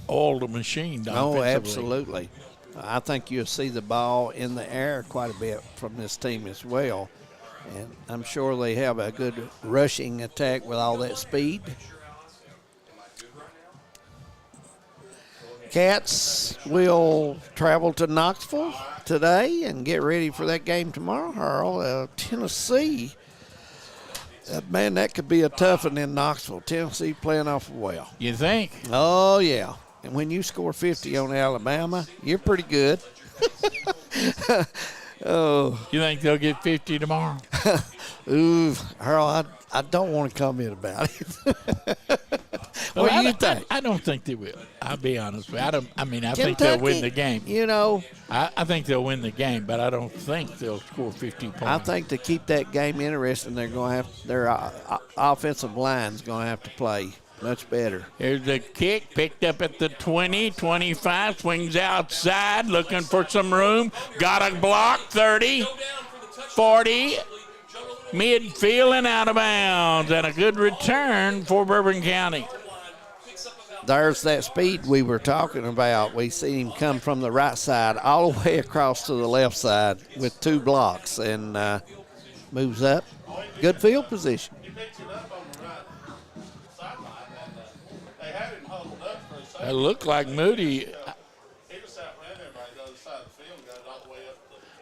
oiled and machined offensively. Oh, absolutely. I think you'll see the ball in the air quite a bit from this team as well. And I'm sure they have a good rushing attack with all that speed. Cats will travel to Knoxville today and get ready for that game tomorrow. Harold, Tennessee, man, that could be a tough one in Knoxville. Tennessee playing off well. You think? Oh, yeah. And when you score 50 on Alabama, you're pretty good. Oh. You think they'll get 50 tomorrow? Ooh, Harold, I don't want to comment about it. What do you think? I don't think they will. I'll be honest with you. I think Kentucky, they'll win the game. You know. I think they'll win the game, but I don't think they'll score 50 points. I think to keep that game interesting, they're going to have their offensive line's going to have to play much better. Here's the kick, picked up at the 20, 25, swings outside, looking for some room. Got a block, 30, 40, midfield and out of bounds, and a good return for Bourbon County. There's that speed we were talking about. We see him come from the right side all the way across to the left side with 2 blocks and moves up. Good field position. It looked like Moody.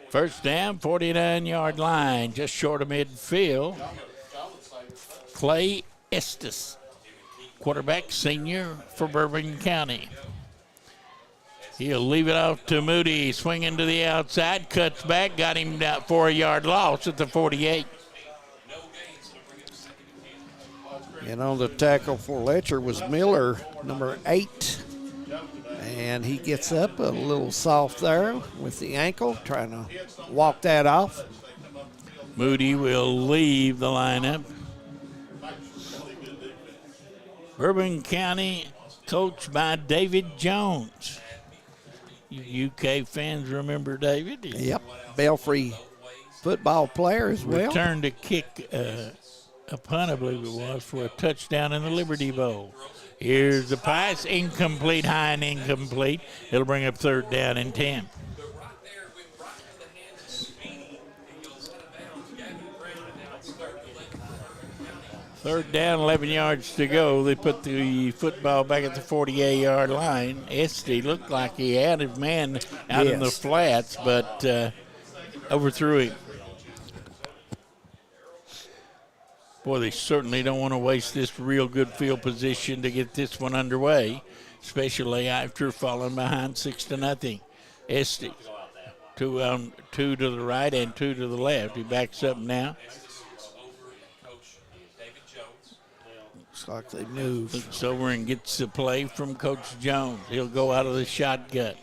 First down, 49-yard line, just short of midfield. Clay Estes, quarterback, senior for Bourbon County. He'll leave it off to Moody, swinging to the outside, cuts back, got him down for a yard loss at the 48. And on the tackle for Letcher was Miller, number 8. And he gets up a little soft there with the ankle, trying to walk that off. Moody will leave the lineup. Bourbon County, coached by David Jones. You UK fans remember David? Yep, Belfry football player as well. Returned to kick a punt, I believe it was, for a touchdown in the Liberty Bowl. Here's the pass, incomplete, high and incomplete. It'll bring up third down and 10. Third down, 11 yards to go. They put the football back at the 48-yard line. Esty looked like he had his man out in the flats, but overthrew him. Boy, they certainly don't want to waste this real good field position to get this one underway, especially after falling behind 6-0. Esty, two to the right and 2 to the left. He backs up now. Looks like they move. Looks over and gets the play from Coach Jones. He'll go out of the shotgun.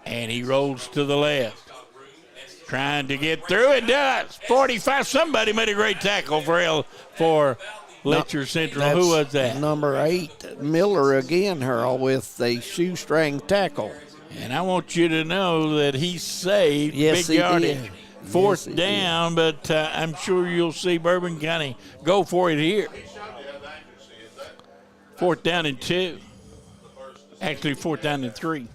And he rolls to the left. Trying to get through. It does. 45. Somebody made a great tackle for Letcher Central. Who was that? Number 8, Miller again, Harold, with the shoestring tackle. And I want you to know that he saved Yes, big he yardage. did. Fourth Yes, he down, but I'm sure you'll see Bourbon County go for it here. 4th down and 2. Actually, 4th down and 3.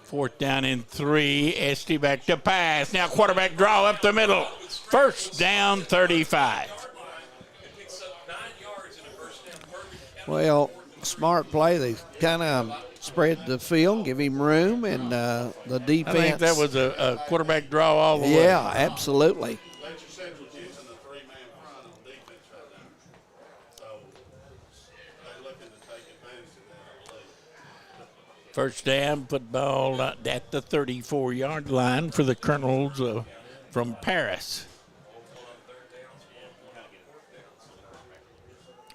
Fourth down and 3. Esty back to pass. Now quarterback draw up the middle. First down, 35. Well, smart play. They kind of spread the field, give him room, and the defense. I think that was a quarterback draw all the way. Yeah, absolutely. First down, football at the 34-yard line for the Colonels from Paris.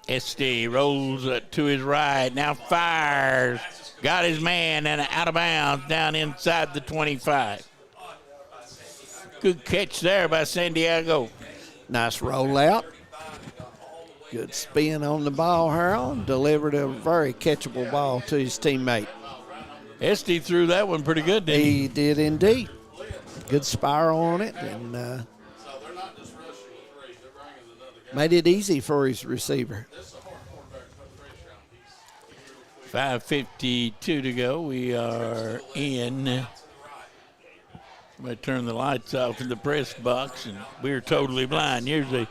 Esty rolls to his right, now fires. Got his man and out of bounds down inside the 25. Good catch there by San Diego. Nice rollout. Good spin on the ball, Harold. Delivered a very catchable ball to his teammate. Esty threw that one pretty good, didn't he? He did indeed. Good spiral on it, and made it easy for his receiver. 5:52 to go. We are in. Somebody turn the lights off in the press box, and we're totally blind. Here's a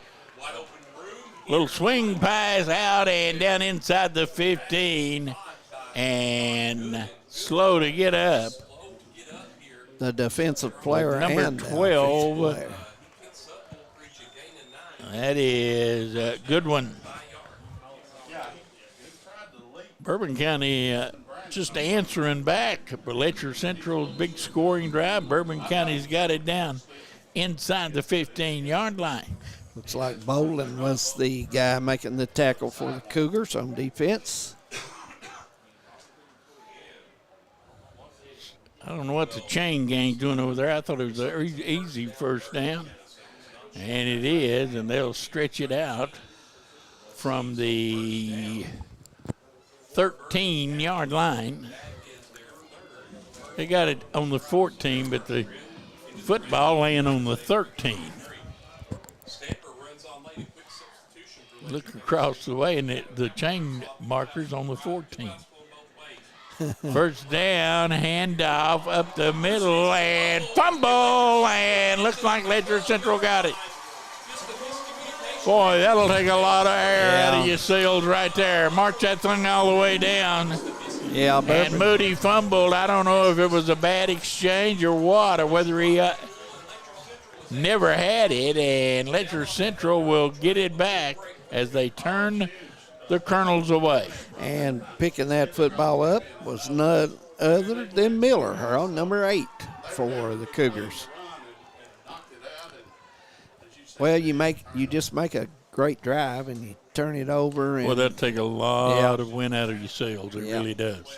little swing pass out and down inside the 15, and slow to get up. The defensive player number and 12. player. That is a good one. Bourbon County just answering back. Letcher Central's big scoring drive. Bourbon County's got it down inside the 15-yard line. Looks like Bolin was the guy making the tackle for the Cougars on defense. I don't know what the chain gang's doing over there. I thought it was an easy first down. And it is, and they'll stretch it out from the 13-yard line. They got it on the 14, but the football laying on the 13. Look across the way, and the chain marker's on the 14. First down, handoff up the middle, and fumble, and looks like Letcher Central got it. Boy, that'll take a lot of air out of your seals right there. March that thing all the way down. Yeah, and Moody fumbled. I don't know if it was a bad exchange or what, or whether he never had it, and Letcher Central will get it back as they turn the Colonels away. And picking that football up was none other than Miller, Harold, number 8 for the Cougars. Well, you just make a great drive and you turn it over. And well, that'll take a lot of wind out of your sails. It really does.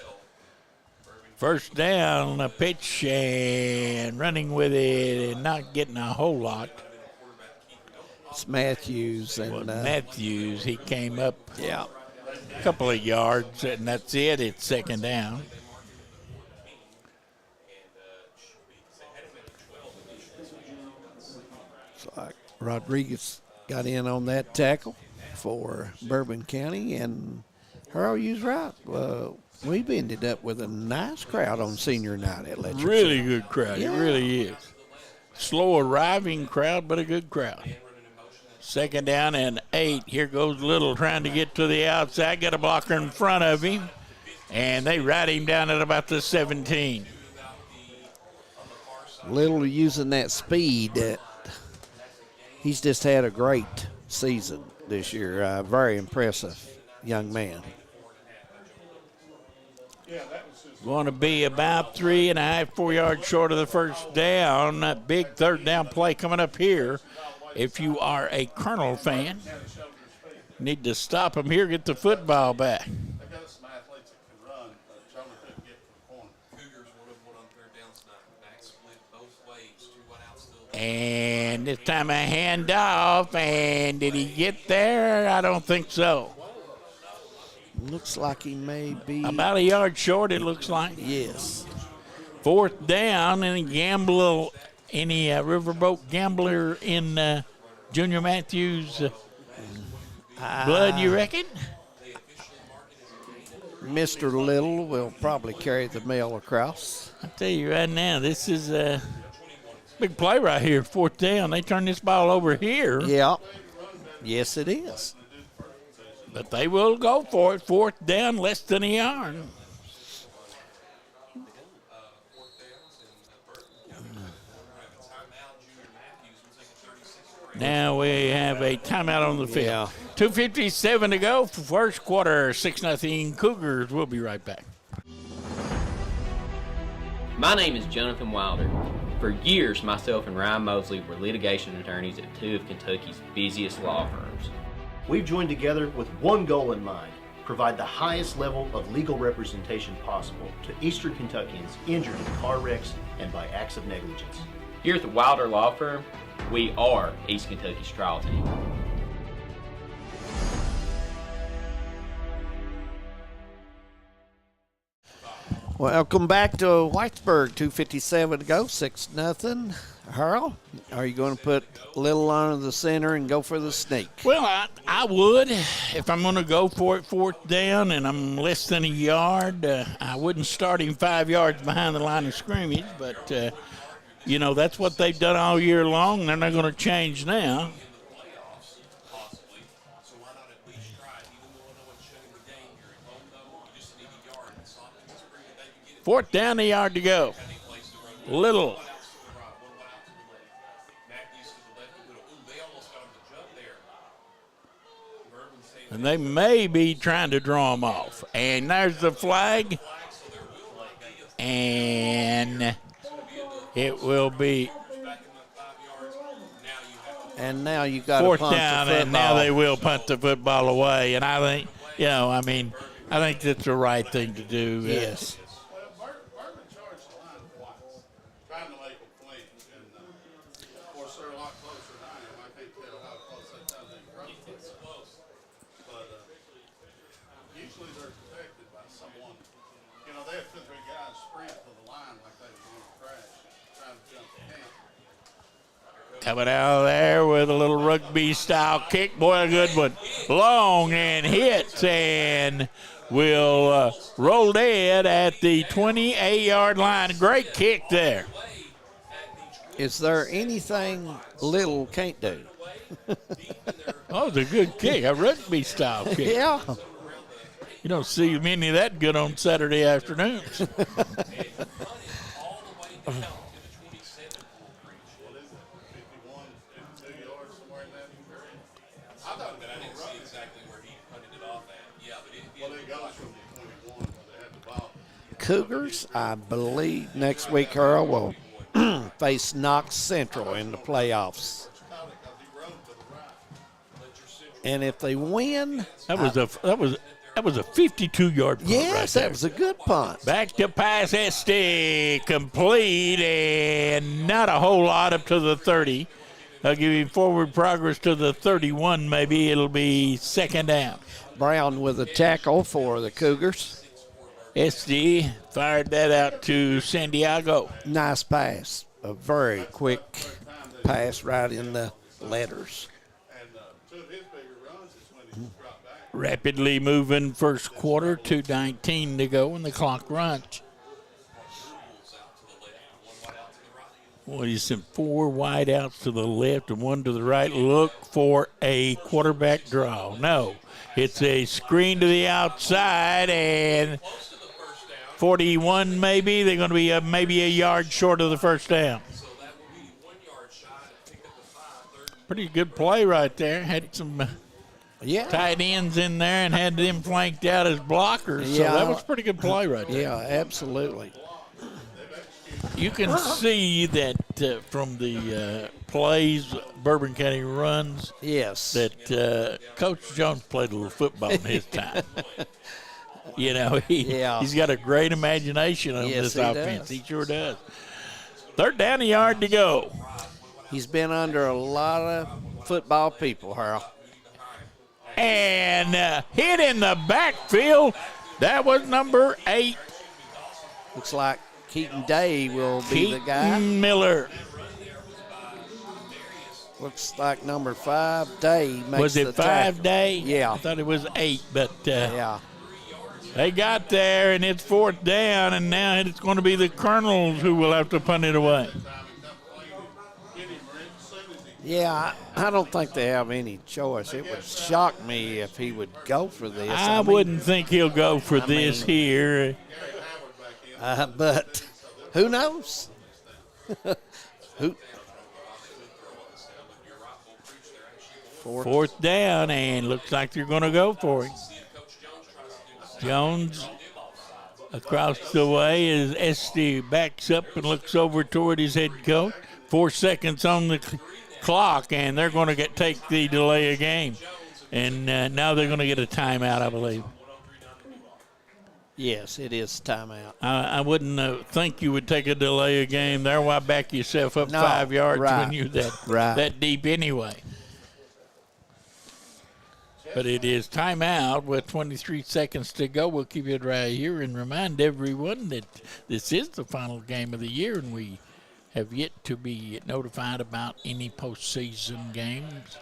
First down, a pitch, and running with it and not getting a whole lot. It's Matthews. And Matthews, he came up a couple of yards, and that's it. It's second down. So Rodriguez got in on that tackle for Bourbon County, and Harold, you's right. We've ended up with a nice crowd on senior night at Letcher. Really good crowd. It really is. Slow arriving crowd, but a good crowd. Second down and 8. Here goes Little trying to get to the outside. Got a blocker in front of him, and they ride him down at about the 17. Little using that speed. He's just had a great season this year. Very impressive young man. Going to be about 3.5, 4 yards short of the first down. A big third down play coming up here. If you are a Colonel fan, need to stop him here, get the football back. And this time a handoff, and did he get there? I don't think so. Looks like he may be about a yard short, it looks like. Yes. 4th down, any riverboat gambler in Junior Matthews blood, you reckon? Mr. Little will probably carry the mail across. I tell you right now, this is a big play right here, 4th down. They turn this ball over here. Yeah. Yes, it is. But they will go for it. 4th down, less than a yard. Now we have a timeout on the field. Yeah. 2:57 to go. First quarter, 6-0 Cougars. We'll be right back. My name is Jonathan Wilder. For years, myself and Ryan Mosley were litigation attorneys at 2 of Kentucky's busiest law firms. We've joined together with one goal in mind: provide the highest level of legal representation possible to Eastern Kentuckians injured in car wrecks and by acts of negligence. Here at the Wilder Law Firm, we are East Kentucky's trial team. Welcome back to Whitesburg. 2:57 to go, 6-0. Earl, are you going to put Little on the center and go for the sneak? Well, I would. If I'm going to go for it 4th down and I'm less than a yard, I wouldn't start him 5 yards behind the line of scrimmage. But, that's what they've done all year long. They're not going to change now. Fourth down, a yard to go. Little. And they may be trying to draw him off. And there's the flag. And it will be. And now you got to fourth punt down, the football. and now they will punt the football away. And I think, I think that's the right thing to do. Yes. Coming out of there with a little rugby-style kick. Boy, a good one. Long and hits and will roll dead at the 28-yard line. Great kick there. Is there anything Little can't do? Oh, it's a good kick, a rugby-style kick. Yeah. You don't see many of that good on Saturday afternoons. Cougars, I believe, next week, Earl, will face Knox Central in the playoffs. And if they win, that was a 52-yard punt. Yes, right there. that was a good punt. Back to pass, Esty, complete, and not a whole lot up to the 30. I'll give you forward progress to the 31. Maybe it'll be second down. Brown with a tackle for the Cougars. SD fired that out to Santiago. Nice pass. A very quick pass right in the letters. Rapidly moving first quarter, 2:19 to go in the clock runs. What is it? 4 wide outs to the left and 1 to the right. Look for a quarterback draw. No, it's a screen to the outside and 41 maybe. They're going to be maybe a yard short of the first down. Pretty good play right there. Had some tight ends in there and had them flanked out as blockers. So that was pretty good play right there. Yeah, absolutely. You can see that from the plays Bourbon County runs. Yes. That Coach Jones played a little football in his time. He's got a great imagination on this offense. He sure does. Third down, a yard to go. He's been under a lot of football people, Harold. And hit in the backfield. That was number 8. Looks like Keaton Day will be the guy. Keaton Miller. Looks like number 5, Day, makes Was it the 5 tackle. Day? Yeah. I thought it was 8, but yeah. They got there, and it's 4th down, and now it's going to be the Colonels who will have to punt it away. Yeah, I don't think they have any choice. It would shock me if he would go for this. I wouldn't think he'll go for this here. But who knows? Fourth down, and looks like they're going to go for it. Jones across the way as Esty backs up and looks over toward his head coach. 4 seconds on the clock, and they're going to take the delay of game. And now they're going to get a timeout, I believe. Yes, it is timeout. I wouldn't think you would take a delay of game there. Why back yourself up 5 yards when you're that deep anyway? But it is timeout with 23 seconds to go. We'll keep it right here and remind everyone that this is the final game of the year, and we have yet to be notified about any postseason games.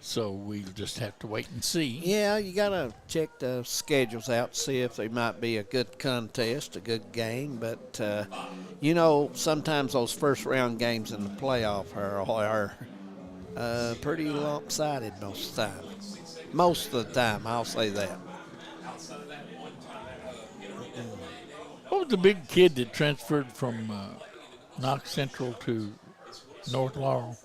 So we'll just have to wait and see. Yeah, you got to check the schedules out, see if there might be a good contest, a good game. But, sometimes those first-round games in the playoff are pretty lopsided most of the time. Most of the time, I'll say that. What was the big kid that transferred from Knox Central to North Laurel?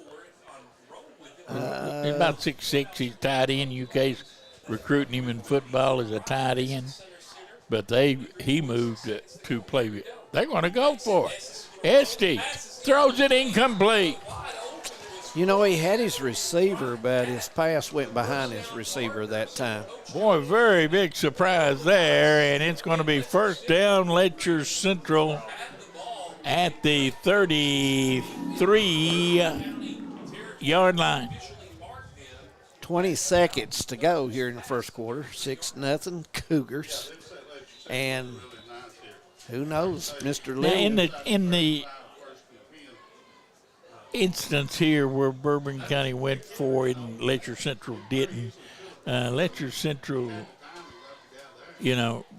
He's about 6'6". He's tight end. UK's recruiting him in football as a tight end. But he moved to play. They're going to go for it. Esty throws it incomplete. He had his receiver, but his pass went behind his receiver that time. Boy, very big surprise there, and it's going to be first down, Letcher Central at the 33-yard line. 20 seconds to go here in the first quarter. 6-0 Cougars. And who knows, Mr. Little. In the instance here where Bourbon County went for it and Letcher Central didn't. Letcher Central,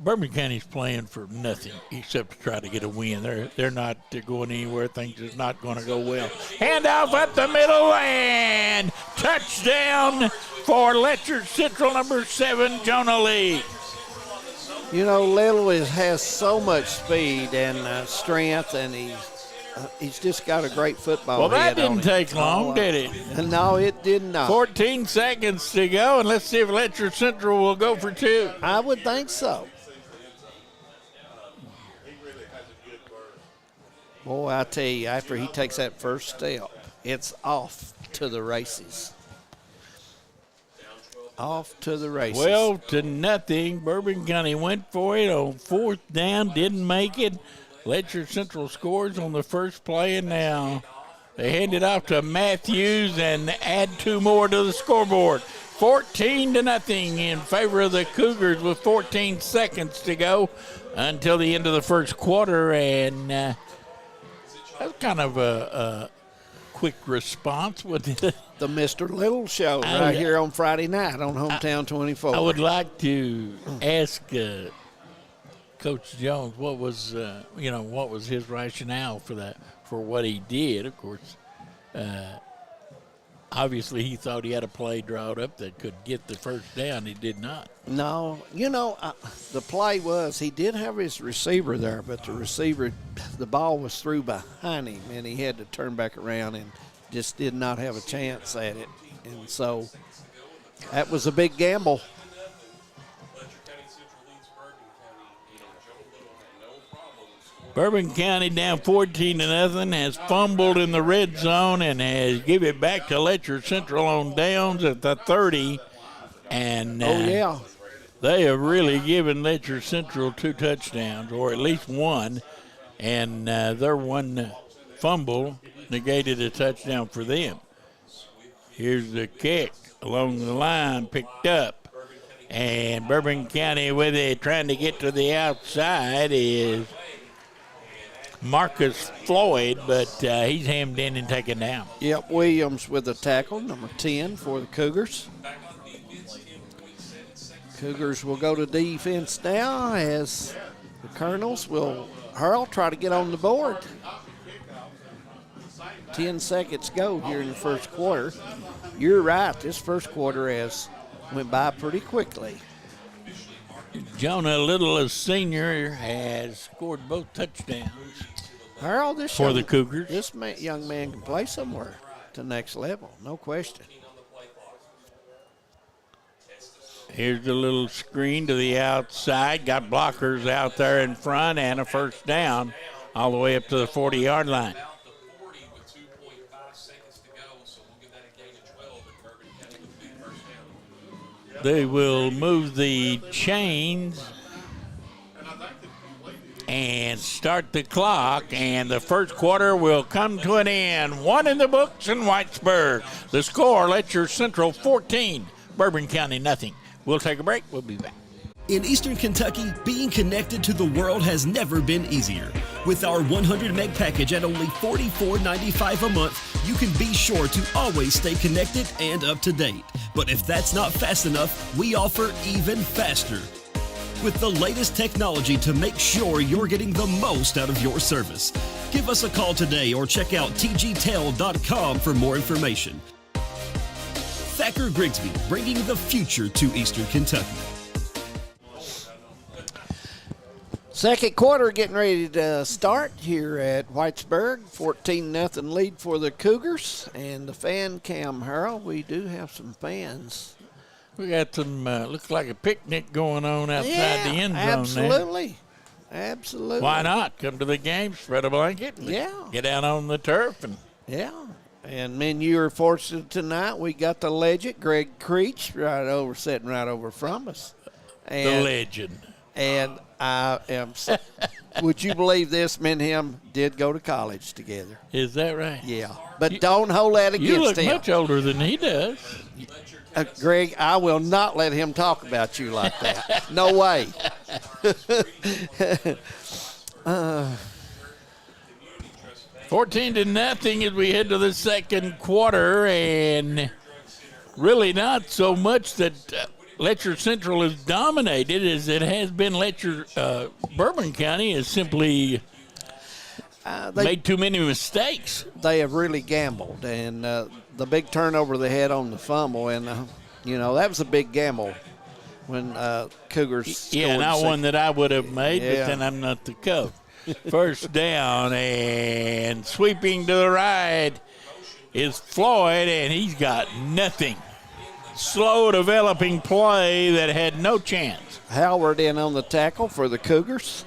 Bourbon County's playing for nothing except to try to get a win. They're not going anywhere. Things is not going to go well. Handoff up the middle and touchdown for Letcher Central, number 7, Jonah Lee. Little has so much speed and strength, and he's just got a great football Well, that head didn't on him. take long, did it? No, it did not. 14 seconds to go, and let's see if Letcher Central will go for 2. I would think so. Boy, I tell you, after he takes that first step, it's off to the races. Off to the races. 12-0. Bourbon County went for it on 4th down, didn't make it. Letcher Central scores on the first play, and now they hand it off to Matthews and add 2 more to the scoreboard. 14-0 in favor of the Cougars with 14 seconds to go until the end of the first quarter, and that's kind of a quick response with the Mr. Little show here on Friday night on Hometown 24. I would like to ask Coach Jones what was his rationale for that, for what he did. Of course, obviously he thought he had a play drawn up that could get the first down. He did not. No, the play was he did have his receiver there, but the ball was through behind him, and he had to turn back around and just did not have a chance at it. And so that was a big gamble. Bourbon County down 14-0, has fumbled in the red zone and has given it back to Letcher Central on downs at the 30. And they have really given Letcher Central 2 touchdowns, or at least one. And their one fumble negated a touchdown for them. Here's the kick along the line, picked up. And Bourbon County with it, trying to get to the outside is Marcus Floyd, but he's hemmed in and taken down. Yep, Williams with the tackle, number 10 for the Cougars. Cougars will go to defense now as the Colonels will try to get on the board. 10 seconds go here in the first quarter. You're right, this first quarter has went by pretty quickly. Jonah Little, a senior, has scored both touchdowns For the Cougars. This young man can play somewhere to the next level, no question. Here's the little screen to the outside. Got blockers out there in front and a first down all the way up to the 40-yard line. They will move the chains and start the clock, and the first quarter will come to an end. 1 in the books in Whitesburg. The score, Letcher Central 14, Bourbon County nothing. We'll take a break. We'll be back. In Eastern Kentucky, being connected to the world has never been easier. With our 100 meg package at only $44.95 a month, you can be sure to always stay connected and up to date. But if that's not fast enough, we offer even faster, with the layest technology to make sure you're getting the most out of your service. Give us a call today or check out tgtel.com for more information. Thacker Grigsby, bringing the future to Eastern Kentucky. Second quarter getting ready to start here at Whitesburg. 14-0 lead for the Cougars. And the fan cam, Harold, we do have some fans. We got some, looks like a picnic going on outside the end zone absolutely. There. Absolutely. Why not? Come to the game, spread a blanket, and get out on the turf. And man, you were fortunate tonight. We got the legend, Greg Creech, sitting right over from us. And, the legend. And I am, would you believe this? Me and him did go to college together. Is that right? Yeah. But don't hold that against him. You look much older than he does. Greg, I will not let him talk about you like that. No way. 14-0 as we head to the second quarter, and really not so much that Letcher Central is dominated as it has been. Letcher Bourbon County has simply made too many mistakes. They have really gambled, and the big turnover they had on the fumble, and that was a big gamble when Cougars scored. Yeah, not one that I would have made, but then I'm not the coach. First down, and sweeping to the right is Floyd, and he's got nothing. Slow developing play that had no chance. Howard in on the tackle for the Cougars.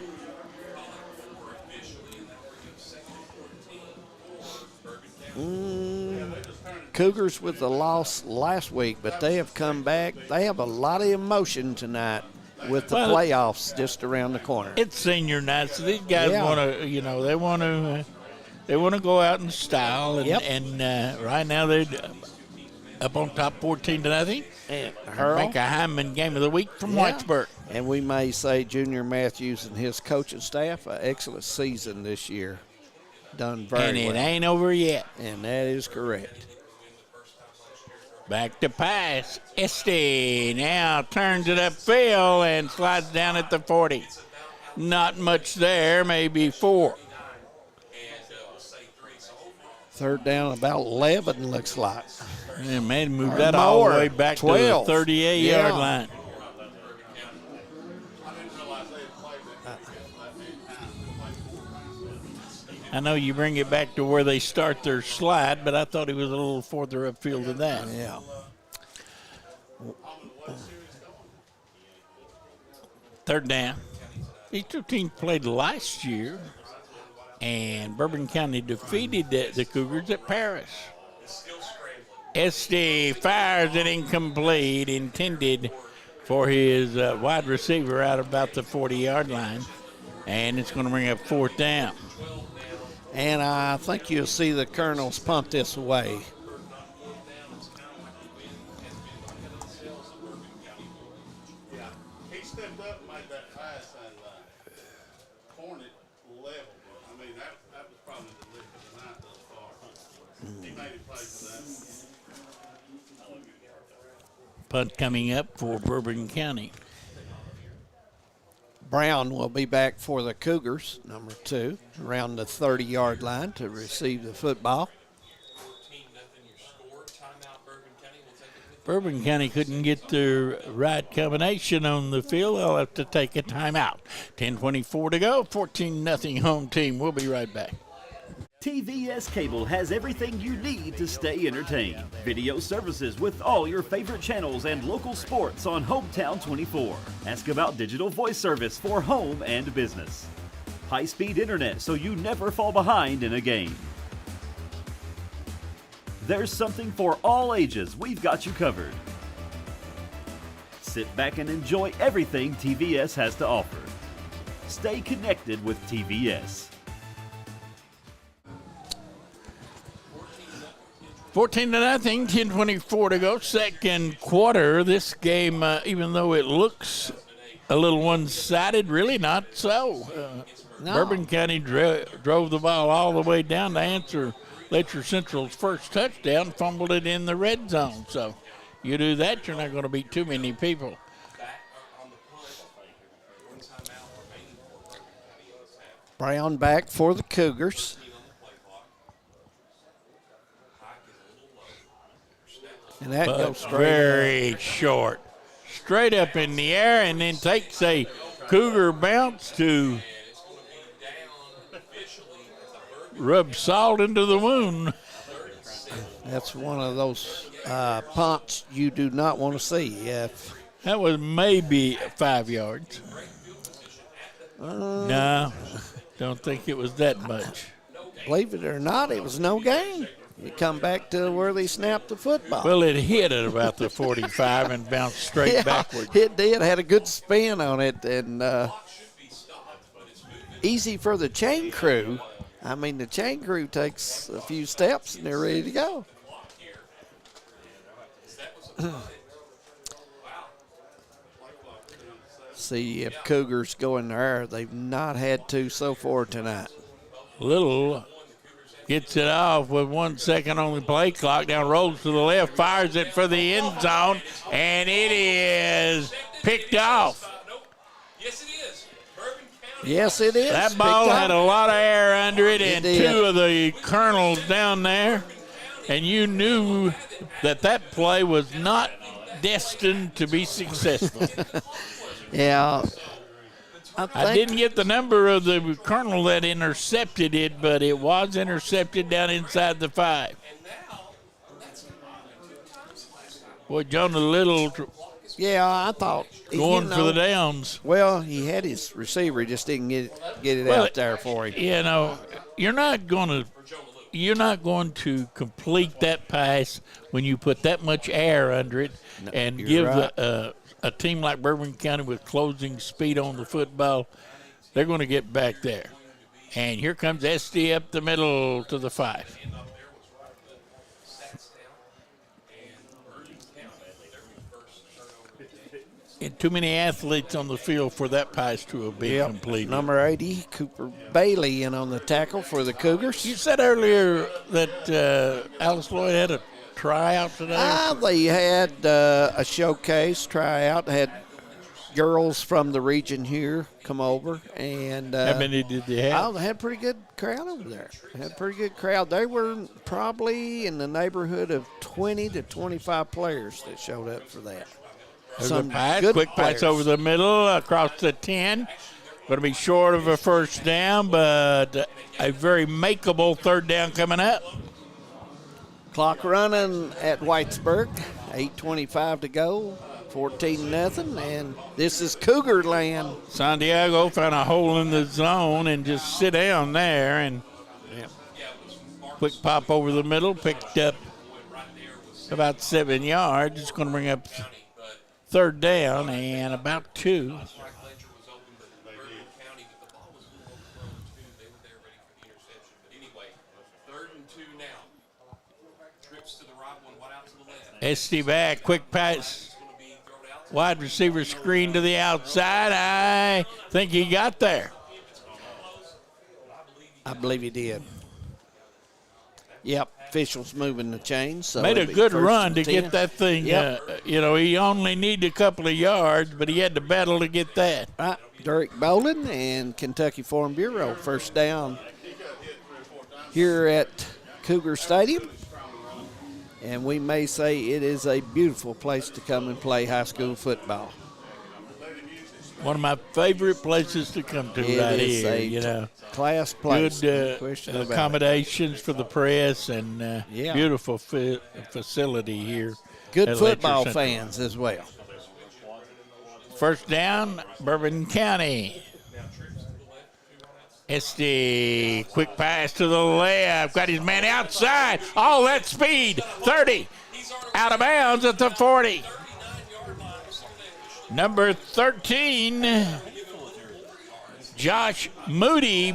Cougars with the loss last week, but they have come back. They have a lot of emotion tonight with the playoffs just around the corner. It's senior night, so these guys want to, they want to go out in style, and right now they're up on top 14-0. And make a Hyman game of the week from Whitesburg. And we may say Junior Matthews and his coaching staff, an excellent season this year. Done very well. And it ain't over yet. And that is correct. Back to pass. Esty now turns it upfield and slides down at the 40. Not much there, maybe 4. Third down, about 11, looks like. Yeah, man, move that all the way back 12. To the 38-yard line. I know you bring it back to where they start their slide, but I thought he was a little further upfield than that. Yeah. Third down. These two teams played last year, and Bourbon County defeated the Cougars at Paris. Esty fires it incomplete, intended for his wide receiver out about the 40-yard line, and it's going to bring up fourth down. And I think you'll see the Colonels punt this away. He stepped up and made that pass and cornered level. I mean, that was probably the lick of the night thus far. He made it play for that. Punt coming up for Bourbon County. Brown will be back for the Cougars, number 2, around the 30-yard line to receive the football. Bourbon County couldn't get the right combination on the field. They'll have to take a timeout. 10:24 to go, 14-0 home team. We'll be right back. TVS Cable has everything you need to stay entertained. Video services with all your favorite channels and local sports on Hometown 24. Ask about digital voice service for home and business. High-speed internet so you never fall behind in a game. There's something for all ages. We've got you covered. Sit back and enjoy everything TVS has to offer. Stay connected with TVS. 14-0, 10:24 to go, second quarter. This game, even though it looks a little one-sided, really not so. No. Bourbon County drove the ball all the way down to answer Letcher Central's first touchdown, fumbled it in the red zone. So you do that, you're not going to beat too many people. Brown back for the Cougars. And that goes straight very short. Straight up in the air and then takes a Cougar bounce to rub salt into the wound. That's one of those punts you do not want to see. That was maybe 5 yards. No, don't think it was that much. Believe it or not, it was no gain. You come back to where they snapped the football. Well, it hit at about the 45 and bounced straight backward. It did. Had a good spin on it, and easy for the chain crew. I mean, the chain crew takes a few steps, and they're ready to go. See if Cougars go in there. They've not had to so far tonight. Little gets it off with 1 second on the play clock. Down rolls to the left, fires it for the end zone, and it is picked off. Yes, it is. That ball had a lot of air under it, and two of the Colonels down there, and you knew that that play was not destined to be successful. Yeah. I didn't get the number of the Colonel that intercepted it, but it was intercepted down inside the 5. Boy, Jonah Little. Yeah, I thought going for the downs. Well, he had his receiver, he just didn't get it out there for him. You know, you're not going to complete that pass when you put that much air under it and give right. A team like Bourbon County with closing speed on the football. They're going to get back there. And here comes SD up the middle to the 5. And too many athletes on the field for that pass to have been completed. Number 80, Cooper Bailey, in on the tackle for the Cougars. You said earlier that Alice Lloyd had a tryout today? They had a showcase tryout. They had girls from the region here come over. And how many did they have? Oh, they had a pretty good crowd over there. They had a pretty good crowd. They were probably in the neighborhood of 20 to 25 players that showed up for that. Some good quick pass over the middle, across the 10. Going to be short of a first down, but a very makeable third down coming up. Clock running at Whitesburg, 8:25 to go, 14-0, and this is Cougar land. Santiago found a hole in the zone and just sit down there, and quick pop over the middle, picked up about 7 yards. It's going to bring up third down and about 2. Esty back, quick pass. Wide receiver screen to the outside. I think he got there. I believe he did. Yep, officials moving the chains. So made a good run to 10. get that thing. Yep. He only needed a couple of yards, but he had to battle to get that. Right, Derek Bolin and Kentucky Farm Bureau first down here at Cougar Stadium. And we may say it is a beautiful place to come and play high school football. One of my favorite places to come to right here. Class place. Good accommodations for the press and beautiful facility here. Good football fans as well. First down, Bourbon County. It's the quick pass to the left. Got his man outside. All that speed. 30. Out of bounds at the 40. Number 13, Josh Moody.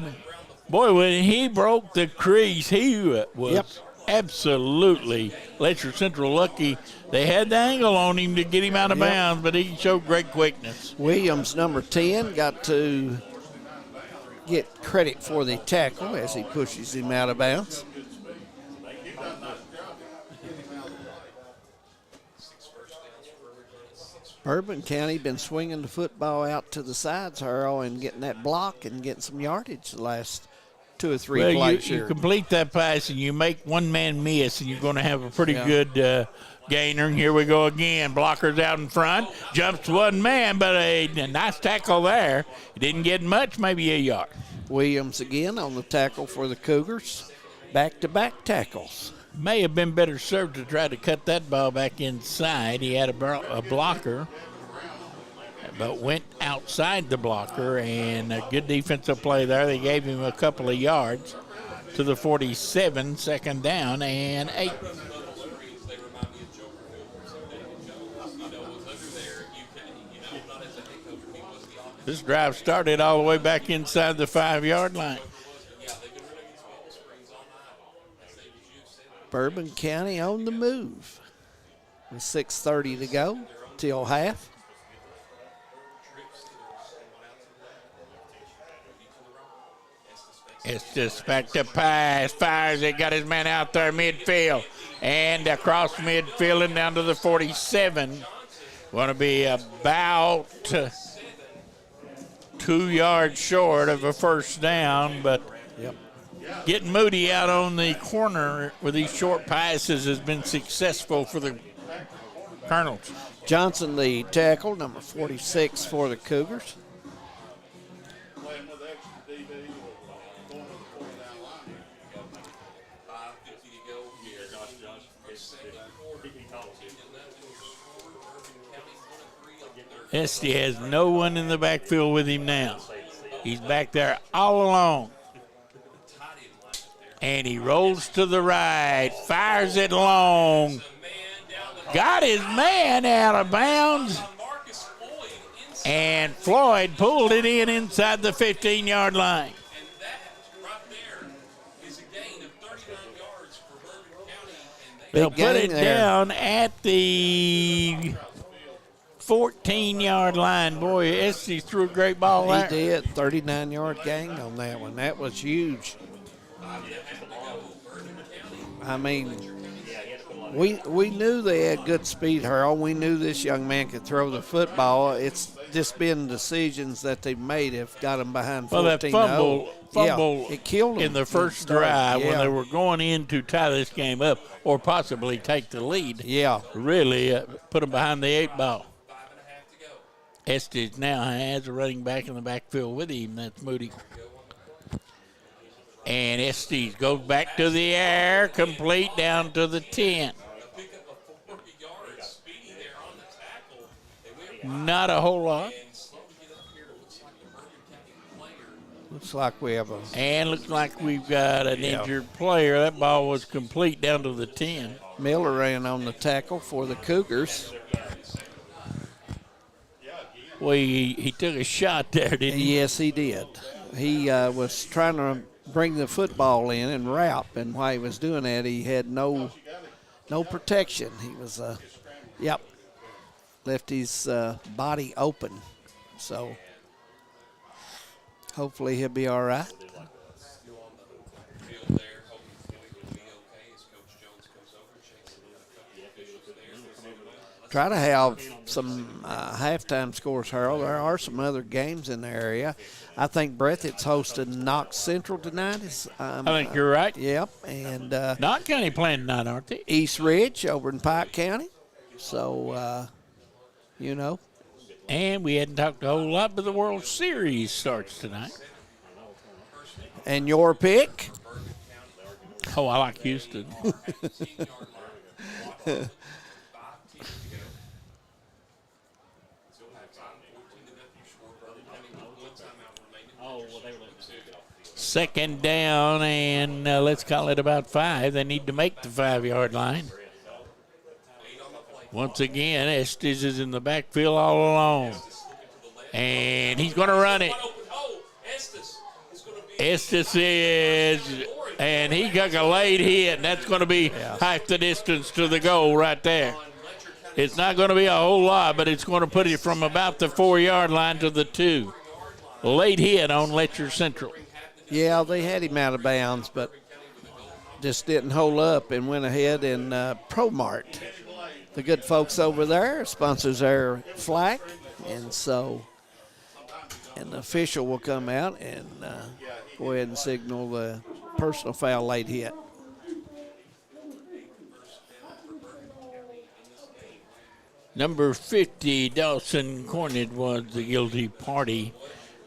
Boy, when he broke the crease, he was absolutely Letcher Central lucky. They had the angle on him to get him out of bounds, but he showed great quickness. Williams, number 10, got to get credit for the tackle as he pushes him out of bounds. Bourbon County been swinging the football out to the sides, Earl, and getting that block and getting some yardage the last 2 or 3 plays. You complete that pass and you make one man miss, and you're going to have a pretty good gainer. And here we go again. Blockers out in front. Jumps one man, but a nice tackle there. He didn't get much, maybe a yard. Williams again on the tackle for the Cougars. Back-to-back tackles. May have been better served to try to cut that ball back inside. He had a blocker, but went outside the blocker, and a good defensive play there. They gave him a couple of yards to the 47, second down and 8. This drive started all the way back inside the 5-yard line. Bourbon County on the move with 6:30 to go till half. It's just back to pass, fires it, got his man out there midfield, and across midfield and down to the 47. Going to be about 2 yards short of a first down, but getting Moody out on the corner with these short passes has been successful for the Colonels. Johnson, the tackle, number 46 for the Cougars. Esty has no one in the backfield with him now. He's back there all alone. And he rolls to the right, fires it long. Got his man out of bounds. And Floyd pulled it in inside the 15-yard line. They'll put it down at the 14-yard line. Boy, Esty threw a great ball there. He did. 39-yard gain on that one. That was huge. I mean, we knew they had good speed, Harold. We knew this young man could throw the football. It's just been decisions that they've made have got them behind 14-0. Well, that fumble it killed them in the first drive when they were going in to tie this game up or possibly take the lead. Yeah. Really put them behind the 8 ball. Estes now has a running back in the backfield with him. That's Moody. And Estes goes back to the air, complete down to the 10. Not a whole lot. Looks like we have And looks like we've got an injured player. That ball was complete down to the 10. Miller ran on the tackle for the Cougars. Well, he took a shot there, didn't he? Yes, he did. He was trying to bring the football in and wrap. And while he was doing that, he had no protection. He was, left his body open. So hopefully he'll be all right. Try to have some halftime scores, Harold. There are some other games in the area. I think Breathitt's hosting Knox Central tonight. I think you're right. Yep. And Knox County playing tonight, aren't they? East Ridge over in Pike County. So, And we hadn't talked a whole lot, but the World Series starts tonight. And your pick? Oh, I like Houston. Second down, and let's call it about 5. They need to make the 5-yard line. Once again, Estes is in the backfield all alone. And he's going to run it. Estes is, and he got a late hit, and that's going to be half the distance to the goal right there. It's not going to be a whole lot, but it's going to put it from about the 4-yard line to the 2. Late hit on Letcher Central. Yeah, they had him out of bounds, but just didn't hold up and went ahead and ProMart. The good folks over there sponsors our flag, and so an official will come out and go ahead and signal the personal foul late hit. Number 50, Dawson Cornett, was the guilty party.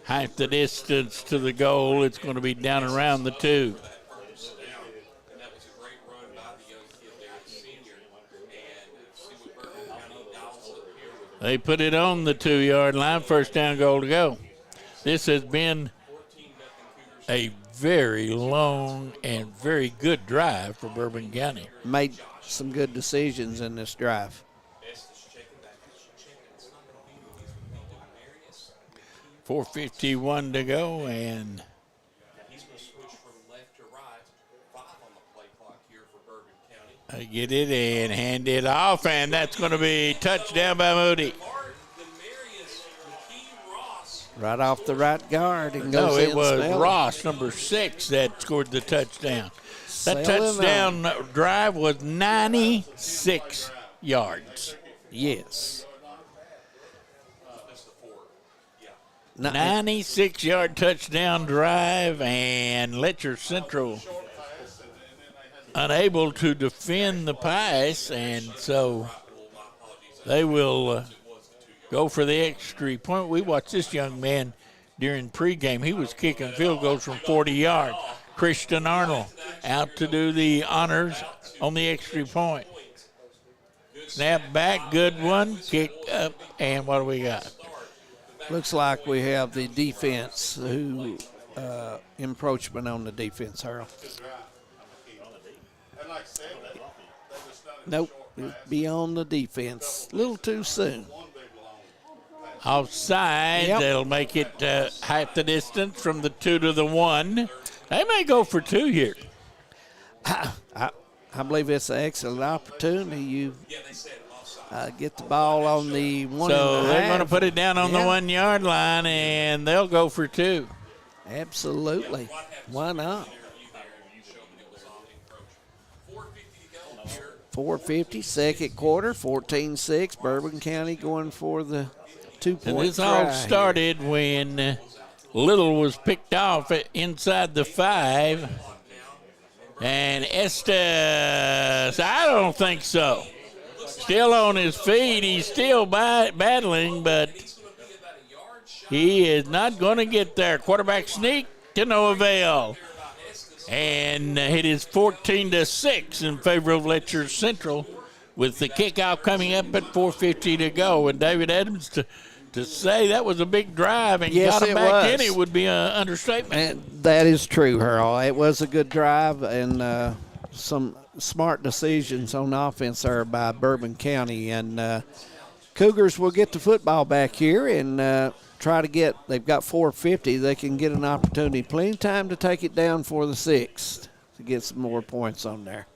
Half the distance to the goal. It's going to be down around the 2. They put it on the 2-yard line. First down, goal to go. This has been a very long and very good drive for Bourbon County. Made some good decisions in this drive. 4:51 to go, and I get it and hand it off, and that's going to be touchdown by Moody. Right off the right guard. And No, goes it in was smelling. Ross, number 6, that scored the touchdown. That Selling touchdown drive was 96 yards. Yes. 96-yard touchdown drive, and Letcher Central unable to defend the pass, and so they will go for the extra point. We watched this young man during pregame. He was kicking field goals from 40 yards. Christian Arnold out to do the honors on the extra point. Snap back, good one, kick up, and what do we got? Looks like we have the defense who encroachment on the defense, Harold. Nope, beyond the defense. A little too soon. Offside, Yep. They'll make it half the distance from the 2 to the 1. They may go for 2 here. I believe it's an excellent opportunity. You get the ball on the 1 So and a they're half. going to put it down on the 1-yard line, and they'll go for 2. Absolutely. Why not? 4:50, second quarter, 14-6. Bourbon County going for the 2-point And this try all here. started when Little was picked off inside the 5. And Estes, I don't think so. Still on his feet. He's still battling, but he is not going to get there. Quarterback sneak to no avail. And it is 14-6 in favor of Letcher Central, with the kickoff coming up at 4:50 to go. And David Adams, to say that was a big drive and Yes, got him it back was. in it would be an understatement. And that is true, Harold. It was a good drive and some smart decisions on offense there by Bourbon County. And Cougars will get the football back here, and try to get, they've got 450, they can get an opportunity. Plenty of time to take it down for the 6th to get some more points on there.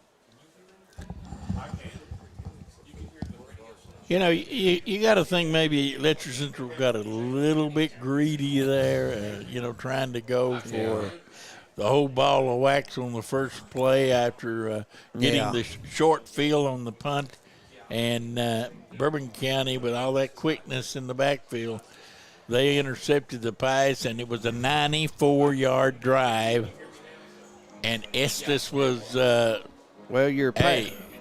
You know, you got to think maybe Letcher Central got a little bit greedy there, trying to go for the whole ball of wax on the first play after getting the short field on the punt. And Bourbon County, with all that quickness in the backfield, they intercepted the pass, and it was a 94-yard drive. And Estes was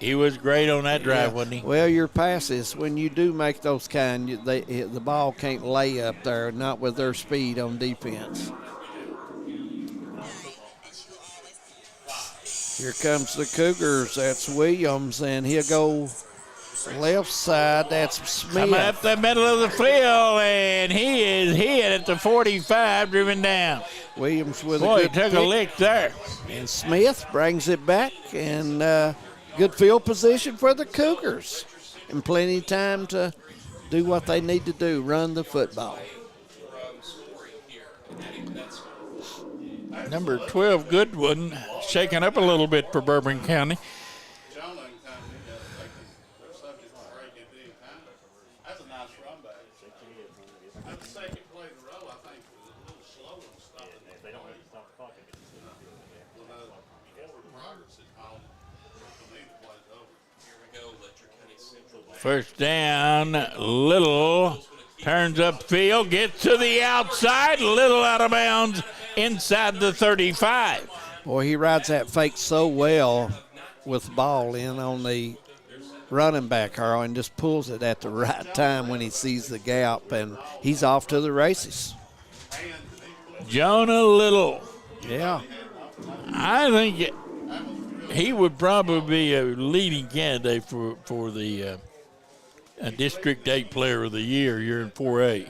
he was great on that drive, wasn't he? Well, your passes, when you do make those the ball can't lay up there, not with their speed on defense. Here comes the Cougars. That's Williams, and he'll go left side. That's Smith. Coming up the middle of the field, and he is hit at the 45, driven down. Williams with Boy, a good he took a lick there. And Smith brings it back, and good field position for the Cougars. And plenty of time to do what they need to do, run the football. Number 12, Goodwin, shaking up a little bit for Bourbon County. First down, Little turns upfield, gets to the outside, Little out of bounds inside the 35. Boy, he rides that fake so well with the ball in on the running back, Carl, and just pulls it at the right time when he sees the gap, and he's off to the races. Jonah Little. Yeah. I think he would probably be a leading candidate for the District 8 Player of the Year here in 4A.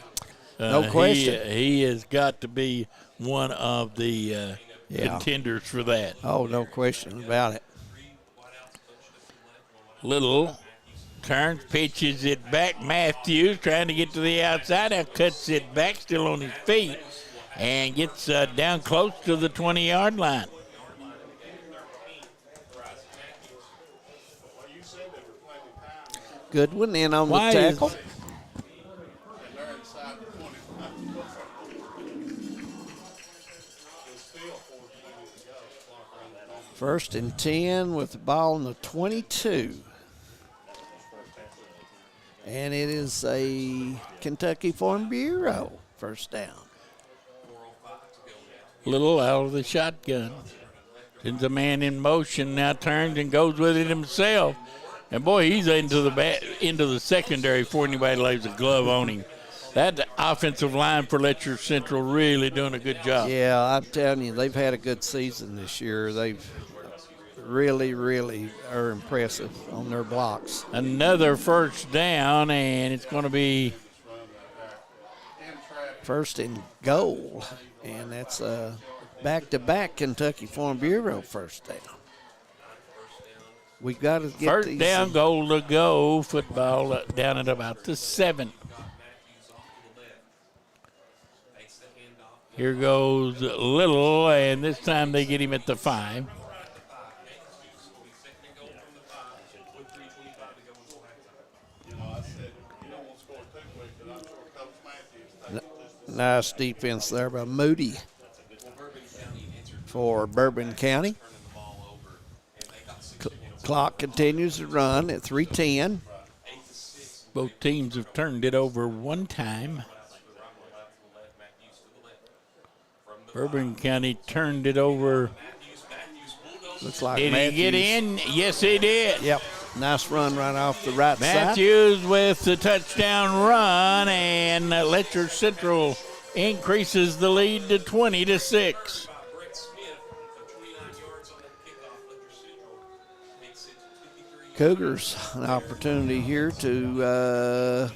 No question. He has got to be one of the contenders for that. Oh, no question about it. Little turns, pitches it back. Matthews trying to get to the outside. Now cuts it back, still on his feet, and gets down close to the 20-yard line. Goodwin in on the tackle. First and 10 with the ball on the 22. And it is a Kentucky Farm Bureau first down. Little out of the shotgun. Sends a man in motion, now turns and goes with it himself. And boy, he's into the secondary before anybody lays a glove on him. That offensive line for Letcher Central really doing a good job. Yeah, I'm telling you, they've had a good season this year. They've really, really are impressive on their blocks. Another first down, and it's going to be first and goal. And that's a back-to-back Kentucky Farm Bureau first down. We got to get first down, goal to go. Football down at about the 7. Here goes Little, and this time they get him at the 5. Nice defense there by Moody for Bourbon County. Clock continues to run at 3:10. Both teams have turned it over one time. Bourbon County turned it over. Looks like did Matthews. He get in? Yes, he did. Yep. Nice run right off the right Matthews side. with the touchdown run, and Letcher Central increases the lead to 20-6. Cougars an opportunity here to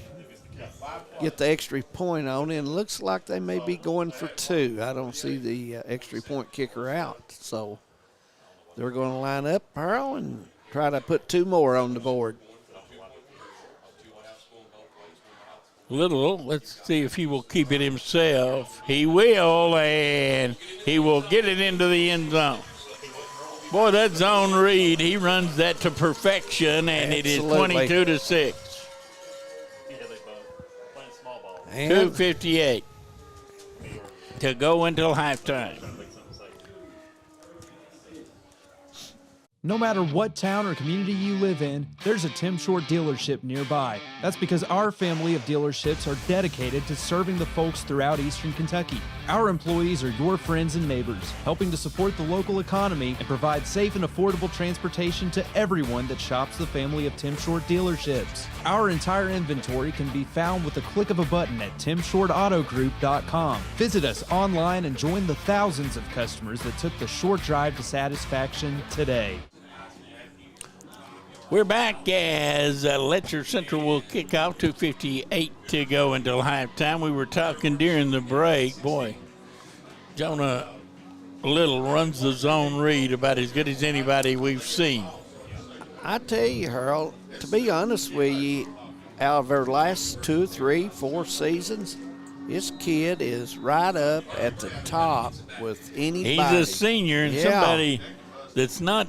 get the extra point on, and looks like they may be going for 2. I don't see the extra point kicker out, so they're going to line up, Pearl, and try to put 2 more on the board. Little, let's see if he will keep it himself. He will, and he will get it into the end zone. Boy, that zone read, he runs that to perfection, and Absolutely. It is 22-6. 2:58 to go until halftime. No matter what town or community you live in, there's a Tim Short dealership nearby. That's because our family of dealerships are dedicated to serving the folks throughout Eastern Kentucky. Our employees are your friends and neighbors, helping to support the local economy and provide safe and affordable transportation to everyone that shops the family of Tim Short dealerships. Our entire inventory can be found with a click of a button at timshortautogroup.com. Visit us online and join the thousands of customers that took the short drive to satisfaction today. We're back as Letcher Central will kick off. 2:58 to go until halftime. We were talking during the break. Boy, Jonah Little runs the zone read about as good as anybody we've seen. I tell you, Harold, to be honest with you, out of our last 2, 3, 4 seasons, this kid is right up at the top with anybody. He's a senior and somebody that's not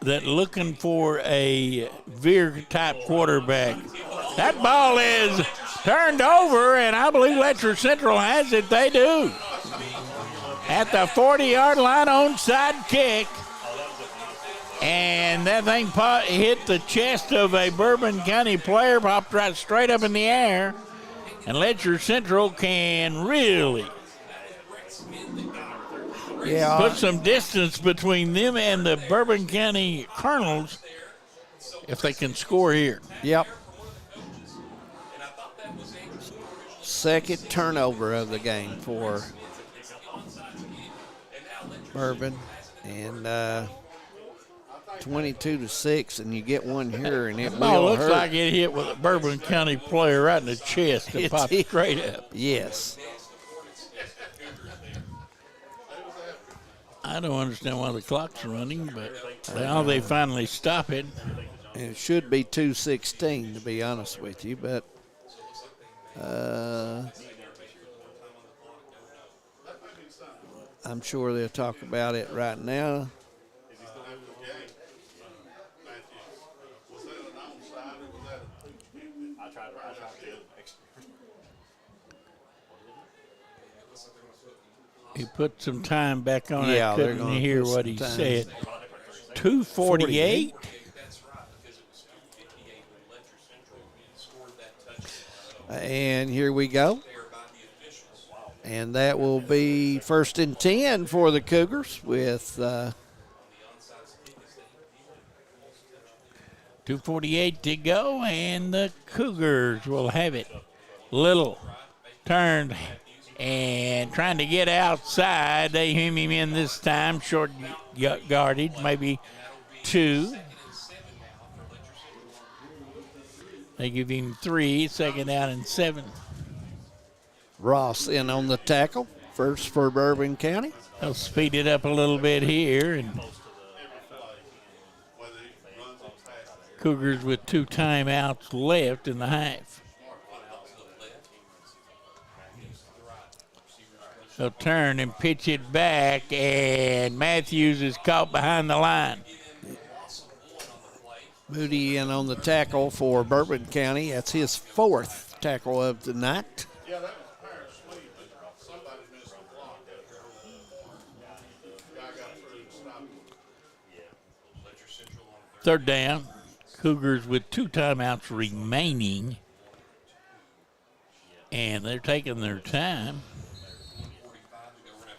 that looking for a veer-type quarterback. That ball is turned over, and I believe Letcher Central has it. They do. At the 40-yard line, onside kick. And that thing hit the chest of a Bourbon County player, popped right straight up in the air. And Letcher Central can really put some distance between them and the Bourbon County Colonels if they can score here. Yep. Second turnover of the game for Bourbon, and 22-6, and you get one here, and it will looks hurt. like it hit with a Bourbon County player right in the chest and popped straight up. Yes. I don't understand why the clock's running, but now they finally stop it. And it should be 2:16, to be honest with you, but I'm sure they'll talk about it right now. He put some time back on it. Yeah, they're Couldn't gonna hear put what some he time. said. 2:48. And here we go. And that will be 1st and 10 for the Cougars with 2:48 to go, and the Cougars will have it. Little turned and trying to get outside. They hem him in this time, short yardage, maybe 2. They give him 3, 2nd down and 7. Ross in on the tackle, first for Bourbon County. They'll speed it up a little bit here, and Cougars with 2 timeouts left in the half. They'll turn and pitch it back, and Matthews is caught behind the line. Moody in on the tackle for Bourbon County. That's his 4th tackle of the night. Third down. Cougars with 2 timeouts remaining. And they're taking their time.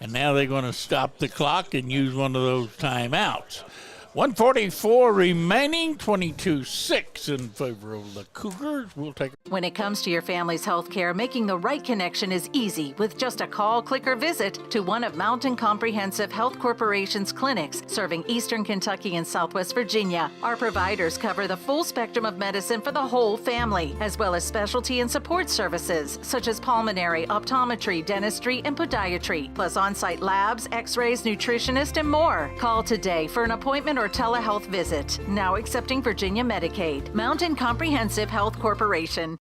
And now they're going to stop the clock and use one of those timeouts. 1:44 remaining, 22-6 in favor of the Cougars. We'll take. When it comes to your family's health care, making the right connection is easy with just a call, click, or visit to one of Mountain Comprehensive Health Corporation's clinics serving Eastern Kentucky and Southwest Virginia. Our providers cover the full spectrum of medicine for the whole family, as well as specialty and support services such as pulmonary, optometry, dentistry, and podiatry, plus on-site labs, x-rays, nutritionist, and more. Call today for an appointment or telehealth visit. Now accepting Virginia Medicaid. Mountain Comprehensive Health Corporation.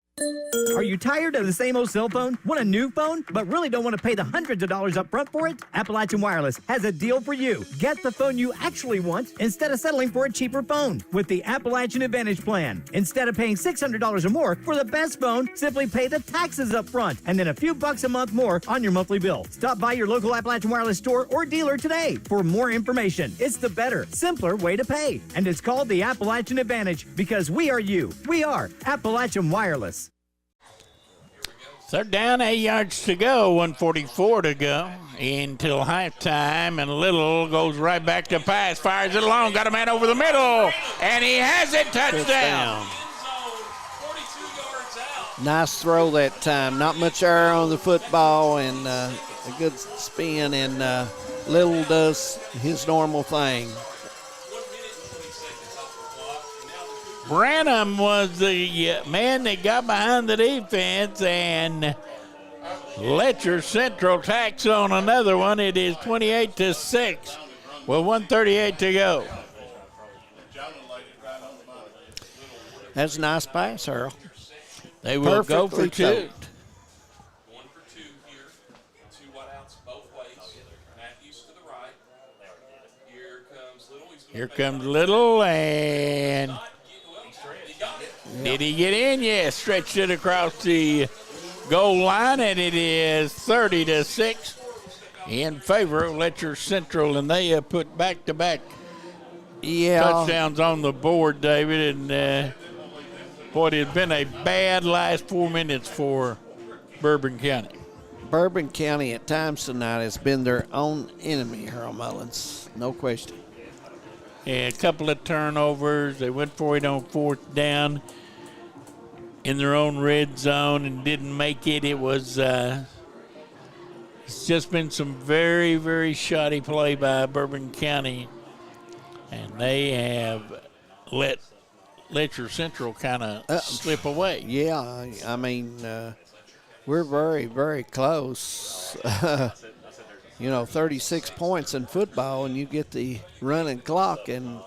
Are you tired of the same old cell phone? Want a new phone, but really don't want to pay the hundreds of dollars up front for it? Appalachian Wireless has a deal for you. Get the phone you actually want instead of settling for a cheaper phone with the Appalachian Advantage plan. Instead of paying $600 or more for the best phone, simply pay the taxes up front and then a few bucks a month more on your monthly bill. Stop by your local Appalachian Wireless store or dealer today for more information. It's the better, simpler way to pay. And it's called the Appalachian Advantage because we are you. We are Appalachian Wireless. They're down 8 yards to go, 1:44 to go until halftime, and Little goes right back to pass, fires it along, got a man over the middle, and he has it, touchdown. Nice throw that time. Not much air on the football, and a good spin, and Little does his normal thing. Branham was the man that got behind the defense, and Letcher Central tacks on another one. It is 28-6 with 1:38 to go. That's a nice pass, Earl. They will go for two. Here comes Little, and did he get in? Yes, stretched it across the goal line, and it is 30-6 in favor of Letcher Central, and they have put back-to-back touchdowns on the board, David, and boy, it has been a bad last 4 minutes for Bourbon County. Bourbon County at times tonight has been their own enemy, Harold Mullins, no question. And a couple of turnovers. They went for it on fourth down in their own red zone and didn't make it. It was it's just been some very, very shoddy play by Bourbon County, and they have let Letcher Central kind of slip away. Yeah, I mean, we're very, very close. 36 points in football, and you get the running clock, and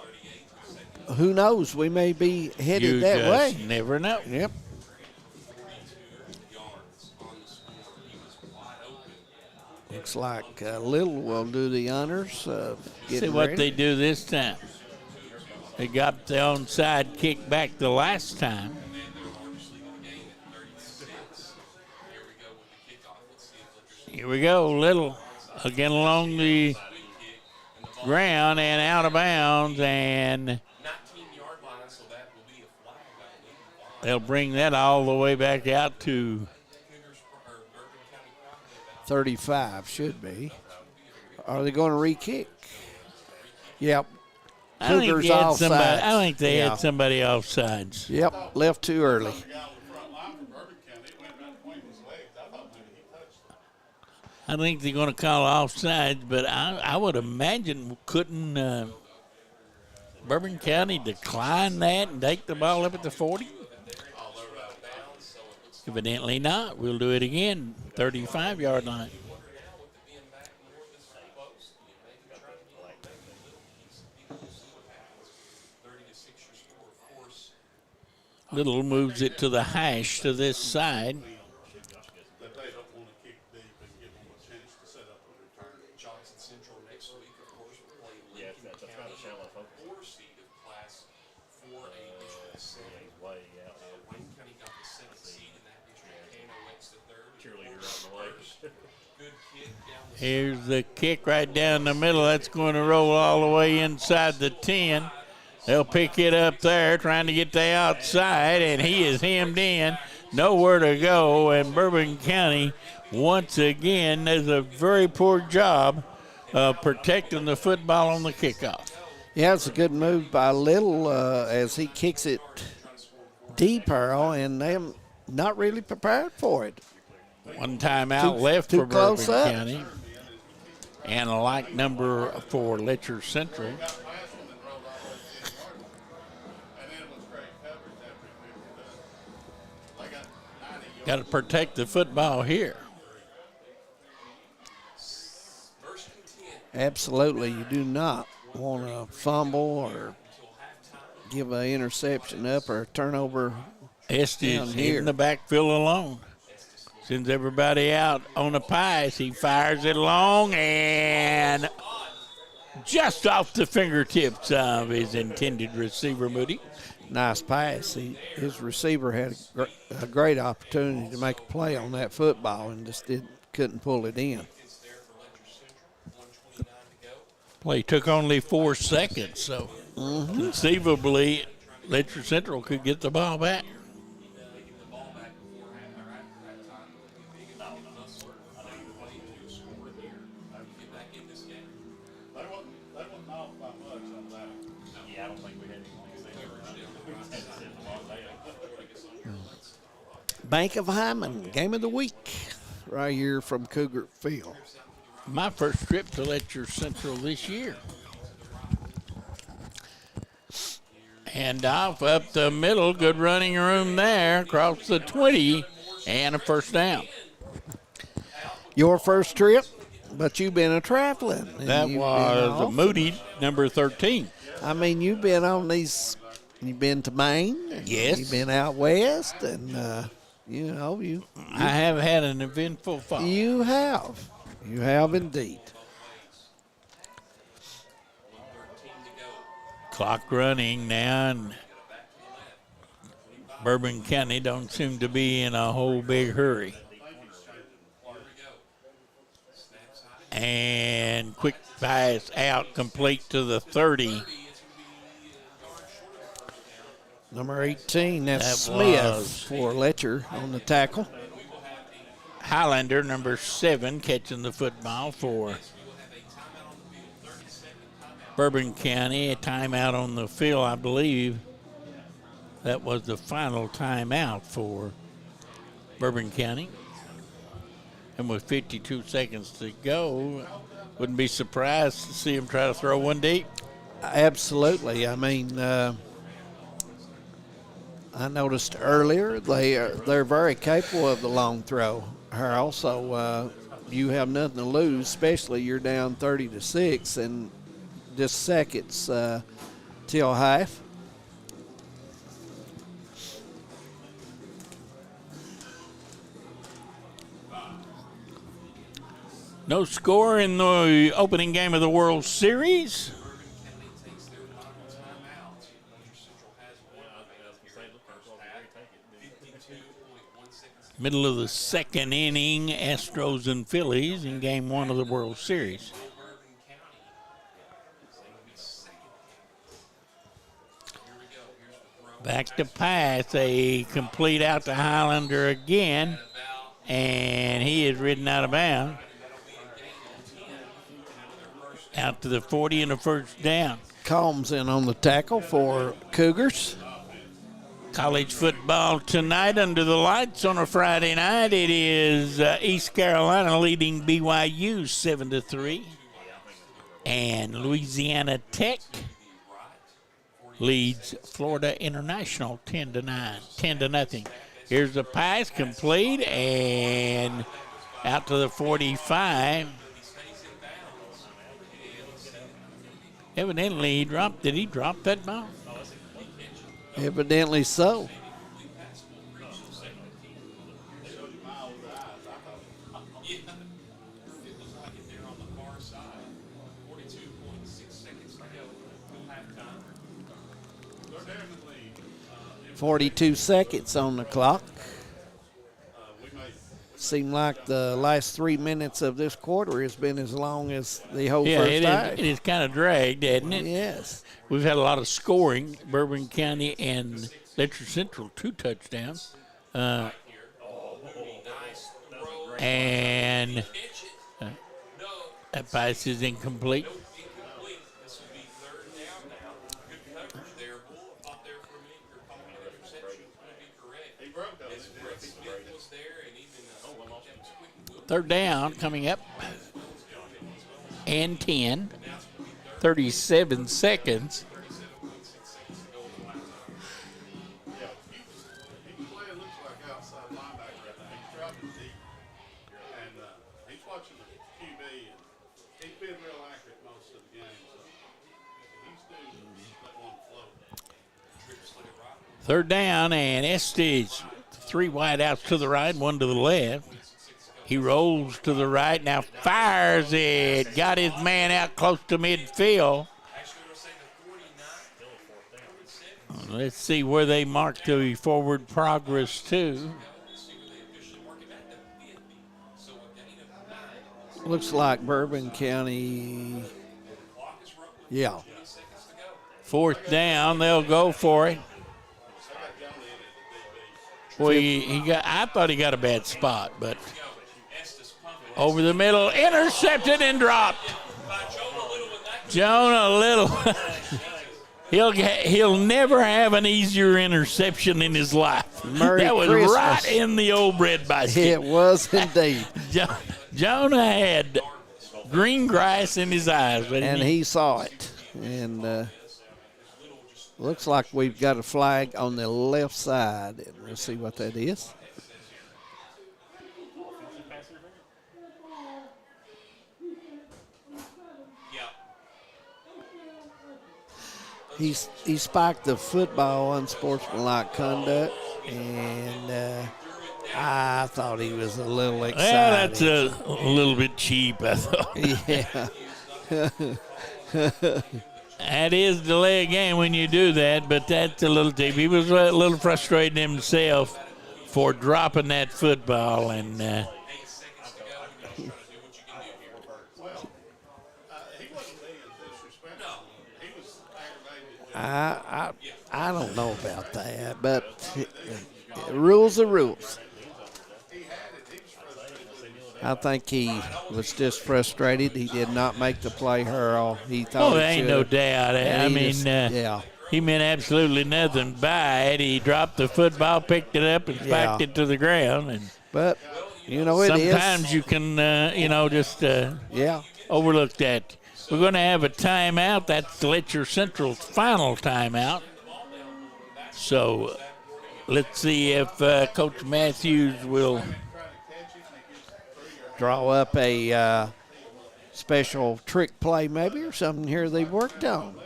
who knows, we may be headed that way. You never know. Yep. Looks like Little will do the honors of getting See what ready. they do this time. They got the onside kick back the last time. Here we go, Little again along the ground and out of bounds, and they'll bring that all the way back out to 35, should be. Are they going to re-kick? Yep. I think they had somebody offsides. Yep, left too early. I think they're going to call offsides, but I would imagine couldn't Bourbon County decline that and take the ball up at the 40? Evidently not. We'll do it again, 35-yard line. Little moves it to the hash to this side. Here's the kick right down the middle. That's going to roll all the way inside the 10. They'll pick it up there, trying to get the outside, and he is hemmed in. Nowhere to go, and Bourbon County, once again, does a very poor job of protecting the football on the kickoff. Yeah, it's a good move by Little as he kicks it deep, Earl, and they're not really prepared for it. One timeout left for Bourbon up. County. And a like number for Letcher Central. Got to protect the football here. Absolutely. You do not want to fumble or give an interception up or turnover Estes down in here. the backfield alone. Sends everybody out on a pass. He fires it long and just off the fingertips of his intended receiver, Moody. Nice pass. His receiver had a great opportunity to make a play on that football and just couldn't pull it in. Play took only 4 seconds, so conceivably Letcher Central could get the ball back. Bank of Hyman, game of the week, right here from Cougar Field. My first trip to Letcher Central this year. And off up the middle, good running room there, across the 20, and a first down. Your first trip, but you've been traveling. That was a Moody, number 13. I mean, you've been on these, you've been to Maine. Yes. You've been out west, and, I have had an eventful fall. You have. You have indeed. Clock running now, and Bourbon County don't seem to be in a whole big hurry. And quick pass out, complete to the 30. Number 18, that's That Smith was for Letcher on the tackle. Highlander, number 7, catching the football for Bourbon County. A timeout on the field, I believe. That was the final timeout for Bourbon County. And with 52 seconds to go, wouldn't be surprised to see him try to throw one deep. Absolutely. I mean, I noticed earlier they're very capable of the long throw, Harold. So you have nothing to lose, especially you're down 30-6 and just seconds till half. No score in the opening game of the World Series. Middle of the second inning, Astros and Phillies in game 1 of the World Series. Back to pass, a complete out to Highlander again, and he is ridden out of bounds. Out to the 40 and a first down. Combs in on the tackle for Cougars. College football tonight under the lights on a Friday night. It is East Carolina leading BYU 7-3. And Louisiana Tech leads Florida International 10-0. Here's the pass complete and out to the 45. Evidently he dropped. Did he drop that ball? Evidently so. .42 seconds on the clock. Seemed like the last 3 minutes of this quarter has been as long as the whole first half. It is kind of dragged, hasn't it? Yes. We've had a lot of scoring. Bourbon County and Letcher Central 2 touchdowns. And that pass is incomplete. Third down coming up. And 10. 37 seconds. Third down, and Estes, 3 wide outs to the right, 1 to the left. He rolls to the right, now fires it. Got his man out close to midfield. Let's see where they mark the forward progress to. Looks like Bourbon County. Yeah. 4th down, they'll go for it. Well, I thought he got a bad spot, but over the middle, intercepted and dropped. Jonah Little. He'll never have an easier interception in his life. That was Christmas. Right in the old bread basket. It was indeed. Jonah had green grass in his eyes. And he saw it. And looks like we've got a flag on the left side. And we'll see what that is. He spiked the football unsportsmanlike conduct, and I thought he was a little excited. Well, that's a little bit cheap, I thought. Yeah. That is delay a game when you do that, but that's a little cheap. He was a little frustrated himself for dropping that football, and I don't know about that, but rules are rules. I think he was just frustrated. He did not make the play hurl. He thought there ain't no doubt. Yeah. He meant absolutely nothing by it. He dropped the football, picked it up, and spiked it to the ground. But, it sometimes you can, just overlook that. We're going to have a timeout. That's Letcher Central's final timeout. So let's see if Coach Matthews will draw up a special trick play maybe or something here they've worked on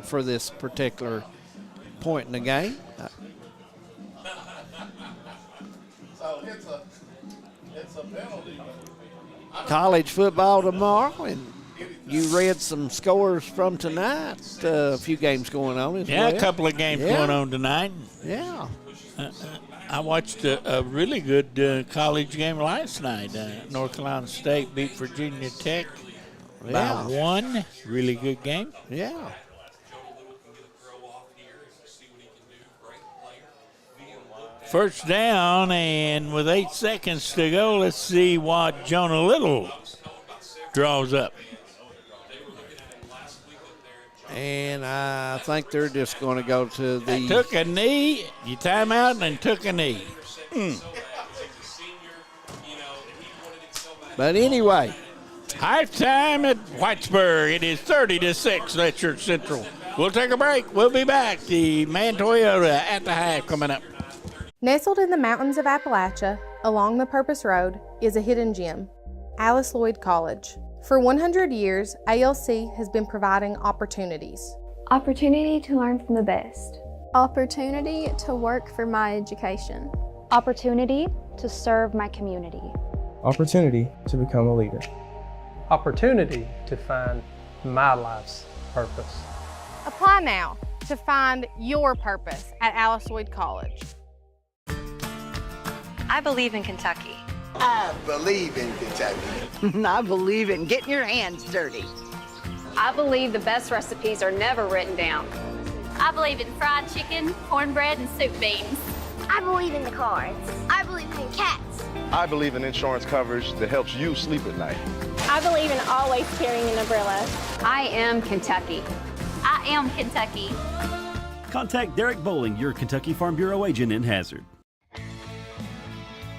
for this particular point in the game. So it's a penalty. College football tomorrow, and you read some scores from tonight. A few games going on as well. Yeah, a couple of games going on tonight. Yeah. I watched a really good college game last night. North Carolina State beat Virginia Tech by 1. Really good game. Yeah. First down, and with 8 seconds to go, let's see what Jonah Little draws up. And I think they're just going to go to the... Took a knee. You time out and took a knee. But anyway. Halftime at Whitesburg. It is 30-6, Letcher Central. We'll take a break. We'll be back. The Man Toyota at the half coming up. Nestled in the mountains of Appalachia, along the Purpose Road, is a hidden gem, Alice Lloyd College. For 100 years, ALC has been providing opportunities. Opportunity to learn from the best. Opportunity to work for my education. Opportunity to serve my community. Opportunity to become a leader. Opportunity to find my life's purpose. Apply now to find your purpose at Alice Lloyd College. I believe in Kentucky. I believe in Kentucky. I believe in getting your hands dirty. I believe the best recipes are never written down. I believe in fried chicken, cornbread, and soup beans. I believe in the cards. I believe in cats. I believe in insurance coverage that helps you sleep at night. I believe in always carrying an umbrella. I am Kentucky. I am Kentucky. Contact Derek Bowling, your Kentucky Farm Bureau agent in Hazard.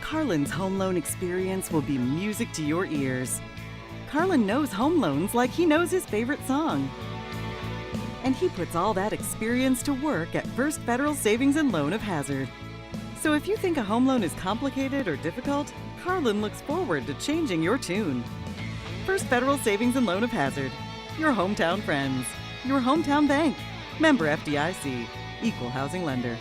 Carlin's home loan experience will be music to your ears. Carlin knows home loans like he knows his favorite song. And he puts all that experience to work at First Federal Savings and Loan of Hazard. So if you think a home loan is complicated or difficult, Carlin looks forward to changing your tune. First Federal Savings and Loan of Hazard. Your hometown friends. Your hometown bank. Member FDIC. Equal housing lender.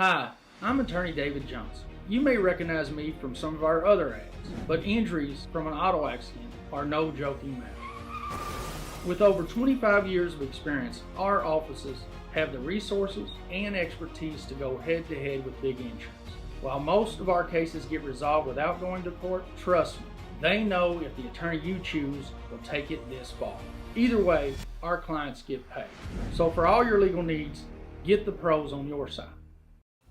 Hi, I'm attorney David Johnson. You may recognize me from some of our other ads, but injuries from an auto accident are no joking matter. With over 25 years of experience, our offices have the resources and expertise to go head-to-head with big insurance. While most of our cases get resolved without going to court, trust me, they know if the attorney you choose will take it this far. Either way, our clients get paid. So for all your legal needs, get the pros on your side.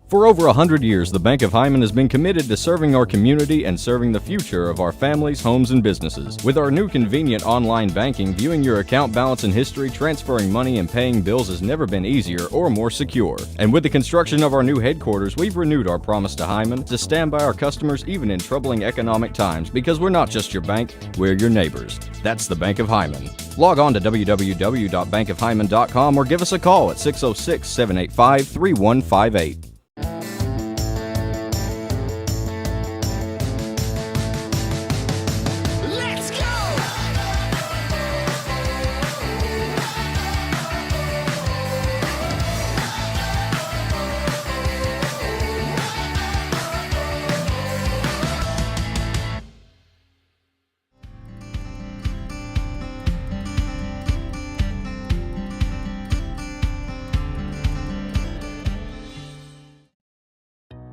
For over 100 years, the Bank of Hyman has been committed to serving our community and serving the future of our families, homes, and businesses. With our new convenient online banking, viewing your account balance and history, transferring money, and paying bills has never been easier or more secure. And with the construction of our new headquarters, we've renewed our promise to Hyman to stand by our customers even in troubling economic times, because we're not just your bank, we're your neighbors. That's the Bank of Hyman. Log on to www.bankofhyman.com or give us a call at 606-785-3158.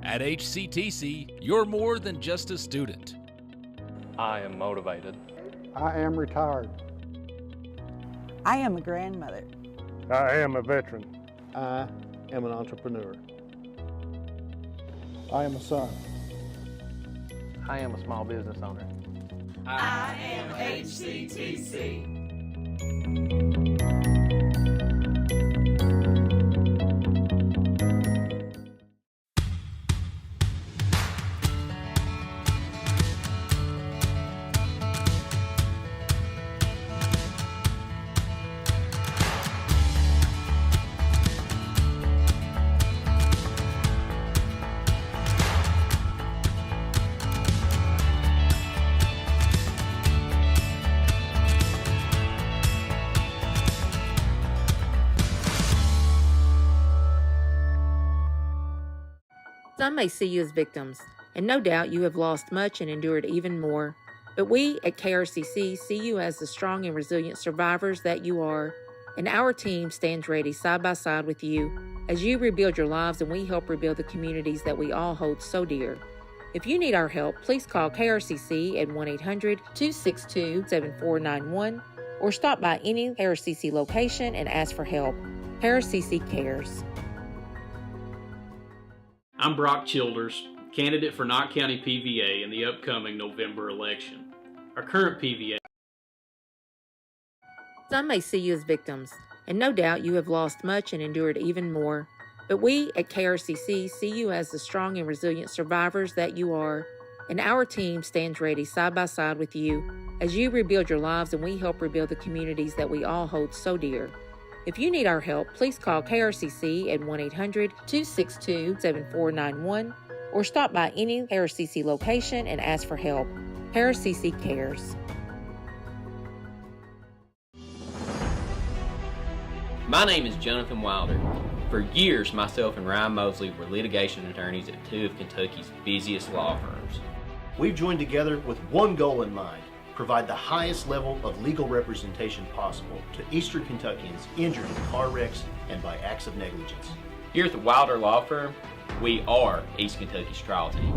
At HCTC, you're more than just a student. I am motivated. I am retired. I am a grandmother. I am a veteran. I am an entrepreneur. I am a son. I am a small business owner. I am HCTC. Some may see you as victims, and no doubt you have lost much and endured even more. But we at KRCC see you as the strong and resilient survivors that you are, and our team stands ready side by side with you as you rebuild your lives and we help rebuild the communities that we all hold so dear. If you need our help, please call KRCC at 1-800-262-7491 or stop by any KRCC location and ask for help. KRCC cares. I'm Brock Childers, candidate for Knott County PVA in the upcoming November election. Our current PVA. Some may see you as victims, and no doubt you have lost much and endured even more. But we at KRCC see you as the strong and resilient survivors that you are, and our team stands ready side by side with you as you rebuild your lives and we help rebuild the communities that we all hold so dear. If you need our help, please call KRCC at 1-800-262-7491 or stop by any KRCC location and ask for help. KRCC cares. My name is Jonathan Wilder. For years, myself and Ryan Mosley were litigation attorneys at two of Kentucky's busiest law firms. We've joined together with one goal in mind: provide the highest level of legal representation possible to Eastern Kentuckians injured in car wrecks and by acts of negligence. Here at the Wilder Law Firm, we are East Kentucky's trial team.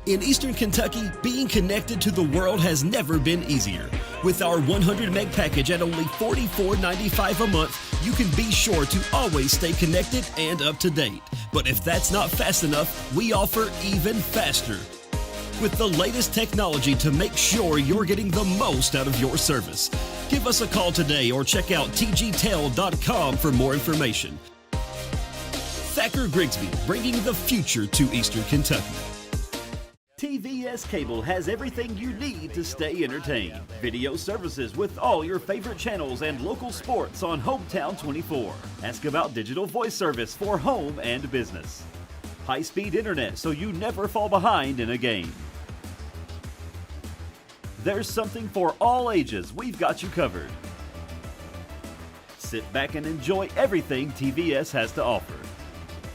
In Eastern Kentucky, being connected to the world has never been easier. With our 100 meg package at only $44.95 a month, you can be sure to always stay connected and up to date. But if that's not fast enough, we offer even faster, with the layest technology to make sure you're getting the most out of your service. Give us a call today or check out tgtel.com for more information. Thacker Grigsby, bringing the future to Eastern Kentucky. TVS Cable has everything you need to stay entertained. Video services with all your favorite channels and local sports on Hometown 24. Ask about digital voice service for home and business. High-speed internet so you never fall behind in a game. There's something for all ages. We've got you covered. sit back and enjoy everything TVS has to offer.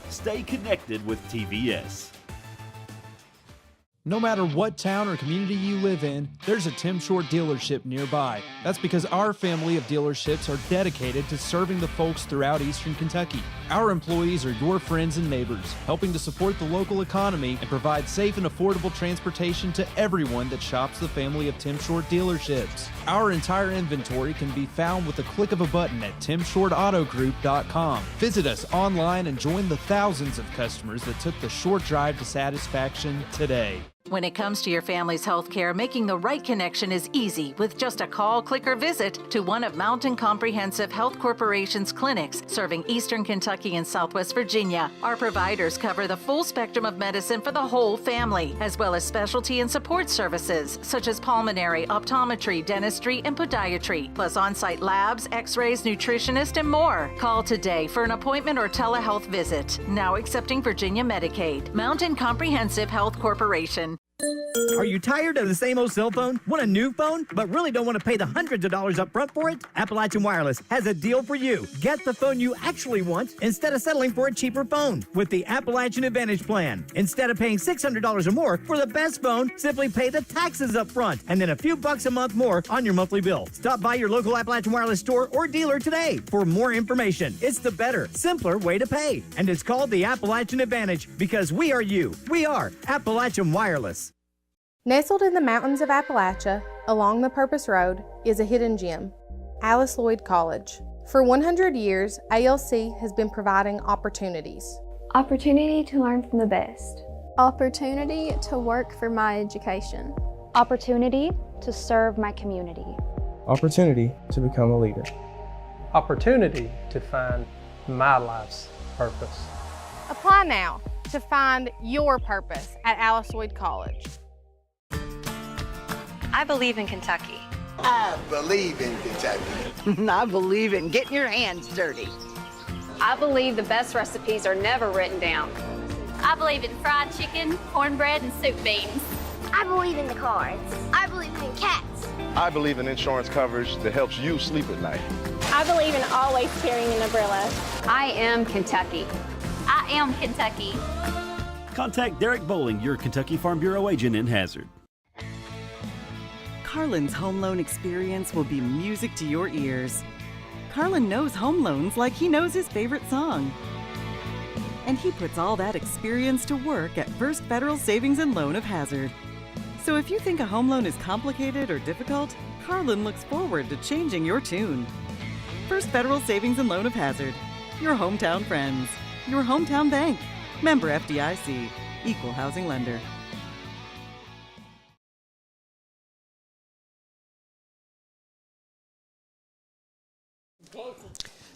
Stay connected with TVS. No matter what town or community you live in, there's a Tim Short dealership nearby. That's because our family of dealerships are dedicated to serving the folks throughout Eastern Kentucky. Our employees are your friends and neighbors, helping to support the local economy and provide safe and affordable transportation to everyone that shops the family of Tim Short dealerships. Our entire inventory can be found with the click of a button at timshortautogroup.com. Visit us online and join the thousands of customers that took the short drive to satisfaction today. When it comes to your family's health care, making the right connection is easy with just a call, click, or visit to one of Mountain Comprehensive Health Corporation's clinics serving Eastern Kentucky and Southwest Virginia. Our providers cover the full spectrum of medicine for the whole family, as well as specialty and support services such as pulmonary, optometry, dentistry, and podiatry, plus on-site labs, x-rays, nutritionist, and more. Call today for an appointment or telehealth visit. Now accepting Virginia Medicaid. Mountain Comprehensive Health Corporation. Are you tired of the same old cell phone? Want a new phone, but really don't want to pay the hundreds of dollars up front for it? Appalachian Wireless has a deal for you. Get the phone you actually want instead of settling for a cheaper phone with the Appalachian Advantage Plan. Instead of paying $600 or more for the best phone, simply pay the taxes up front and then a few bucks a month more on your monthly bill. Stop by your local Appalachian Wireless store or dealer today for more information. It's the better, simpler way to pay. And it's called the Appalachian Advantage because we are you. We are Appalachian Wireless. Nestled in the mountains of Appalachia, along the Purpose Road, is a hidden gem, Alice Lloyd College. For 100 years, ALC has been providing opportunities. Opportunity to learn from the best. Opportunity to work for my education. Opportunity to serve my community. Opportunity to become a leader. Opportunity to find my life's purpose. Apply now to find your purpose at Alice Lloyd College. I believe in Kentucky. I believe in Kentucky. I believe in getting your hands dirty. I believe the best recipes are never written down. I believe in fried chicken, cornbread, and soup beans. I believe in the cards. I believe in cats. I believe in insurance coverage that helps you sleep at night. I believe in always carrying an umbrella. I am Kentucky. I am Kentucky. Contact Derek Bowling, your Kentucky Farm Bureau agent in Hazard. Carlin's home loan experience will be music to your ears. Carlin knows home loans like he knows his favorite song. And he puts all that experience to work at First Federal Savings and Loan of Hazard. So if you think a home loan is complicated or difficult, Carlin looks forward to changing your tune. First Federal Savings and Loan of Hazard. Your hometown friends. Your hometown bank. Member FDIC. Equal housing lender.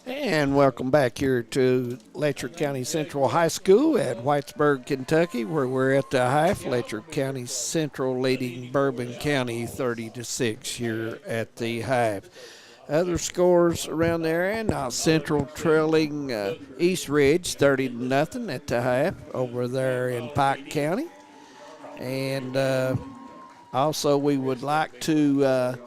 And welcome back here to Letcher County Central High School at Whitesburg, Kentucky, where we're at the half. Letcher County Central leading Bourbon County 30-6 here at the half. Other scores around there, and now Central trailing East Ridge 30-0 at the half over there in Pike County. And also we would like to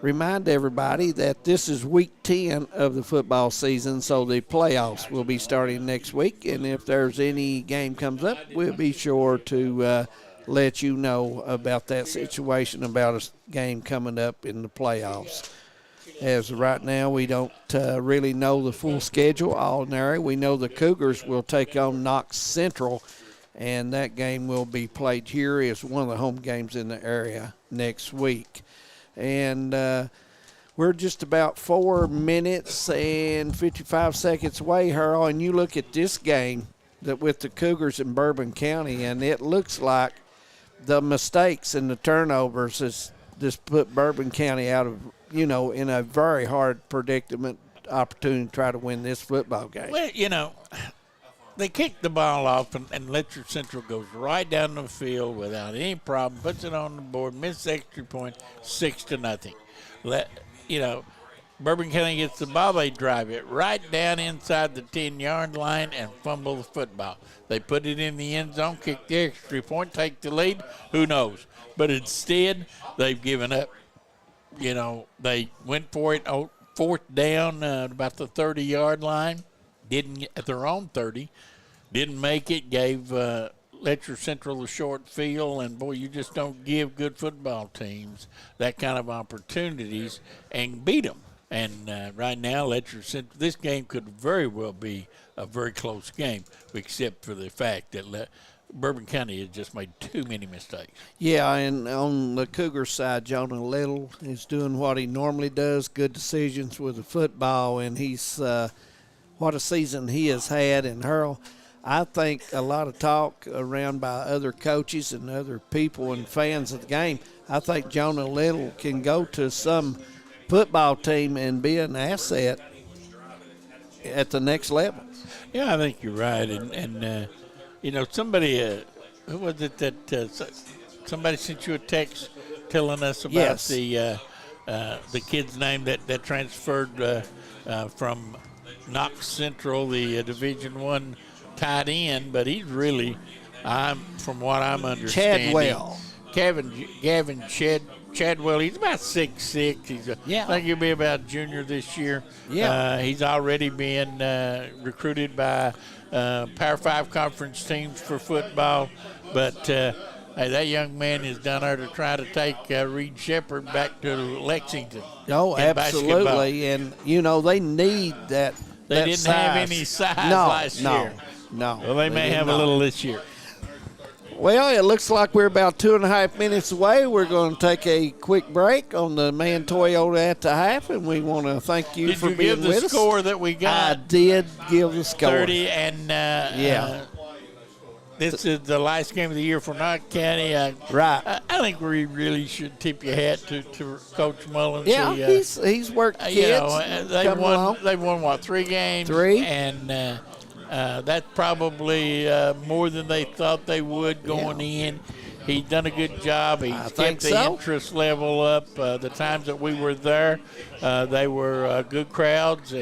remind everybody that this is week 10 of the football season, so the playoffs will be starting next week. And if there's any game comes up, we'll be sure to let you know about that situation, about a game coming up in the playoffs. As of right now, we don't really know the full schedule. Ordinary, we know the Cougars will take on Knox Central, and that game will be played here as one of the home games in the area next week. And we're just about 4 minutes and 55 seconds away, Harold, and you look at this game that with the Cougars in Bourbon County, and it looks like the mistakes and the turnovers has just put Bourbon County out of, in a very hard predicament opportunity to try to win this football game. Well, they kick the ball off, and Letcher Central goes right down the field without any problem, puts it on the board, misses extra point, 6-0. Bourbon County gets the ball, they drive it right down inside the 10-yard line and fumble the football. They put it in the end zone, kick the extra point, take the lead. Who knows? But instead, they've given up. They went for it fourth down about the 30-yard line. Didn't at their own 30. Didn't make it. Gave Letcher Central a short field, and boy, you just don't give good football teams that kind of opportunities and beat them. And right now, Letcher Central, this game could very well be a very close game, except for the fact that Bourbon County has just made too many mistakes. Yeah, and on the Cougar side, Jonah Little is doing what he normally does, good decisions with the football, and he's what a season he has had. And Earl, I think a lot of talk around by other coaches and other people and fans of the game, I think Jonah Little can go to some football team and be an asset at the next level. Yeah, I think you're right. And you know, somebody, who was it that somebody sent you a text telling us about the kid's name that transferred from Knox Central, the Division I tight end, but he's really, from what I'm understanding, Gavin Chadwell. He's about 6'6". I think he'll be about junior this year. He's already been recruited by Power 5 conference teams for football, but that young man is down there to try to take Reed Shepherd back to Lexington. Oh, absolutely, basketball. And you know they need that. They didn't have any size last year. No. Well, they may have a little this year. Well, it looks like we're about 2.5 minutes away. We're going to take a quick break on the Man Toyota at the half, and we want to thank you for being with us. Did you give the score that we got? I did give the score. 30, and this is the last game of the year for Knox County. Right. I think we really should tip your hat to Coach Mullins. Yeah, he's worked kids. You know, they've won what, 3 games? 3. And that's probably more than they thought they would going in. He's done a good job. He's kept the interest level up. The times that we were there, they were good crowds.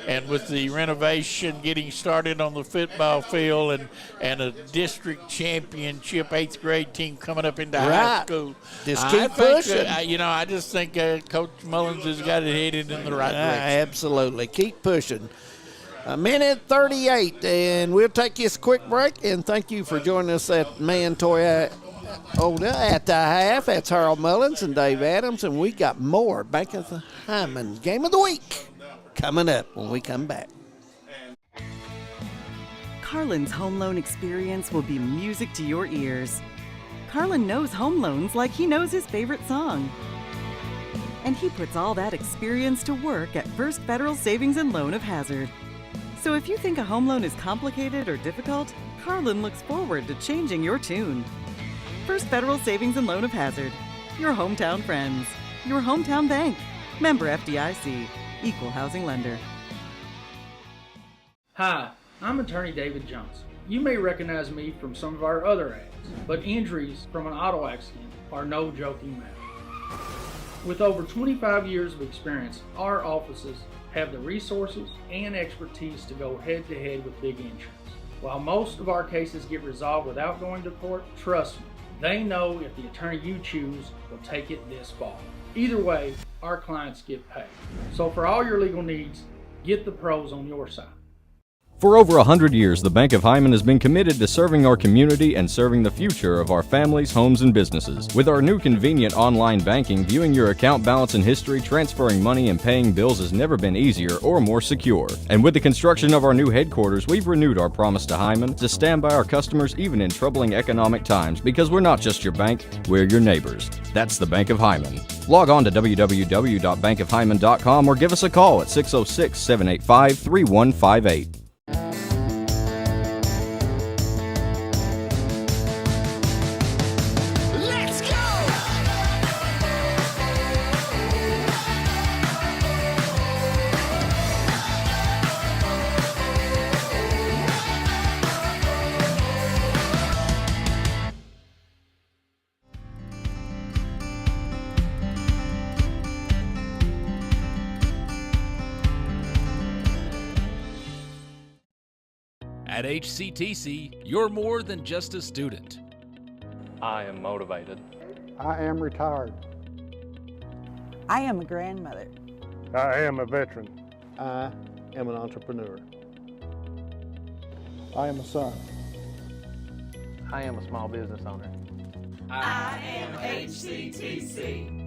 And with the renovation getting started on the football field and a district championship 8th grade team coming up into high school. Just keep pushing. I just think Coach Mullins has got it headed in the right direction. Absolutely. Keep pushing. 1:38, and we'll take this quick break. And thank you for joining us at Man Toyota at the half. That's Harold Mullins and Dave Adams, and we got more Bank of the Hyman Game of the Week coming up when we come back. Carlin's home loan experience will be music to your ears. Carlin knows home loans like he knows his favorite song. And he puts all that experience to work at First Federal Savings and Loan of Hazard. So if you think a home loan is complicated or difficult, Carlin looks forward to changing your tune. First Federal Savings and Loan of Hazard. Your hometown friends. Your hometown bank. Member FDIC. Equal housing lender. Hi, I'm attorney David Johnson. You may recognize me from some of our other ads, but injuries from an auto accident are no joking matter. With over 25 years of experience, our offices have the resources and expertise to go head-to-head with big insurance. While most of our cases get resolved without going to court, trust me, they know if the attorney you choose will take it this far. Either way, our clients get paid. So for all your legal needs, get the pros on your side. For over 100 years, the Bank of Hyman has been committed to serving our community and serving the future of our families, homes, and businesses. With our new convenient online banking, viewing your account balance and history, transferring money, and paying bills has never been easier or more secure. And with the construction of our new headquarters, we've renewed our promise to Hyman to stand by our customers even in troubling economic times, because we're not just your bank, we're your neighbors. That's the Bank of Hyman. Log on to www.bankofhyman.com or give us a call at 606-785-3158. At HCTC, you're more than just a student. I am motivated. I am retired. I am a grandmother. I am a veteran. I am an entrepreneur. I am a son. I am a small business owner. I am HCTC.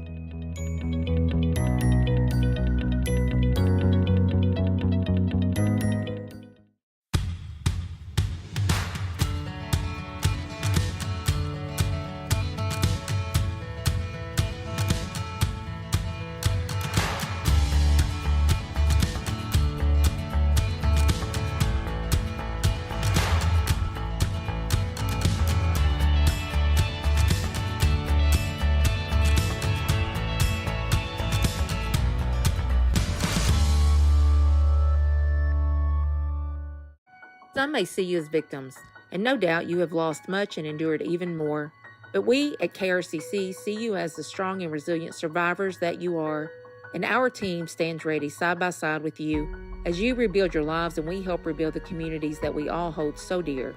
Some may see you as victims, and no doubt you have lost much and endured even more. But we at KRCC see you as the strong and resilient survivors that you are, and our team stands ready side by side with you as you rebuild your lives and we help rebuild the communities that we all hold so dear.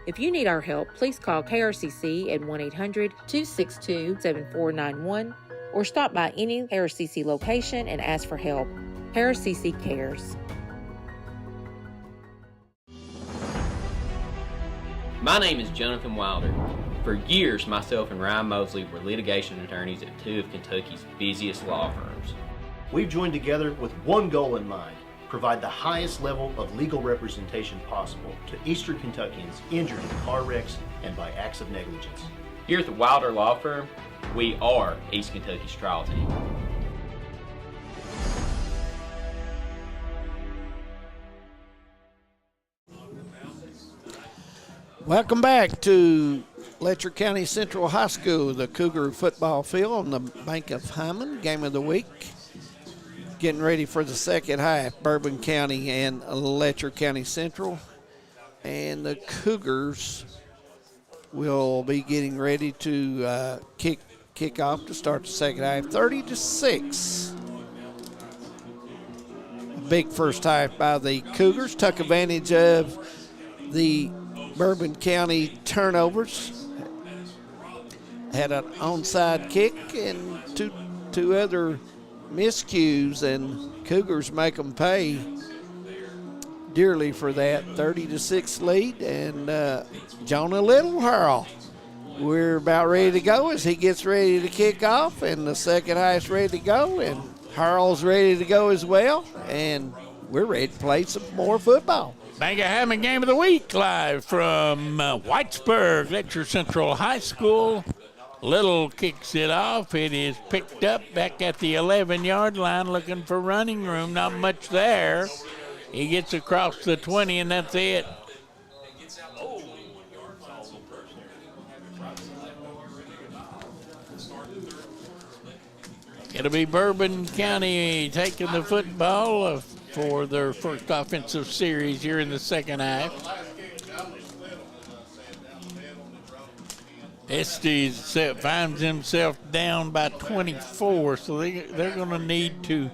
If you need our help, please call KRCC at 1-800-262-7491 or stop by any KRCC location and ask for help. KRCC cares. My name is Jonathan Wilder. For years, myself and Ryan Mosley were litigation attorneys at two of Kentucky's busiest law firms. We've joined together with one goal in mind: provide the highest level of legal representation possible to Eastern Kentuckians injured in car wrecks and by acts of negligence. Here at the Wilder Law Firm, we are East Kentucky's trial team. Welcome back to Letcher County Central High School, the Cougar football field on the Bank of Hyman, game of the week. Getting ready for the second half, Bourbon County and Letcher County Central. And the Cougars will be getting ready to kick off to start the second half, 30-6. A big first half by the Cougars, took advantage of the Bourbon County turnovers, had an onside kick and two other miscues, and Cougars make them pay dearly for that. 30-6 lead, and Jonah Littlehurl, we're about ready to go as he gets ready to kick off, and the second half's ready to go, and Hurl's ready to go as well, and we're ready to play some more football. Bank of Hammond game of the week live from Whitesburg, Letcher Central High School. Little kicks it off. It is picked up back at the 11-yard line, looking for running room. Not much there. He gets across the 20, and that's it. It'll be Bourbon County taking the football for their first offensive series here in the second half. Estes finds himself down by 24, so they're going to need to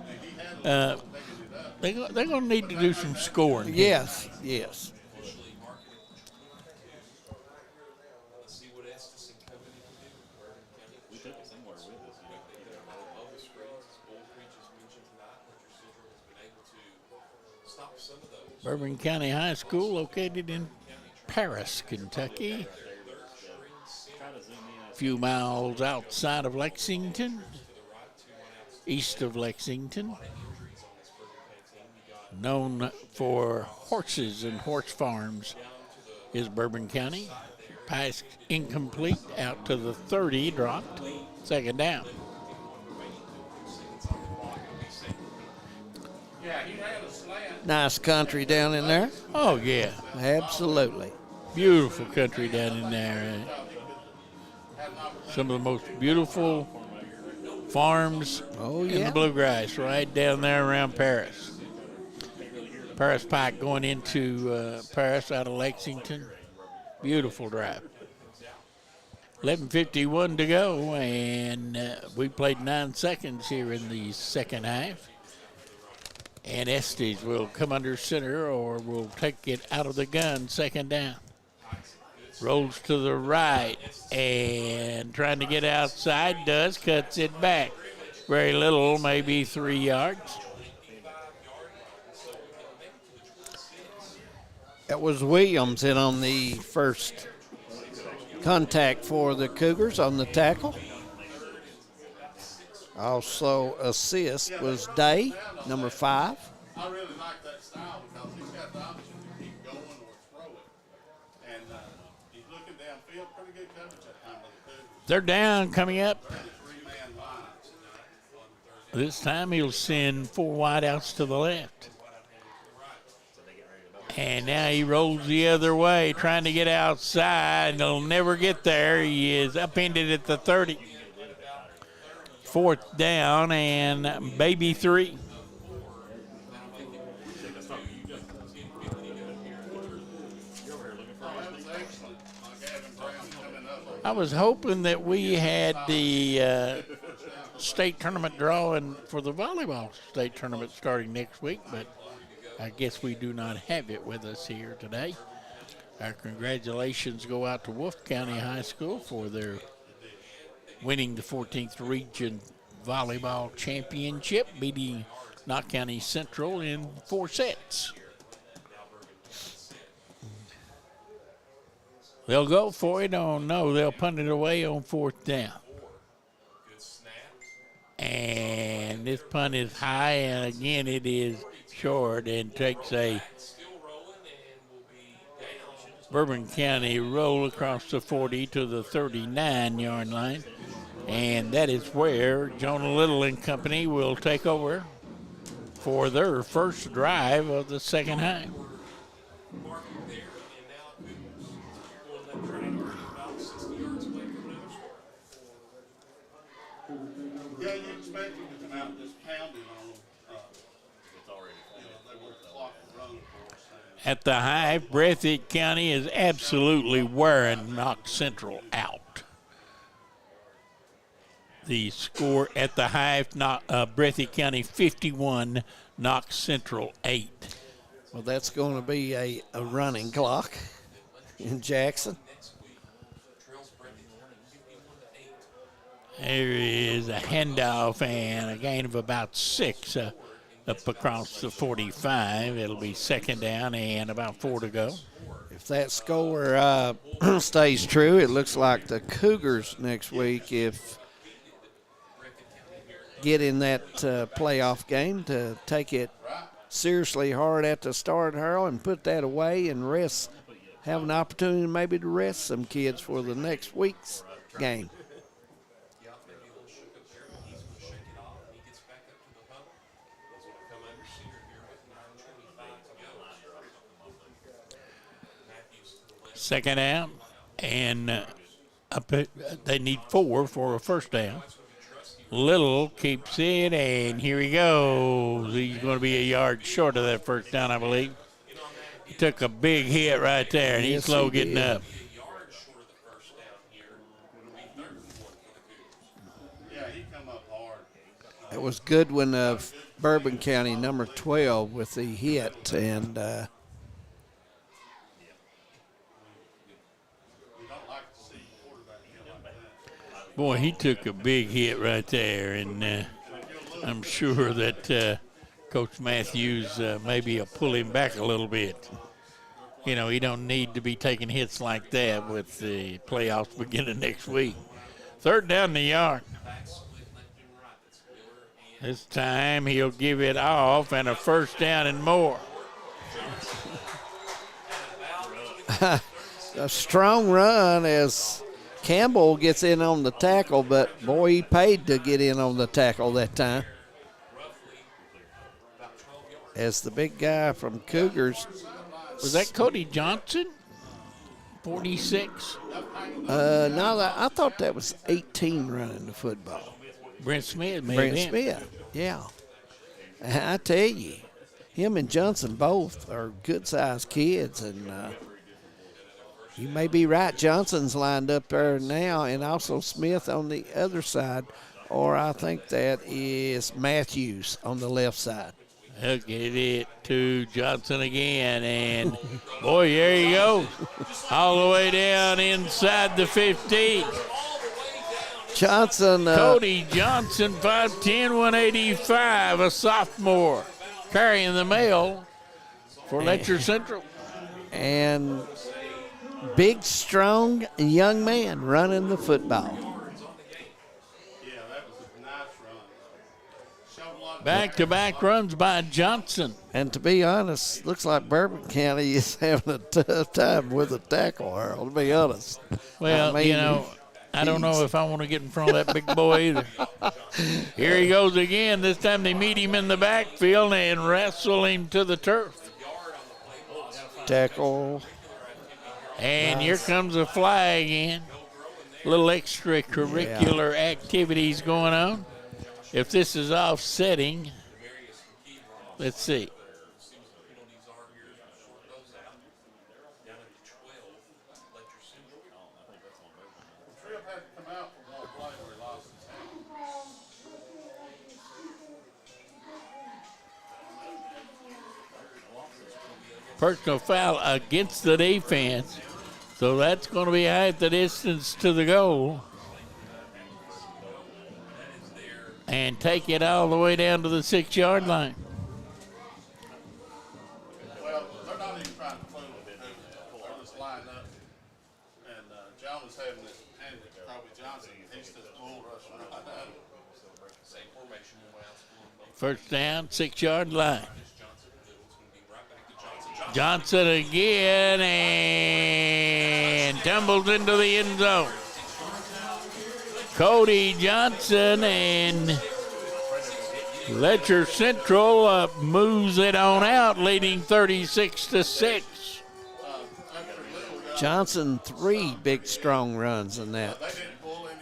they're going to need to do some scoring. Yes, yes. Bourbon County High School, located in Paris, Kentucky. A few miles outside of Lexington, east of Lexington. Known for horses and horse farms is Bourbon County. Pass incomplete, out to the 30, dropped, second down. Nice country down in there. Oh, yeah. Absolutely. Beautiful country down in there. Some of the most beautiful farms in the bluegrass right down there around Paris. Paris Pike going into Paris out of Lexington. Beautiful drive. 11:51 to go, and we played 9 seconds here in the second half. And Estes will come under center or will take it out of the gun, second down. Rolls to the right and trying to get outside, cuts it back. Very little, maybe 3 yards. That was Williams in on the first contact for the Cougars on the tackle. Also assist was Day, number 5. I really like that style because he's got the option to keep going or throw it. And he's looking downfield, pretty good coverage that time by the Cougars. They're down coming up. This time he'll send 4 wideouts to the left. And now he rolls the other way, trying to get outside. He'll never get there. He is upended at the 30. 4th down and baby 3. I was hoping that we had the state tournament drawing for the volleyball state tournament starting next week, but I guess we do not have it with us here today. Our congratulations go out to Wolfe County High School for their winning the 14th Region Volleyball Championship, beating Knox County Central in 4 sets. They'll go for it on no. They'll punt it away on 4th down. And this punt is high, and again it is short and takes a Bourbon County roll across the 40 to the 39-yard line. And that is where Jonah Little and company will take over for their first drive of the second half. Yeah, you expect him to come out just pounding on them. They work the clock and run, of course. At the half, Breathitt County is absolutely wearing Knox Central out. The score at the half, Breathitt County 51, Knox Central 8. Well, that's going to be a running clock in Jackson. There is a handoff and a gain of about 6 up across the 45. It'll be second down and about 4 to go. If that score stays true, it looks like the Cougars next week, if get in that playoff game, to take it seriously hard at the start, Harold, and put that away and rest, have an opportunity maybe to rest some kids for the next week's game. Second down, and they need 4 for a first down. Little keeps it, and here he goes. He's going to be a yard short of that first down, I believe. He took a big hit right there, and he's slow getting up. It was Goodwin of Bourbon County, number 12, with the hit, and boy, he took a big hit right there, and I'm sure that Coach Matthews maybe will pull him back a little bit. You know, he don't need to be taking hits like that with the playoffs beginning next week. Third down the yard. This time he'll give it off, and a first down and more. A strong run as Campbell gets in on the tackle, but boy, he paid to get in on the tackle that time. As the big guy from Cougars. Was that Cody Johnson? 46? No, I thought that was 18 running the football. Brent Smith, maybe. Brent Smith, yeah. I tell you, him and Johnson both are good-sized kids, and you may be right. Johnson's lined up there now, and also Smith on the other side, or I think that is Matthews on the left side. He'll get it to Johnson again, and boy, there he goes, all the way down inside the 15. Johnson. Cody Johnson, 5'10", 185, a sophomore, carrying the mail for Letcher Central. and big, strong young man running the football. Yeah, that was a nice run. Showed a lot of Back-to-back runs by Johnson. And to be honest, looks like Bourbon County is having a tough time with a tackle, Harold, to be honest. Well, I mean, I don't know if I want to get in front of that big boy either. Here he goes again. This time they meet him in the backfield and wrestle him to the turf. Tackle. And here comes a flag again. Little extracurricular activities going on. If this is offsetting, let's see. Tripp had to come out from one play where he lost his hand. Personal foul against the defense. So that's going to be half the distance to the goal. And take it all the way down to the 6-yard line. Well, they're not even trying to fool him. They're just lined up. And John was having this hand to Kobe Johnson. He's just bull rushing right at him. First down, 6-yard line. Johnson again and tumbles into the end zone. Cody Johnson and Letcher Central moves it on out, leading 36-6. Johnson, 3 big, strong runs in that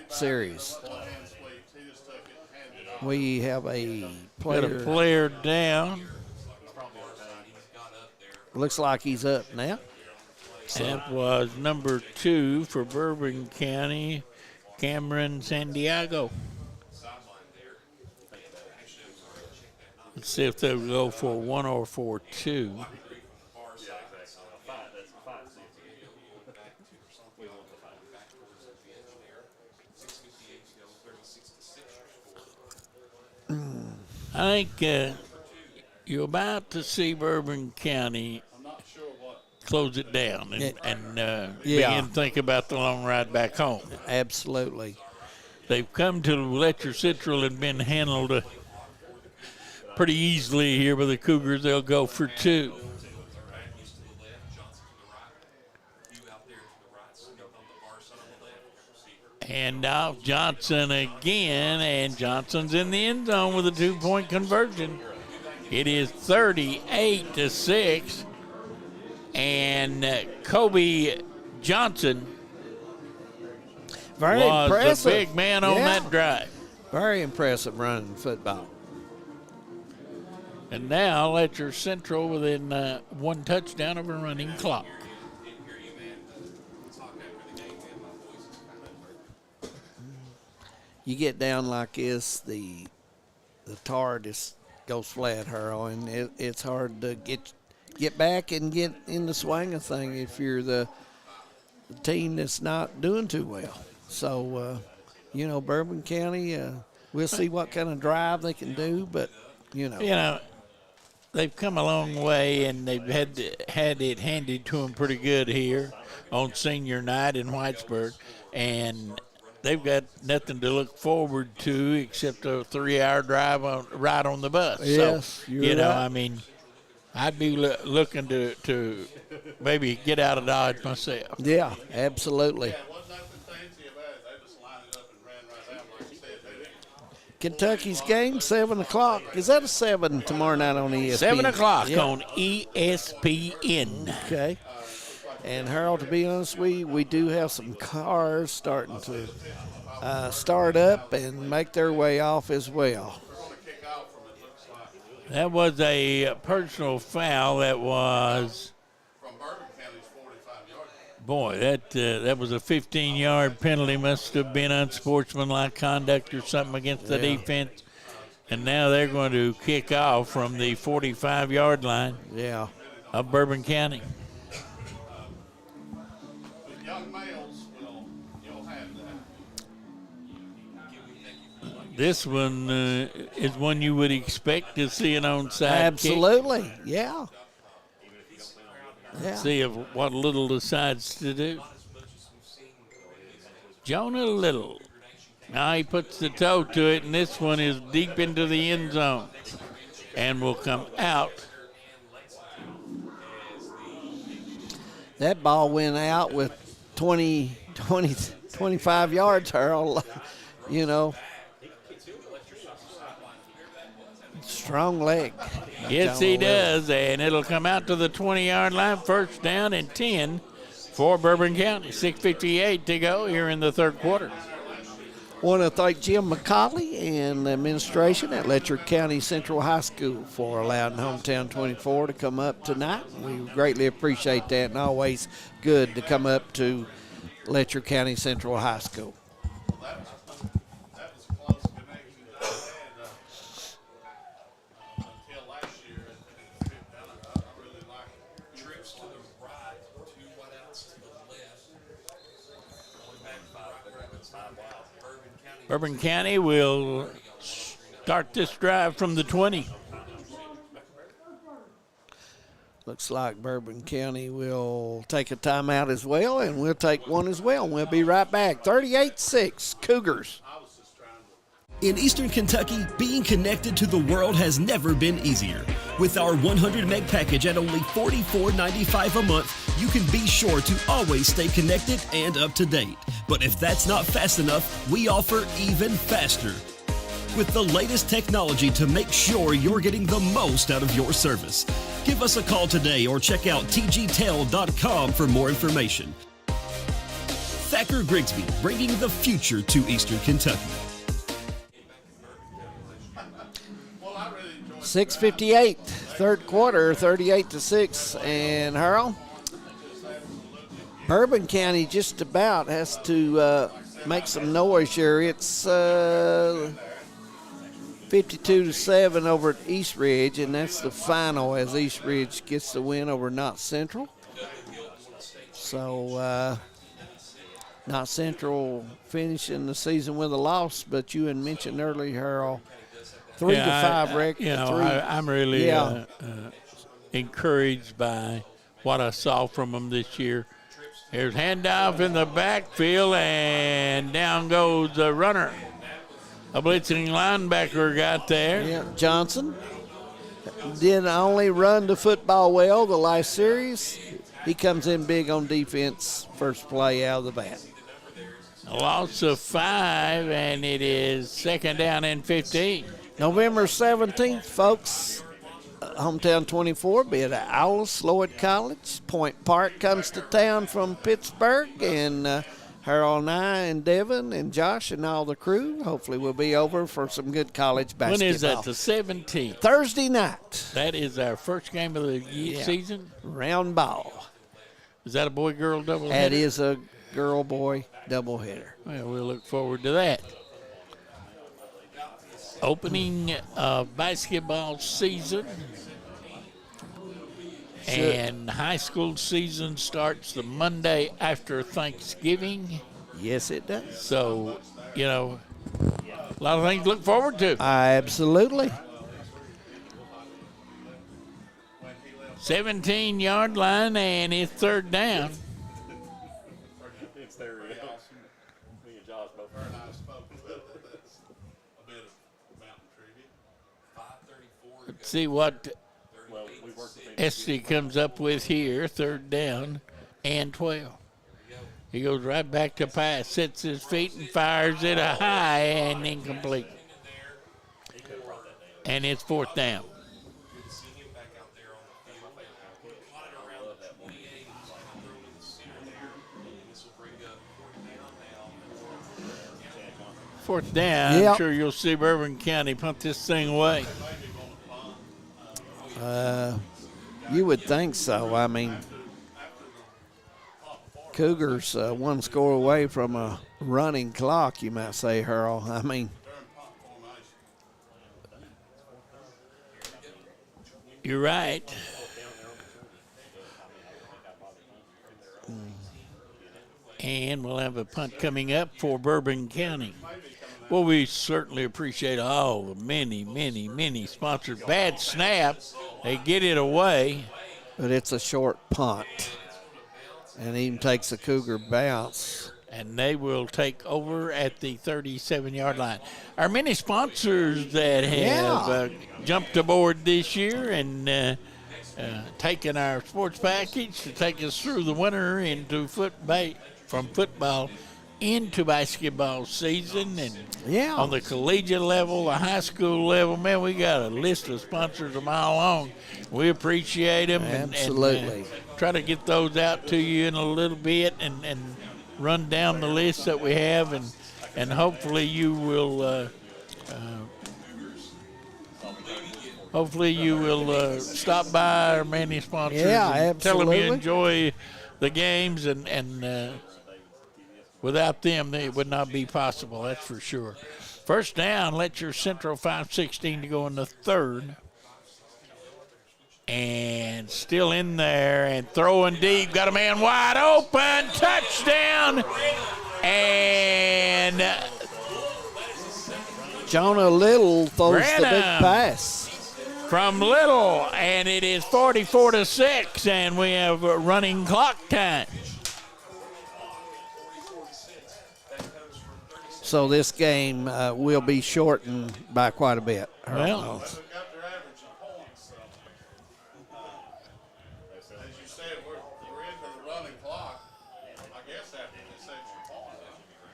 series. We have a player. Got a player down. Looks like he's up now. That was number 2 for Bourbon County, Cameron Santiago. Let's see if they'll go for 1 or for 2. I think you're about to see Bourbon County close it down and begin to think about the long ride back home. Absolutely. They've come to Letcher Central and been handled pretty easily here by the Cougars. They'll go for 2. And off Johnson again, and Johnson's in the end zone with a 2-point conversion. It is 38-6, and Kobe Johnson was impressive. the big man on that drive. Very impressive running football. And now Letcher Central within 1 touchdown of a running clock. You get down like this, the tar just goes flat, Harold, and it's hard to get back and get in the swing of thing if you're the team that's not doing too well. So, Bourbon County, we'll see what kind of drive they can do, but, they've come a long way, and they've had it handed to them pretty good here on senior night in Whitesburg, and they've got nothing to look forward to except a 3-hour drive ride on the bus. Yes, so, you're right. I mean, I'd be looking to maybe get out of Dodge myself. Yeah, absolutely. Yeah, wasn't nothing fancy about it. They just lined it up and ran right out like you said they did. Kentucky's game, 7 o'clock. Is that a 7 tomorrow night on ESPN? 7 o'clock on ESPN. Okay. And, Harold, to be honest, we do have some cars starting to start up and make their way off as well. That was a personal foul. That was, boy, that was a 15-yard penalty. Must have been unsportsmanlike conduct or something against the defense. And now they're going to kick off from the 45-yard line of Bourbon County. Young males you'll have that. This one is one you would expect to see an onside Absolutely, kick. yeah. Yeah. See what Little decides to do. Jonah Little. Now he puts the toe to it, and this one is deep into the end zone and will come out. That ball went out with 25 yards, Harold. You know, strong leg. Yes, he does, and it'll come out to the 20-yard line. First down and 10 for Bourbon County. 6:58 to go here in the third quarter. Want to thank Jim McCauley and the administration at Letcher County Central High School for allowing Hometown 24 to come up tonight. We greatly appreciate that, and always good to come up to Letcher County Central High School. Bourbon County will start this drive from the 20. Looks like Bourbon County will take a timeout as well, and we'll take one as well. We'll be right back. 38-6, Cougars. In Eastern Kentucky, being connected to the world has never been easier. With our 100 meg package at only $44.95 a month, you can be sure to always stay connected and up to date. But if that's not fast enough, we offer even faster, with the layest technology to make sure you're getting the most out of your service. Give us a call today or check out tgtel.com for more information. Thacker Grigsby, bringing the future to Eastern Kentucky. 6:58, third quarter, 38-6, and Harold, Bourbon County just about has to make some noise here. It's 52-7 over at East Ridge, and that's the final as East Ridge gets the win over Knott Central. So Knott Central finishing the season with a loss, but you had mentioned earlier, Harold, 3-5 record. I'm really encouraged by what I saw from them this year. Here's handoff in the backfield, and down goes the runner. A blitzing linebacker got there. Yeah, Johnson didn't only run the football well the last series. He comes in big on defense, first play out of the bat. A loss of 5, and it is second down and 15. November 17th, folks, Hometown 24 be at Aulis Lloyd College. Point Park comes to town from Pittsburgh, and Harold and I and Devin and Josh and all the crew hopefully will be over for some good college basketball. When is that, the 17th? Thursday night. That is our first game of the season? Round ball. Is that a boy-girl doubleheader? That is a girl-boy doubleheader. Well, we'll look forward to that. Opening basketball season, and high school season starts the Monday after Thanksgiving. Yes, it does. So, a lot of things to look forward to. Absolutely. 17-yard line, and it's third down. It's there. Me and Josh both very nice spoke. That's a bit of mountain trivia. 5:34. Let's see what Esty comes up with here. Third down and 12. He goes right back to pass, sets his feet and fires it a high and incomplete. And it's fourth down. Fourth down. Yep. I'm sure you'll see Bourbon County punt this thing away. You would think so. I mean, Cougars one score away from a running clock, you might say, Harold. I mean, you're right. And we'll have a punt coming up for Bourbon County. Well, we certainly appreciate all the many sponsors. Bad snap. They get it away. but it's a short punt. And even takes a Cougar bounce. And they will take over at the 37-yard line. Our many sponsors that have jumped aboard this year and taken our sports package to take us through the winter into from football into basketball season, and on the collegiate level, the high school level, man, we got a list of sponsors a mile long. We appreciate them. Absolutely. And try to get those out to you in a little bit and run down the list that we have, and hopefully you will stop by our many sponsors and tell them you enjoy the games, and without them it would not be possible, that's for sure. First down, Letcher Central, 5:16 to go in the third. And still in there and throwing deep. Got a man wide open. Touchdown. And Jonah Little throws the big pass. From Little. And it is 44-6. And we have a running clock time. So this game will be shortened by quite a bit.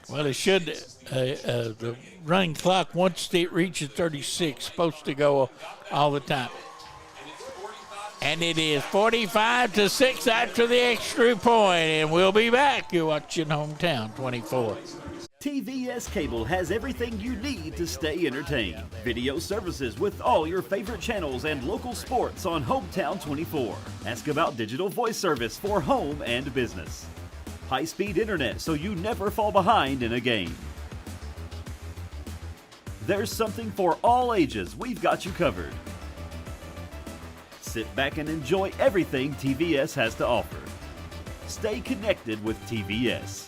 Well, it should. The running clock, once it reaches 36, supposed to go all the time. And it is 45-6 after the extra point, and we'll be back. You're watching Hometown 24. TVS Cable has everything you need to stay entertained. Video services with all your favorite channels and local sports on Hometown 24. Ask about digital voice service for home and business. High-speed internet so you never fall behind in a game. There's something for all ages. We've got you covered. Sit back and enjoy everything TVS has to offer. Stay connected with TVS.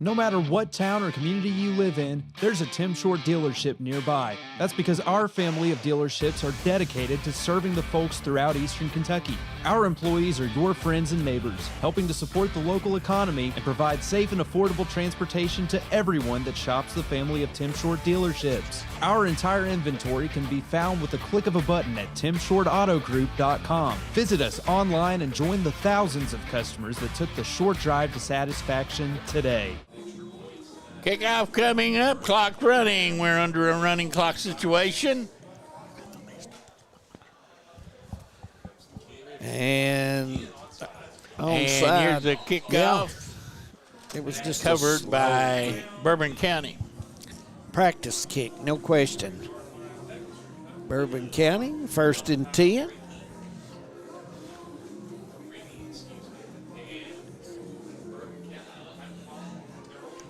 No matter what town or community you live in, there's a Tim Short dealership nearby. That's because our family of dealerships are dedicated to serving the folks throughout Eastern Kentucky. Our employees are your friends and neighbors, helping to support the local economy and provide safe and affordable transportation to everyone that shops the family of Tim Short dealerships. Our entire inventory can be found with the click of a button at timshortautogroup.com. Visit us online and join the thousands of customers that took the short drive to satisfaction today. Kickoff coming up, clock running. We're under a running clock situation. And onside. Here's the kickoff. It was just covered by Bourbon County. Practice kick, no question. Bourbon County, 1st and 10.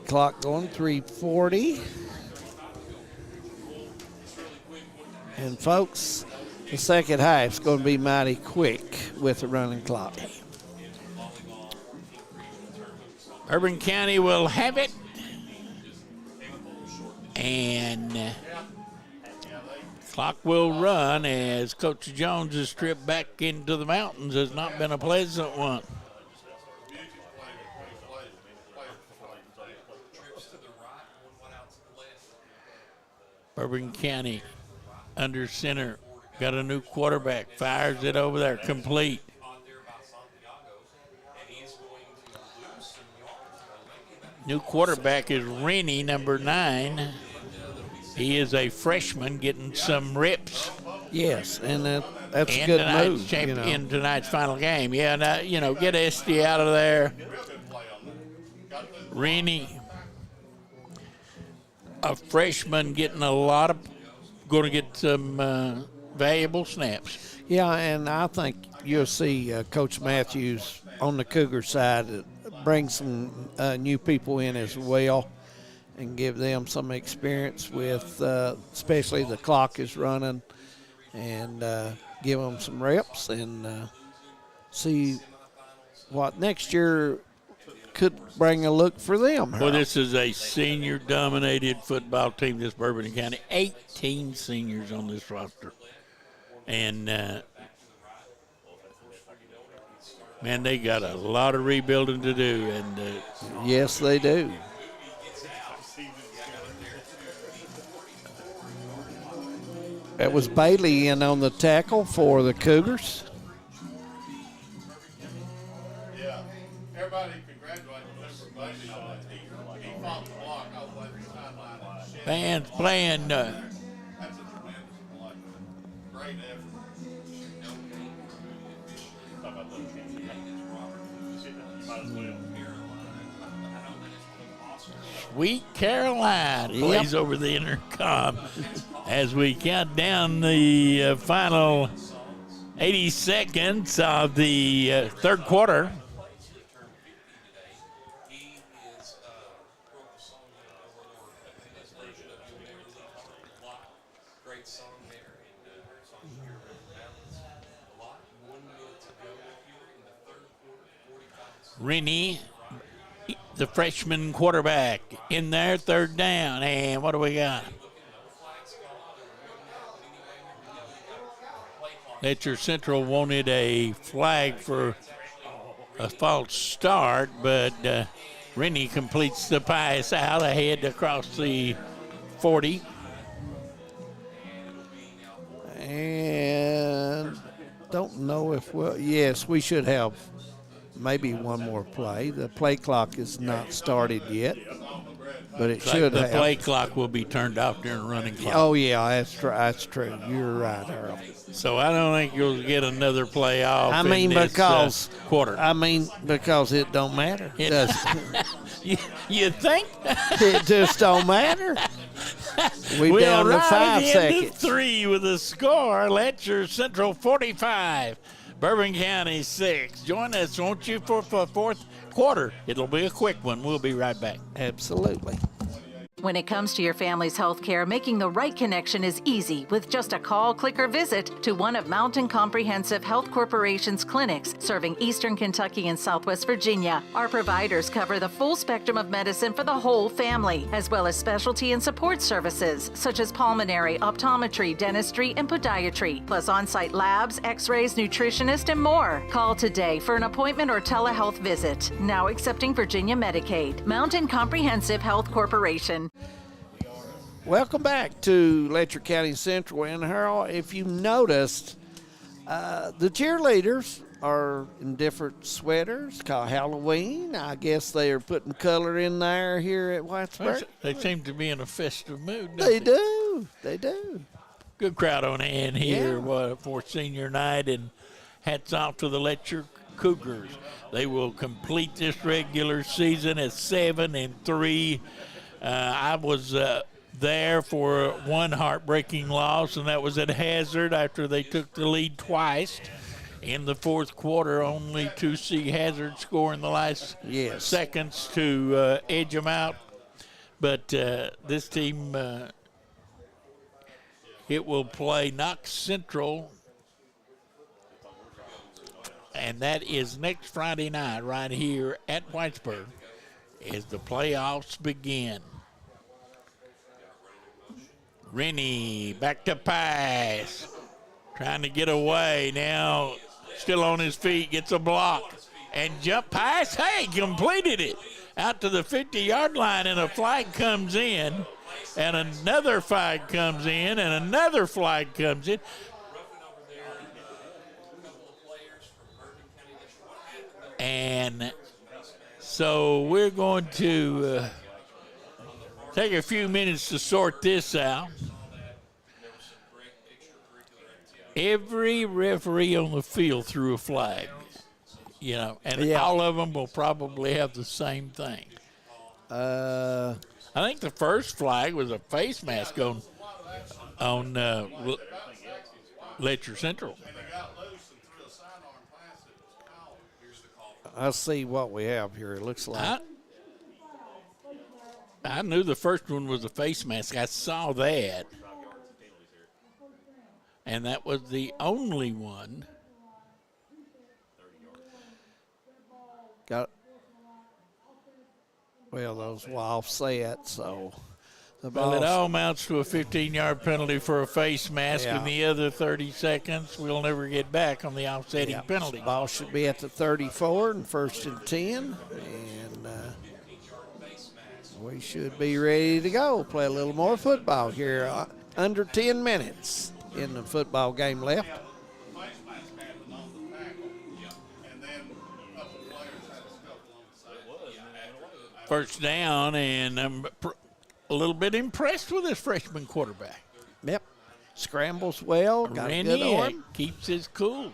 Clock going 3:40. And folks, the second half's going to be mighty quick with the running clock. Bourbon County will have it. And clock will run as Coach Jones' trip back into the mountains has not been a pleasant one. Bourbon County under center, got a new quarterback, fires it over there, complete. New quarterback is Rennie, number 9. He is a freshman getting some reps. Yes, and that's a good move. In tonight's final game. Yeah, now, get Esty out of there. Rennie, a freshman getting going to get some valuable snaps. Yeah, and I think you'll see Coach Matthews on the Cougar side bring some new people in as well and give them some experience with, especially the clock is running, and give them some reps and see what next year could bring a look for them. Well, this is a senior-dominated football team, this Bourbon County. 18 seniors on this roster. And Man, they got a lot of rebuilding to do, and yes, they do. That was Bailey in on the tackle for the Cougars. Yeah, everybody congratulated Mr. Bailey on that. He fought the block all the way to the sideline. fans playing. That's a tremendous play. Great effort. Sweet Caroline plays over the intercom as we count down the final 80 seconds of the third quarter. Rennie, the freshman quarterback, in there, third down. And what do we got? Letcher Central wanted a flag for a false start, but Rennie completes the pass out ahead across the 40. And don't know if yes, we should have maybe one more play. The play clock is not started yet, but it should have. The play clock will be turned off during running clock. Oh, yeah, that's true. You're right, Earl. So I don't think you'll get another play off because quarter. Because it don't matter, does it? You think? It just don't matter. We're down to 5 seconds. 3 with a score. Letcher Central 45. Bourbon County 6. Join us, won't you, for the fourth quarter. It'll be a quick one. We'll be right back. Absolutely. When it comes to your family's health care, making the right connection is easy with just a call, click, or visit to one of Mountain Comprehensive Health Corporation's clinics serving Eastern Kentucky and Southwest Virginia. Our providers cover the full spectrum of medicine for the whole family, as well as specialty and support services such as pulmonary, optometry, dentistry, and podiatry, plus on-site labs, x-rays, nutritionist, and more. Call today for an appointment or telehealth visit. Now accepting Virginia Medicaid. Mountain Comprehensive Health Corporation. Welcome back to Letcher County Central. And Harold, if you noticed, the cheerleaders are in different sweaters called Halloween. I guess they are putting color in there here at Whitesburg. They seem to be in a festive mood. They do. They do. Good crowd on hand here for senior night, and hats off to the Letcher Cougars. They will complete this regular season at 7-3. I was there for one heartbreaking loss, and that was at Hazard after they took the lead twice in the fourth quarter, only to see Hazard score in the last seconds to edge them out. But this team, it will play Knox Central, and that is next Friday night right here at Whitesburg as the playoffs begin. Rennie back to pass, trying to get away. Now still on his feet, gets a block and jump pass. Hey, completed it out to the 50-yard line, and a flag comes in, and another flag comes in, and another flag comes in. And so we're going to take a few minutes to sort this out. Every referee on the field threw a flag, and all of them will probably have the same thing. I think the first flag was a face mask on Letcher Central. I see what we have here. It looks like. I knew the first one was a face mask. I saw that. And that was the only one. Well, those were offset, so Well, it all amounts to a 15-yard penalty for a face mask, and the other 30 seconds we'll never get back on the offsetting penalty. Ball should be at the 34 and 1st and 10, and we should be ready to go. Play a little more football here. Under 10 minutes in the football game left. First down, and I'm a little bit impressed with this freshman quarterback. Yep. Scrambles well, got a good arm. Keeps his cool.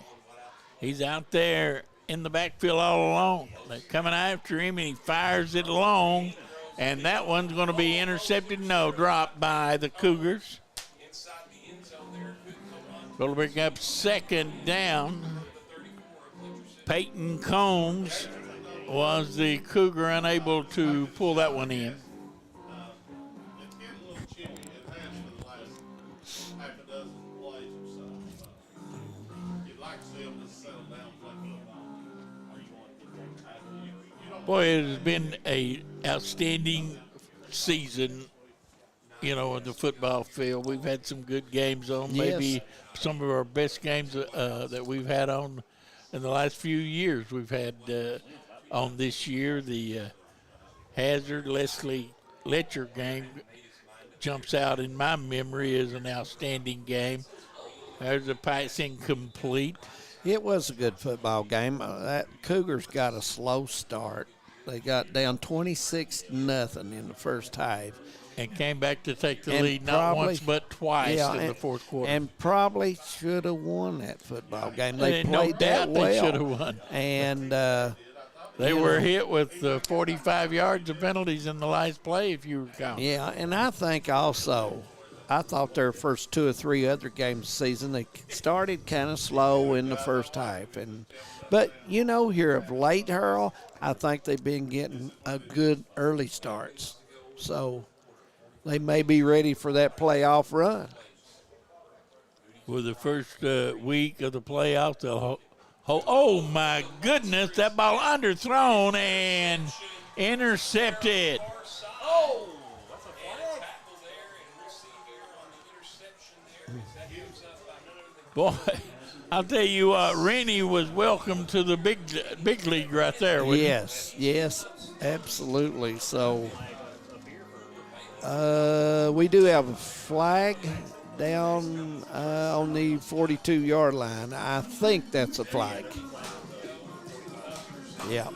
He's out there in the backfield all alone. They're coming after him, and he fires it long, and that one's going to be intercepted. No, dropped by the Cougars. Going to bring up second down. Peyton Combs was the Cougar unable to pull that one in. Boy, it has been a outstanding season, in the football field. We've had some good games on, maybe some of our best games that we've had on in the last few years. We've had on this year. The Hazard Leslie Letcher game jumps out in my memory as an outstanding game. There's a pass incomplete. It was a good football game. That Cougars got a slow start. They got down 26-0 in the first half. And came back to take the lead not once but twice in the fourth quarter. And probably should have won that football game. They played that well. They should have won. And they were hit with 45 yards of penalties in the last play, if you recall. Yeah, and I think also, I thought their first 2 or 3 other games this season, they started kind of slow in the first half. But, here of late, Earl, I think they've been getting a good early starts. So they may be ready for that playoff run. With the first week of the playoffs, they'll oh, my goodness, that ball underthrown and intercepted. Oh, that's a flag. Boy, I'll tell you what, Rennie was welcome to the big league right there. Yes, absolutely. So we do have a flag down on the 42-yard line. I think that's a flag. Yeah.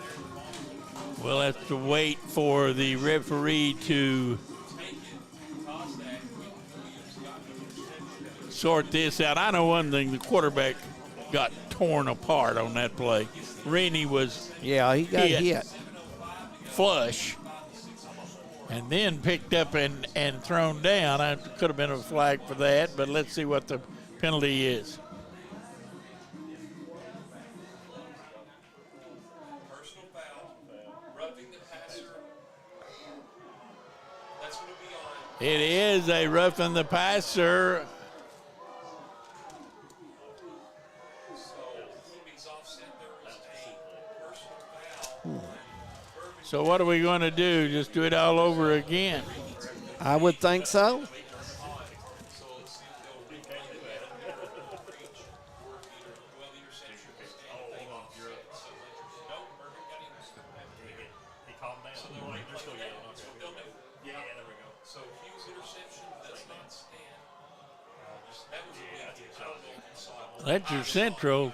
We'll have to wait for the referee to sort this out. I know one thing, the quarterback got torn apart on that play. Rennie was he got hit flush and then picked up and thrown down. I could have been a flag for that, but let's see what the penalty is. Personal foul, roughing the passer. That's going to be on. It is a roughing the passer. So what are we going to do? Just do it all over again? I would think so. Letcher Central's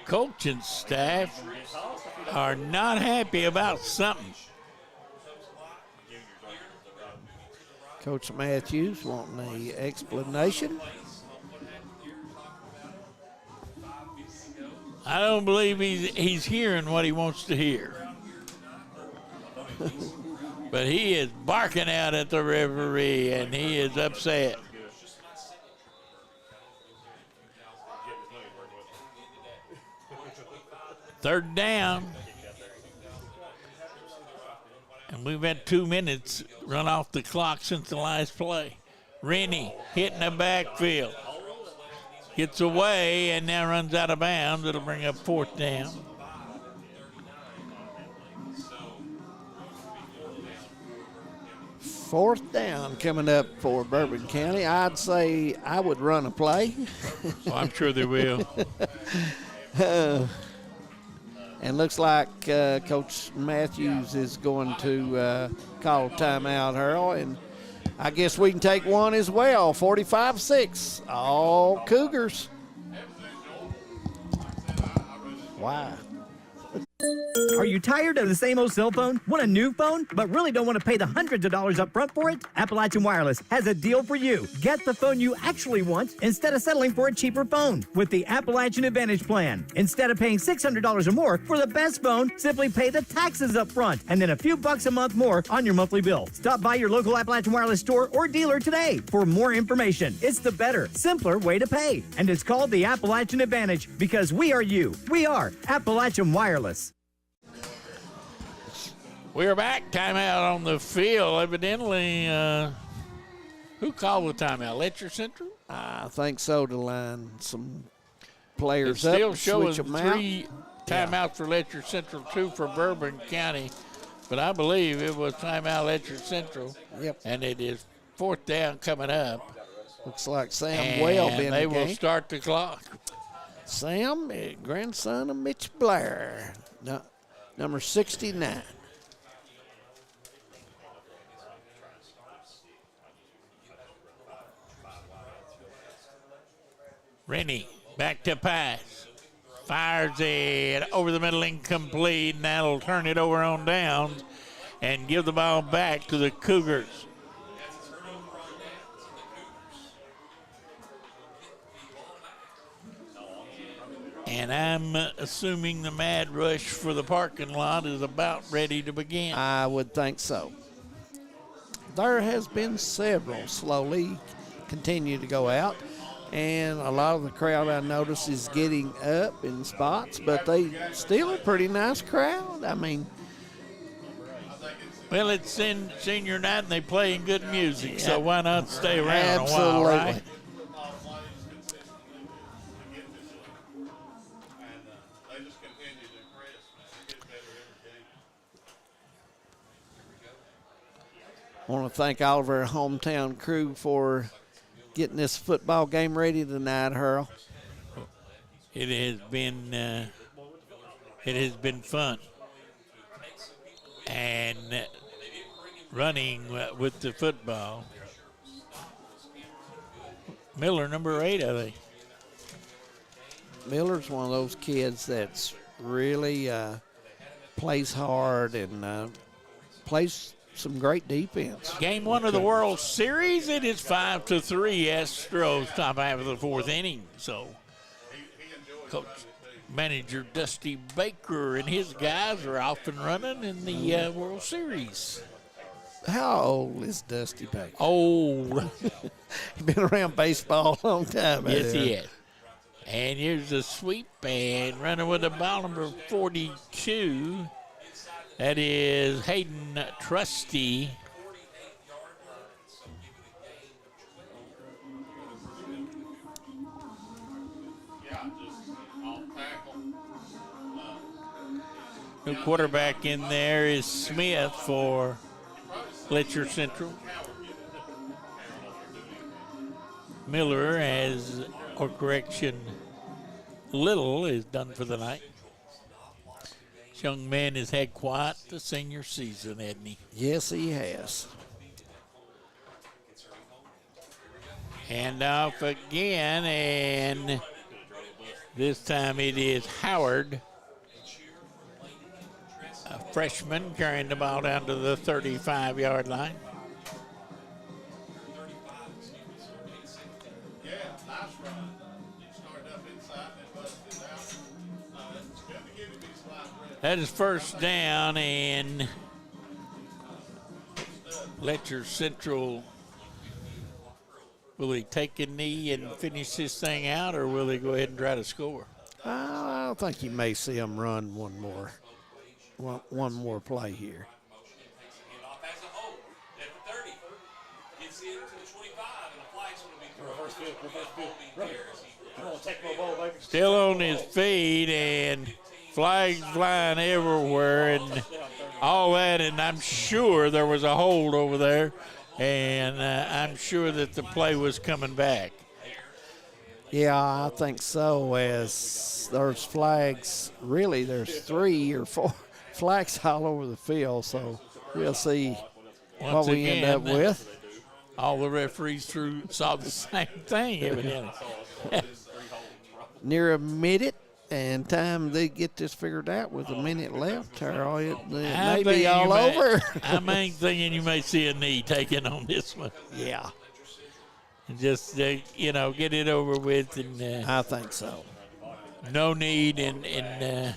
coaching staff are not happy about something. Coach Matthews wanting an explanation. I don't believe he's hearing what he wants to hear. But he is barking out at the referee, and he is upset. Third down. And we've had 2 minutes run off the clock since the last play. Rennie hitting the backfield. Gets away and now runs out of bounds. It'll bring up fourth down. 4th down coming up for Bourbon County. I'd say I would run a play. Well, I'm sure they will. And looks like Coach Matthews is going to call timeout, Harold. And I guess we can take one as well. 45-6, all Cougars. Wow. Are you tired of the same old cell phone? Want a new phone, but really don't want to pay the hundreds of dollars up front for it? Appalachian Wireless has a deal for you. Get the phone you actually want instead of settling for a cheaper phone with the Appalachian Advantage plan. Instead of paying $600 or more for the best phone, simply pay the taxes up front and then a few bucks a month more on your monthly bill. Stop by your local Appalachian Wireless store or dealer today for more information. It's the better, simpler way to pay. And it's called the Appalachian Advantage because we are you. We are Appalachian Wireless. We're back. Timeout on the field. Evidently, who called the timeout? Letcher Central? I think so, to line some players it up. Still Still shows 3 timeouts for Letcher Central, 2 for Bourbon County. But I believe it was timeout Letcher Central. Yep. And it is 4th down coming up. Looks like Sam Webb in the they game. will start the clock. Sam, grandson of Mitch Blair, number 69. Rennie back to pass. Fires it over the middle, incomplete, and that'll turn it over on downs and give the ball back to the Cougars. And I'm assuming the mad rush for the parking lot is about ready to begin. I would think so. There has been several slowly continue to go out. And a lot of the crowd I notice is getting up in spots, but they still a pretty nice crowd. I mean, well, it's senior night and they playing good music, so why not stay around absolutely. a while, right? I want to thank all of our hometown crew for getting this football game ready tonight, Harold. It has been fun, and running with the football. Miller, number 8, I think. Miller's one of those kids that's really plays hard and plays some great defense. Game 1 of the World Series, it is 5-3 Astros, top half of the 4th inning. So, Coach Manager Dusty Baker and his guys are off and running in the World Series. How old is Dusty Baker? Old. He's been around baseball a long time. Yes, he has. And here's a sweep and running with the ball, number 42. That is Hayden Trusty. New quarterback in there is Smith for Letcher Central. Miller has, or correction, Little is done for the night. This young man has had quite the senior season, hasn't he? Yes, he has. Hand off again, and this time it is Howard, a freshman, carrying the ball down to the 35-yard line. That is first down, and Letcher Central, will he take a knee and finish this thing out, or will he go ahead and try to score? I don't think you may see him run one more play here. Still on his feet, and flags flying everywhere and all that, and I'm sure there was a hold over there and I'm sure that the play was coming back. Yeah, I think so. As there's flags, really, there's 3 or 4 flags all over the field. So we'll see what we end up with. All the referees saw the same thing, evidently. Near a minute, and time they get this figured out with a minute left, Harold, it may be all over. I'm thinking you may see a knee taken on this one. Yeah. And just, get it over with. And I think so. No need in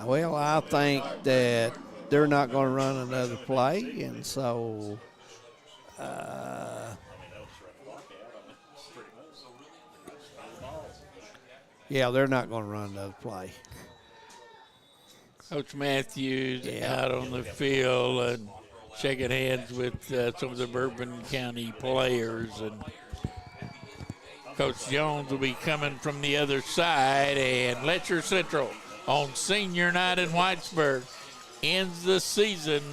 well, I think that they're not going to run another play, and so yeah, they're not going to run another play. Coach Matthews out on the field and shaking hands with some of the Bourbon County players, and Coach Jones will be coming from the other side, and Letcher Central on senior night in Whitesburg ends the season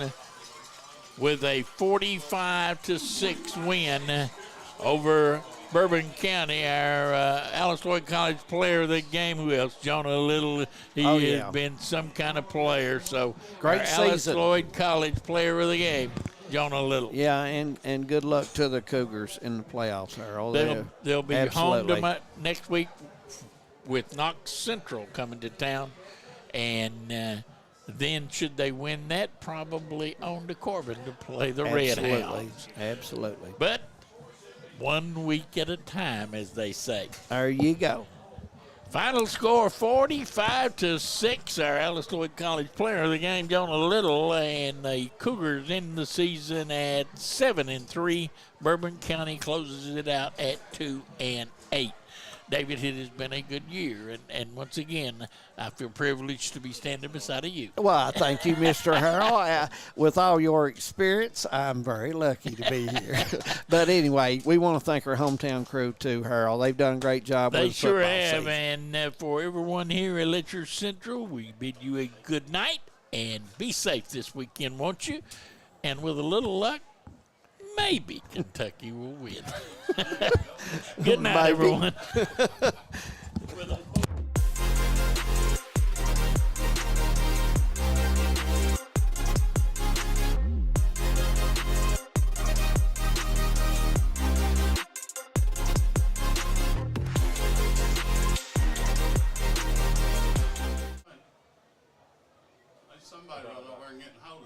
with a 45-6 win over Bourbon County. Our Alice Lloyd College player of the game, who else? Jonah Little. He has been some kind of player. So great our season. Alice Lloyd College player of the game, Jonah Little. Yeah, and good luck to the Cougars in the playoffs, Harold. They'll be home next week with Knox Central coming to town. And then should they win that, probably on to Corbin to play the Red Hounds. Absolutely. But 1 week at a time, as they say. There you go. Final score 45-6. Our Alice Lloyd College player of the game, Jonah Little, and the Cougars end the season at 7-3. Bourbon County closes it out at 2-8. David, it has been a good year, and once again, I feel privileged to be standing beside of you. Well, thank you, Mr. Harold. With all your experience, I'm very lucky to be here. But anyway, we want to thank our hometown crew, too, Harold. They've done a great job with the football season. They sure have, and for everyone here at Letcher Central, we bid you a good night, and be safe this weekend, won't you? And with a little luck, maybe Kentucky will win. Good night, everyone. Somebody don't know where and getting hold